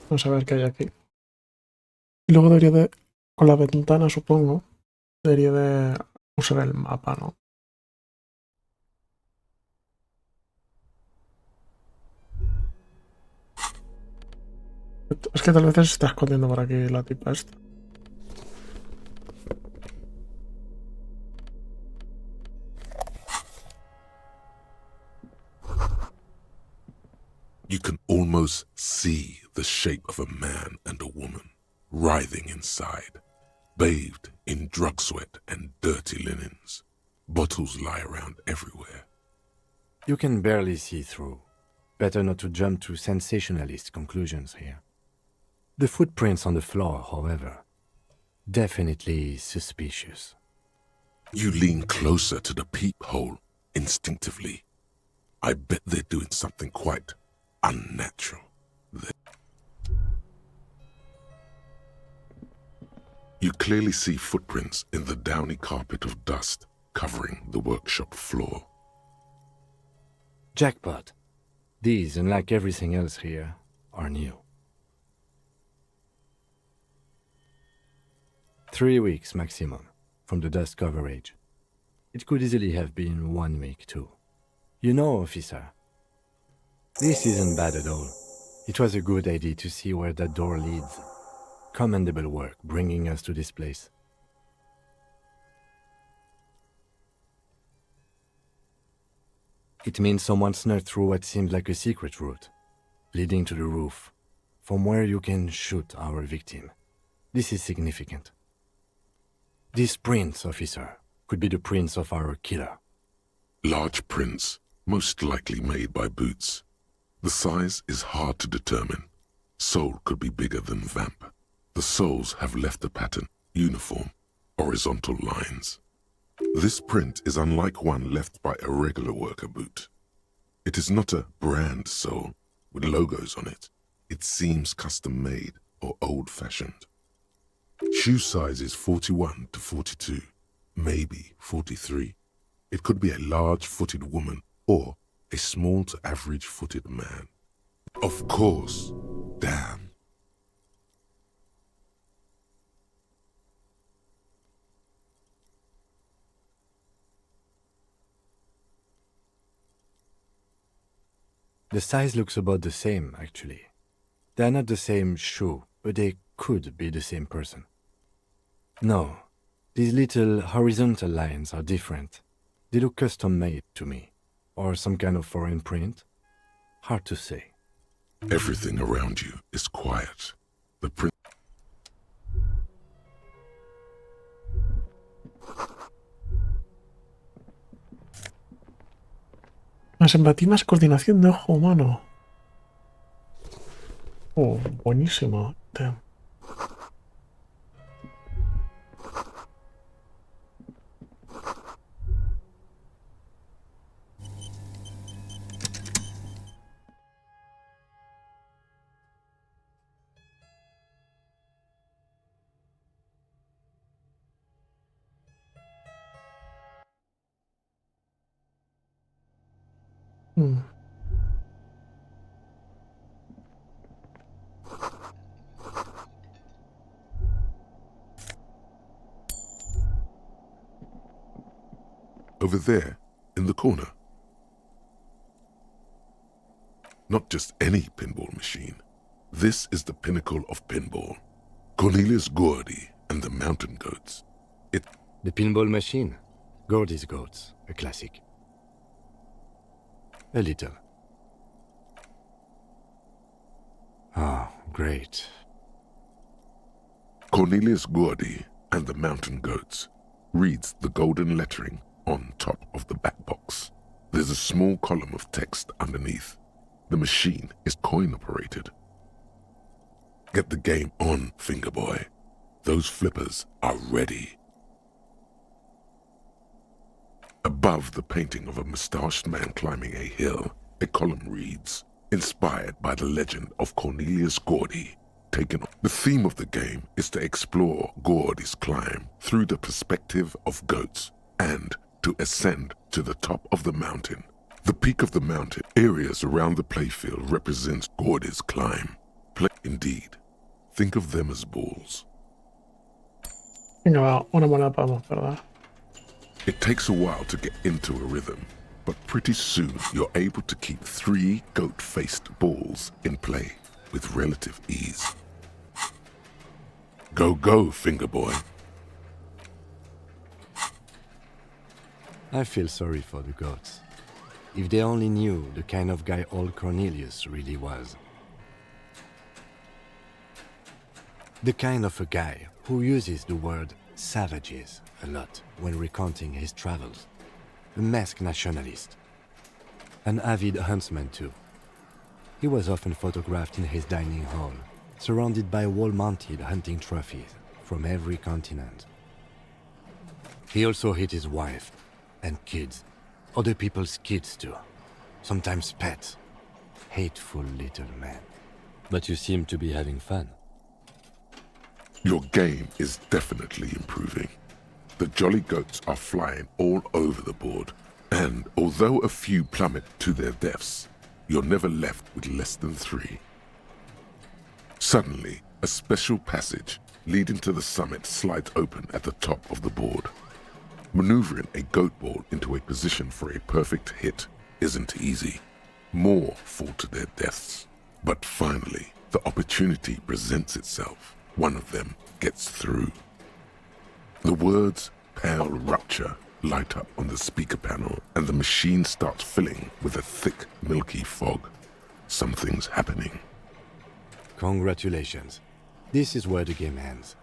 Vamos a ver qué hay aquí. Y luego debería de... Con la ventana, supongo. Debería de usar el mapa, ¿no? Es que tal vez se está escondiendo por aquí la tipa esta. You can almost see the shape of a man and a woman writhing inside, bathed in drug sweat and dirty linens. Bottles lie around everywhere. You can barely see through. Better not to jump to sensationalist conclusions here. The footprints on the floor, however, definitely suspicious. You lean closer to the peephole instinctively. I bet they're doing something quite unnatural. You clearly see footprints in the downy carpet of dust covering the workshop floor. Jackpot. These, unlike everything else here, are new. 3 weeks maximum from the dust coverage. It could easily have been 1 week too. You know, officer, this isn't bad at all. It was a good idea to see where that door leads. Commendable work bringing us to this place. It means someone snuck through what seemed like a secret route, leading to the roof, from where you can shoot our victim. This is significant. These prints, officer, could be the prints of our killer. Large prints, most likely made by boots. The size is hard to determine. Sole could be bigger than vamp. The soles have left a pattern, uniform, horizontal lines. This print is unlike one left by a regular worker boot. It is not a brand sole with logos on it. It seems custom-made or old-fashioned. Shoe size is 41 to 42, maybe 43. It could be a large-footed woman or a small to average-footed man. Of course, damn. The size looks about the same, actually. They're not the same shoe, but they could be the same person. No, these little horizontal lines are different. They look custom-made to me. Or some kind of foreign print. Hard to say. Everything around you is quiet. The print. Más empatía, más coordinación de ojo humano. Oh, buenísimo. Damn. Over there, in the corner. Not just any pinball machine. This is the pinnacle of pinball. Cornelius Gordy and the Mountain Goats. The pinball machine. Gordy's Goats, a classic. A little. Ah, great. Cornelius Gordy and the Mountain Goats reads the golden lettering on top of the back box. There's a small column of text underneath. The machine is coin-operated. Get the game on, Fingerboy. Those flippers are ready. Above the painting of a mustached man climbing a hill, a column reads, inspired by the legend of Cornelius Gordy. The theme of the game is to explore Gordy's climb through the perspective of goats and to ascend to the top of the mountain. The peak of the mountain areas around the playfield represents Gordy's climb. Indeed, think of them as balls. Venga, va, una moneda podemos perder. It takes a while to get into a rhythm, but pretty soon you're able to keep 3 goat-faced balls in play with relative ease. Go, go, Fingerboy. I feel sorry for the goats. If they only knew the kind of guy old Cornelius really was. The kind of a guy who uses the word savages a lot when recounting his travels. A masked nationalist. An avid huntsman too. He was often photographed in his dining hall, surrounded by wall-mounted hunting trophies from every continent. He also hit his wife and kids, other people's kids too, sometimes pets. Hateful little man. But you seem to be having fun. Your game is definitely improving. The jolly goats are flying all over the board, and although a few plummet to their deaths, you're never left with less than 3. Suddenly, a special passage leading to the summit slides open at the top of the board. Maneuvering a goat ball into a position for a perfect hit isn't easy. More fall to their deaths. But finally, the opportunity presents itself. One of them gets through. The words "Pale Rupture" light up on the speaker panel, and the machine starts filling with a thick, milky fog. Something's happening. Congratulations. This is where the game ends.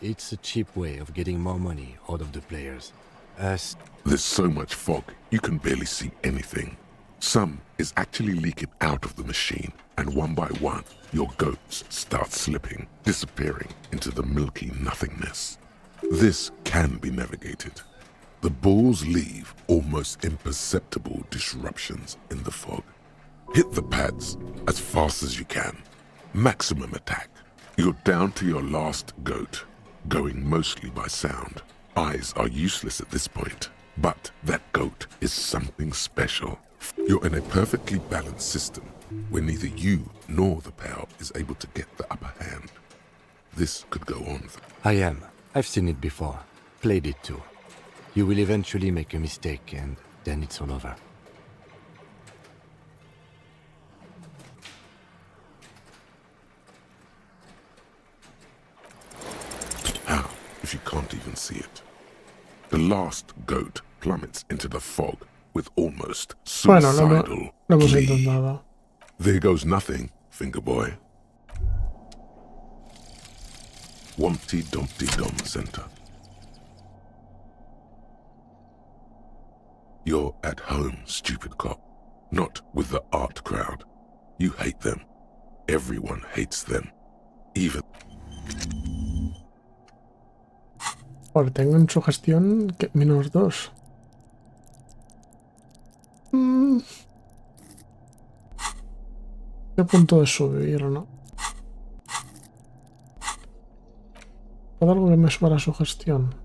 It's a cheap way of getting more money out of the players. There's so much fog, you can barely see anything. Some is actually leaking out of the machine, and one by one, your goats start slipping, disappearing into the milky nothingness. This can be navigated. The balls leave almost imperceptible disruptions in the fog. Hit the pads as fast as you can. Maximum attack. You're down to your last goat, going mostly by sound. Eyes are useless at this point, but that goat is something special. You're in a perfectly balanced system where neither you nor the pal is able to get the upper hand. This could go on. I am. I've seen it before. Played it too. You will eventually make a mistake and then it's all over. How, if you can't even see it? The last goat plummets into the fog with almost suicidal glee. There goes nothing, Fingerboy. Wumpty Dumpty Dum Center. You're at home, stupid cop. Not with the art crowd. You hate them. Everyone hates them. Even... Ahora tengo en su gestión que -2. ¿Qué punto de subir o no? ¿Puedo algo que me suba a su gestión?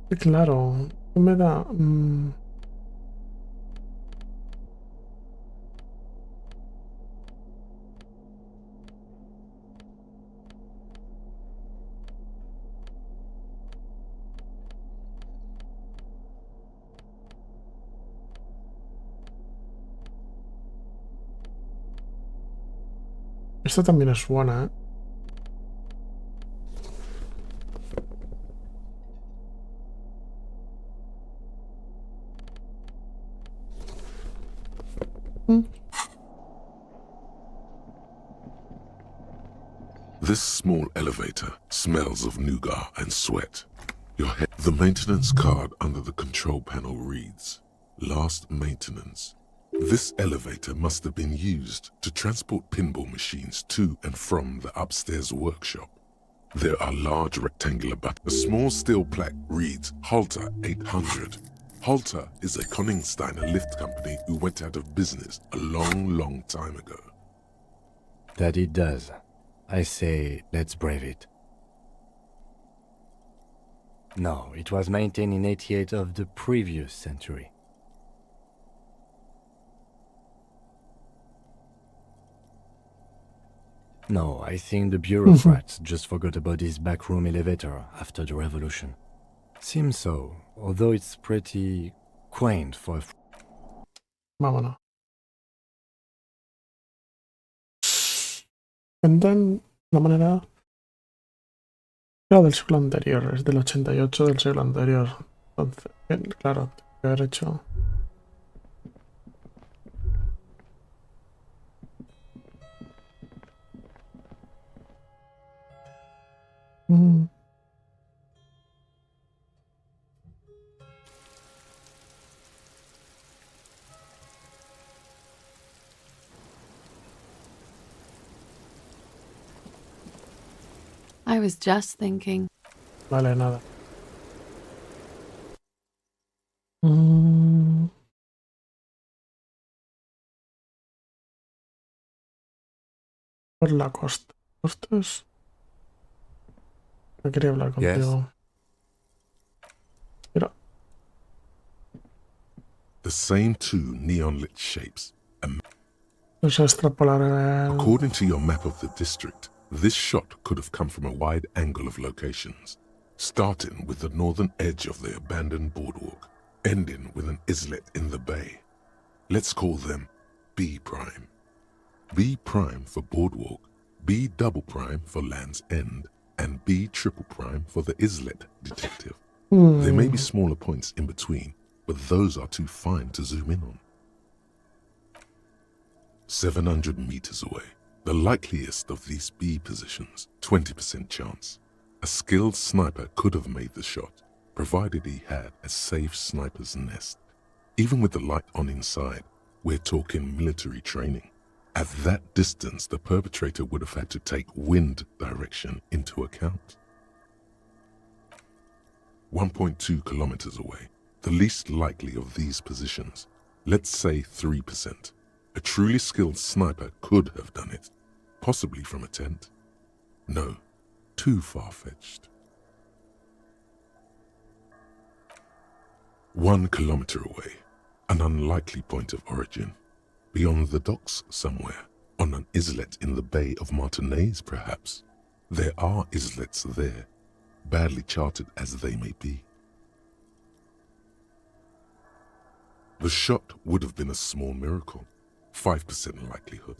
Claro, no me da... Esta también es buena, ¿eh? This small elevator smells of nougat and sweat. The maintenance card under the control panel reads, Last maintenance. This elevator must have been used to transport pinball machines to and from the upstairs workshop. There are large rectangular buttons. A small steel plaque reads Halter 800. Halter is a Koningsteiner lift company who went out of business a long time ago. That it does. I say, let's brave it. No, it was maintained in 88 of the previous century. No, I think the bureaucrats just forgot about this backroom elevator after the revolution. Seems so, although it's pretty quaint for a... Vámonos. Cuentan la manera... Claro, del siglo anterior, es del 88 del siglo anterior. Entonces, bien, claro, tengo que haber hecho... I was just thinking. Vale, nada. Por la costa. Costas. No quería hablar contigo. Mira. The same two neon-lit shapes. Vamos a extrapolar el... According to your map of the district, this shot could have come from a wide angle of locations, starting with the northern edge of the abandoned boardwalk, ending with an islet in the bay. Let's call them B prime. B prime for boardwalk, B double prime for Land's End, and B triple prime for the islet detective. There may be smaller points in between, but those are too fine to zoom in on. 700 meters away, the likeliest of these B positions, 20% chance. A skilled sniper could have made the shot, provided he had a safe sniper's nest. Even with the light on inside, we're talking military training. At that distance, the perpetrator would have had to take wind direction into account. 1.2 kilometers away, the least likely of these positions, let's say 3%. A truly skilled sniper could have done it, possibly from a tent. No, too far-fetched. 1 kilometer away, an unlikely point of origin. Beyond the docks somewhere, on an islet in the Bay of Martinez perhaps. There are islets there, badly charted as they may be. The shot would have been a small miracle, 5% likelihood.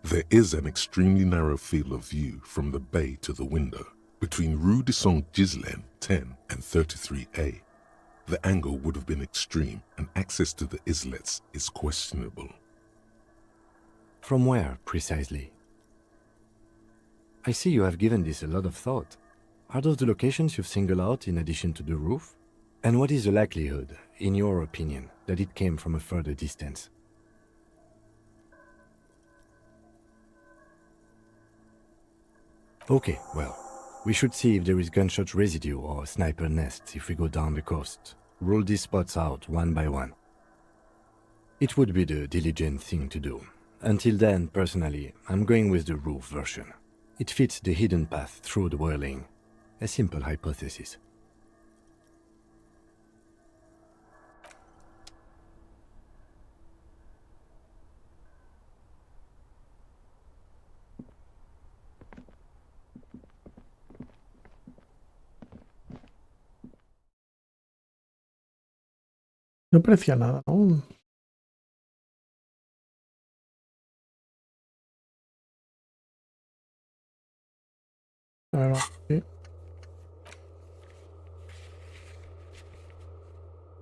There is an extremely narrow field of view from the bay to the window, between Rue de Saint-Ghislain 10 and 33A. The angle would have been extreme, and access to the islets is questionable. From where, precisely? I see you have given this a lot of thought. Are those the locations you've singled out in addition to the roof? And what is the likelihood, in your opinion, that it came from a further distance? Okay, well, we should see if there is gunshot residue or sniper nests if we go down the coast. Rule these spots out one by one. It would be the diligent thing to do. Until then, personally, I'm going with the roof version. It fits the hidden path through the whirling. A simple hypothesis. No parecía nada, ¿no? A ver, aquí.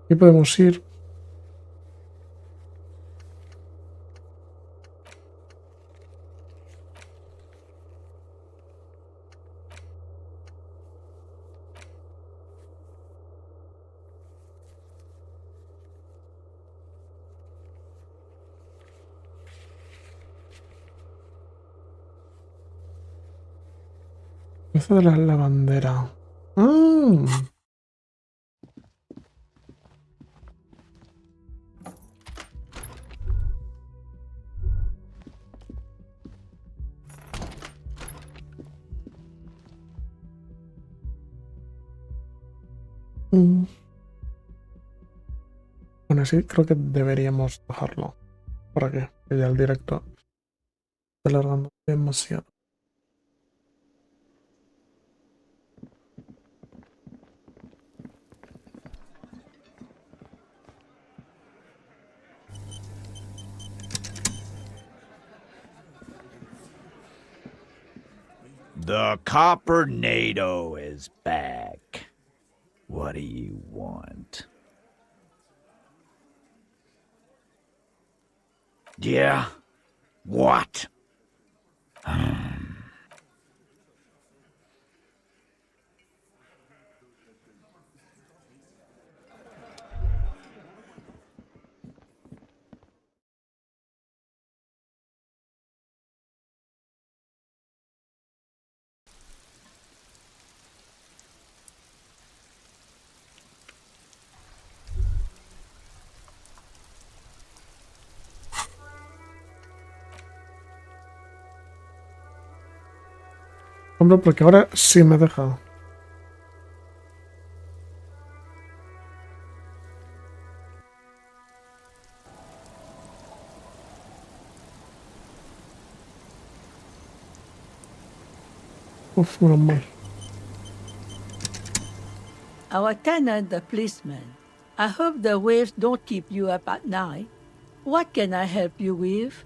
Aquí podemos ir. Pieza de la lavandera. ¡Ah! Bueno, sí, creo que deberíamos dejarlo. ¿Para qué? Que ya el directo está alargando demasiado. The Coppernado is back. What do you want? Yeah? What? Hombre, porque ahora sí me deja. Uf, menos mal. Our tenant, the policeman. I hope the waves don't keep you up at night. What can I help you with?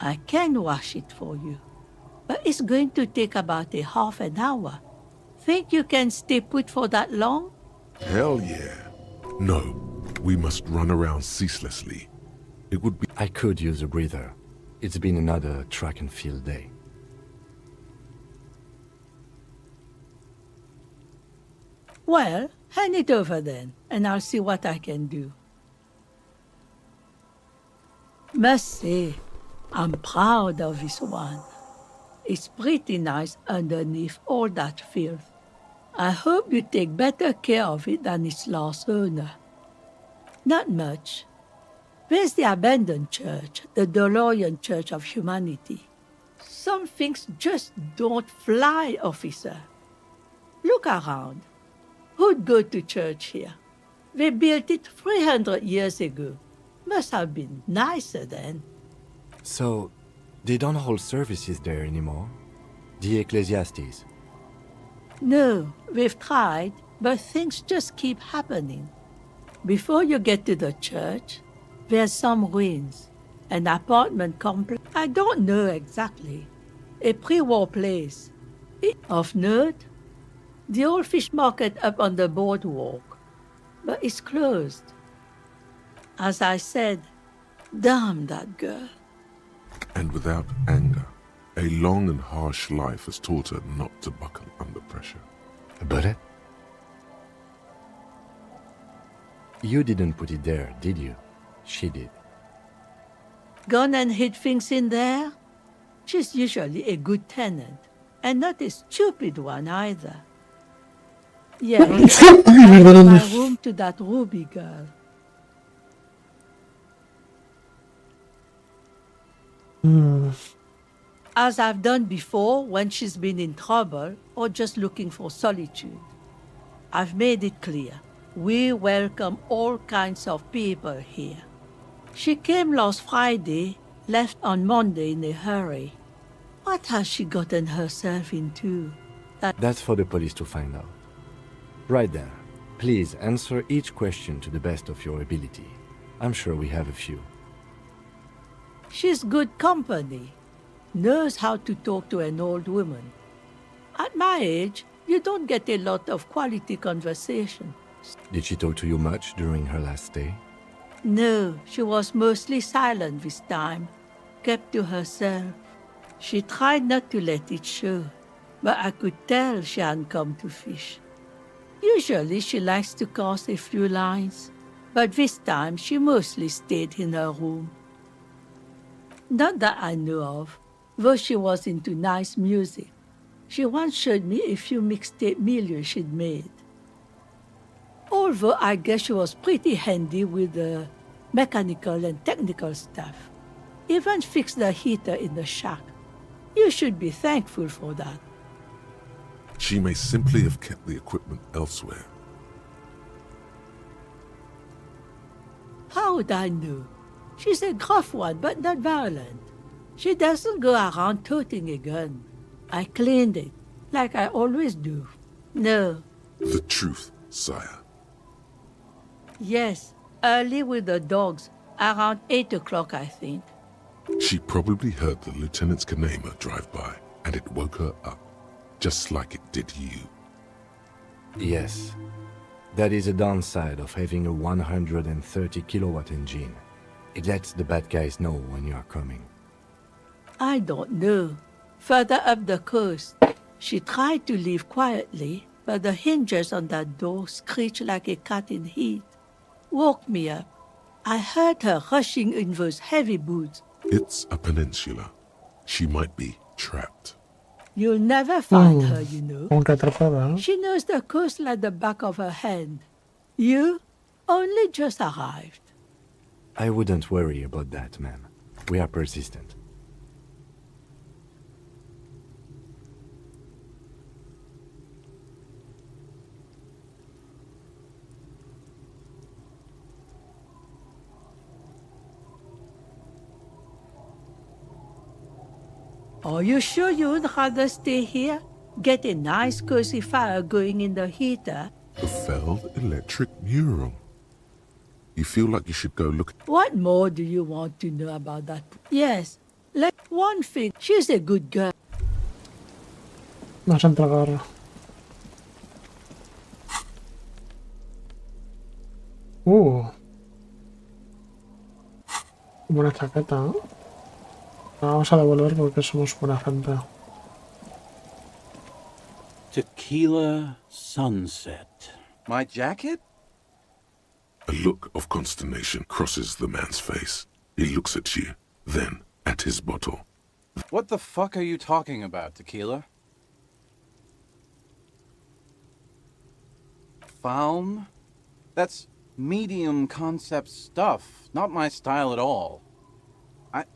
I can wash it for you, but it's going to take about a half an hour. Think you can stay put for that long? Hell yeah. No, we must run around ceaselessly. It would be... I could use a breather. It's been another track and field day. Well, hand it over then, and I'll see what I can do. Must say, I'm proud of this one. It's pretty nice underneath all that filth. I hope you take better care of it than its last owner. Not much. There's the abandoned church, the DeLorean Church of Humanity. Some things just don't fly, officer. Look around. Who'd go to church here? They built it 300 years ago. Must have been nicer then. So, they don't hold services there anymore? The Ecclesiastes? No, we've tried, but things just keep happening. Before you get to the church, there's some ruins. An apartment complex. I don't know exactly. A pre-war place. Of note, the old fish market up on the boardwalk. But it's closed. As I said, damn that girl. And without anger, a long and harsh life has taught her not to buckle under pressure. But it? You didn't put it there, did you? She did. Gone and hid things in there? She's usually a good tenant, and not a stupid one either. Yeah, I gave my room to that Ruby girl. As I've done before when she's been in trouble or just looking for solitude. I've made it clear. We welcome all kinds of people here. She came last Friday, left on Monday in a hurry. What has she gotten herself into? That's for the police to find out. Right there. Please answer each question to the best of your ability. I'm sure we have a few. She's good company. Knows how to talk to an old woman. At my age, you don't get a lot of quality conversation. Did she talk to you much during her last stay? No, she was mostly silent this time, kept to herself. She tried not to let it show, but I could tell she hadn't come to fish. Usually she likes to cast a few lines, but this time she mostly stayed in her room. Not that I know of, though she was into nice music. She once showed me a few mixtape milieu she'd made. Although I guess she was pretty handy with the mechanical and technical stuff. Even fixed the heater in the shack. You should be thankful for that. She may simply have kept the equipment elsewhere. How would I know? She's a gruff one, but not violent. She doesn't go around toting a gun. I cleaned it, like I always do. No. The truth, sire. Yes, early with the dogs, around 8 o'clock, I think. She probably heard the Lieutenant's Kanema drive by, and it woke her up, just like it did you. Yes. That is a downside of having a 130 kilowatt engine. It lets the bad guys know when you are coming. I don't know. Further up the coast, she tried to leave quietly, but the hinges on that door screeched like a cat in heat. Woke me up. I heard her rushing in those heavy boots. It's a peninsula. She might be trapped. You'll never find her, you know. Atrapada. She knows the coast like the back of her hand. You only just arrived. I wouldn't worry about that, ma'am. We are persistent. Are you sure you would rather stay here? Get a nice cozy fire going in the heater? The failed electric mural. You feel like you should go look. What more do you want to know about that? Yes, like one thing, she's a good girl. Vas a entregar. Buena chaqueta, ¿no? La vamos a devolver porque somos buena gente. Tequila sunset. My jacket? A look of consternation crosses the man's face. He looks at you, then at his bottle. What the fuck are you talking about, Tequila? Faum? That's medium concept stuff, not my style at all.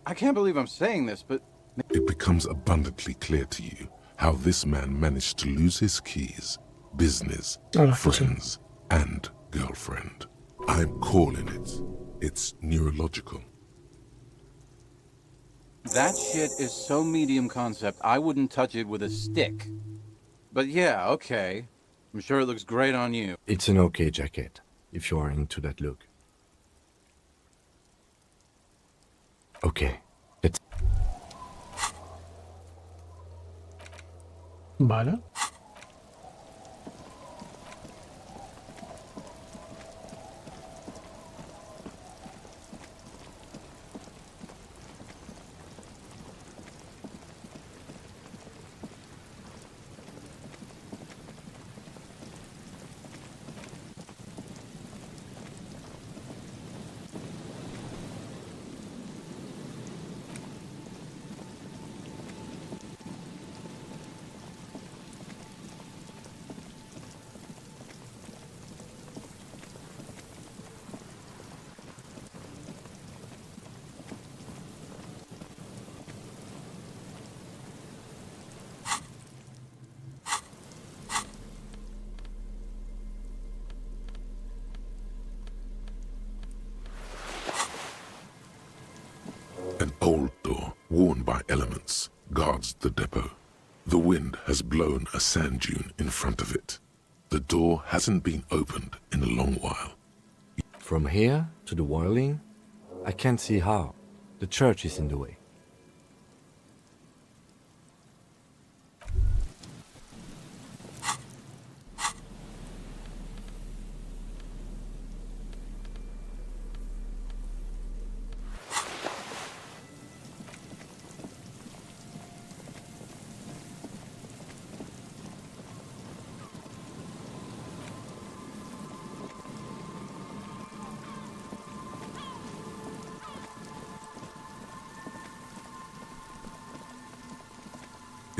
I can't believe I'm saying this, but... It becomes abundantly clear to you how this man managed to lose his keys, business, friends, and girlfriend. I'm calling it. It's neurological. That shit is so medium concept, I wouldn't touch it with a stick. But yeah, okay. I'm sure it looks great on you. It's an okay jacket, if you are into that look. Okay, let's... Vale. An old door, worn by elements, guards the depot. The wind has blown a sand dune in front of it. The door hasn't been opened in a long while. From here to the whirling, I can't see how. The church is in the way.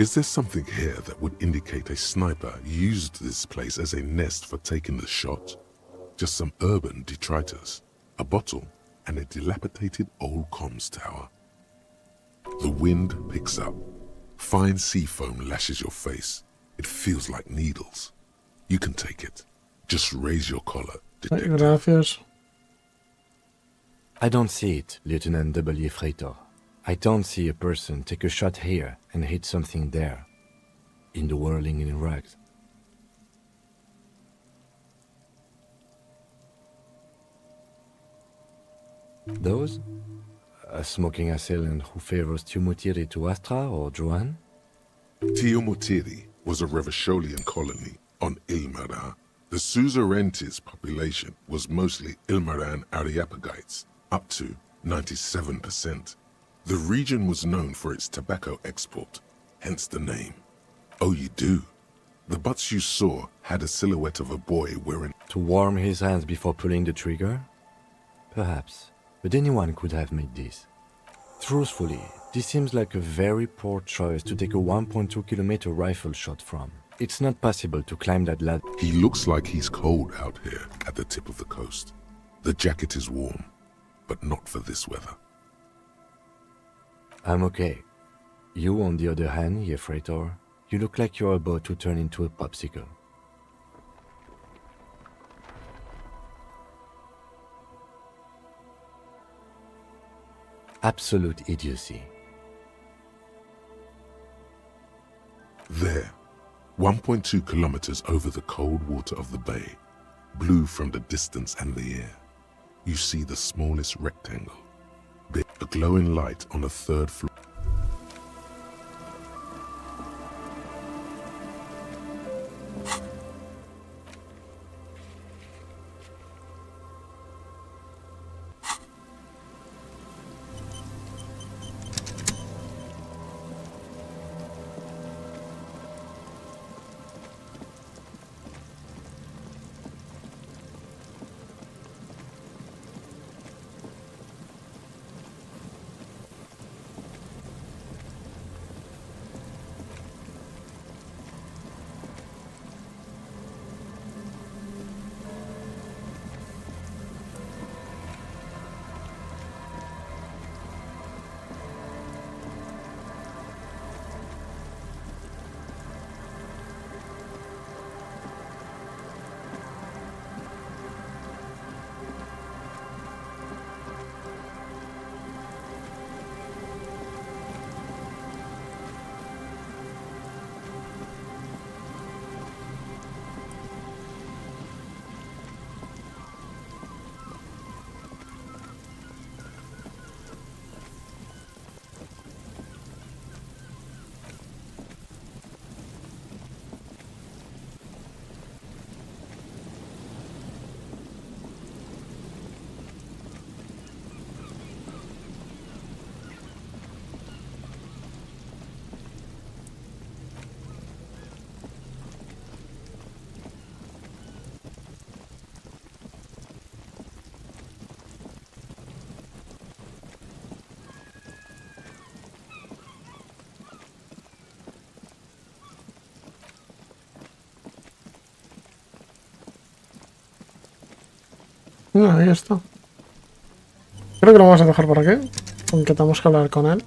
Is there something here that would indicate a sniper used this place as a nest for taking the shot? Just some urban detritus, a bottle, and a dilapidated old comms tower. The wind picks up. Fine sea foam lashes your face. It feels like needles. You can take it. Just raise your collar, detective. Gracias. I don't see it, Lieutenant W. Freighter. I don't see a person take a shot here and hit something there, in the whirling in rags. Those? A smoking assailant who favors Tumutiri to Astra or Joan? Tumutiri was a Revacholian colony on Ilmaran. The Suzerainties population was mostly Ilmaran Areopagites, up to 97%. The region was known for its tobacco export, hence the name. Oh, you do? The butts you saw had a silhouette of a boy wearing... To warm his hands before pulling the trigger? Perhaps, but anyone could have made this. Truthfully, this seems like a very poor choice to take a 1.2 kilometer rifle shot from. It's not possible to climb that ladder. He looks like he's cold out here at the tip of the coast. The jacket is warm, but not for this weather. I'm okay. You, on the other hand, ye freighter, you look like you're about to turn into a popsicle. Absolute idiocy. There, 1.2 kilometers over the cold water of the bay, blue from the distance and the air, you see the smallest rectangle. A glowing light on the third floor. Ahí está. Creo que lo vamos a dejar por aquí, aunque tenemos que hablar con él.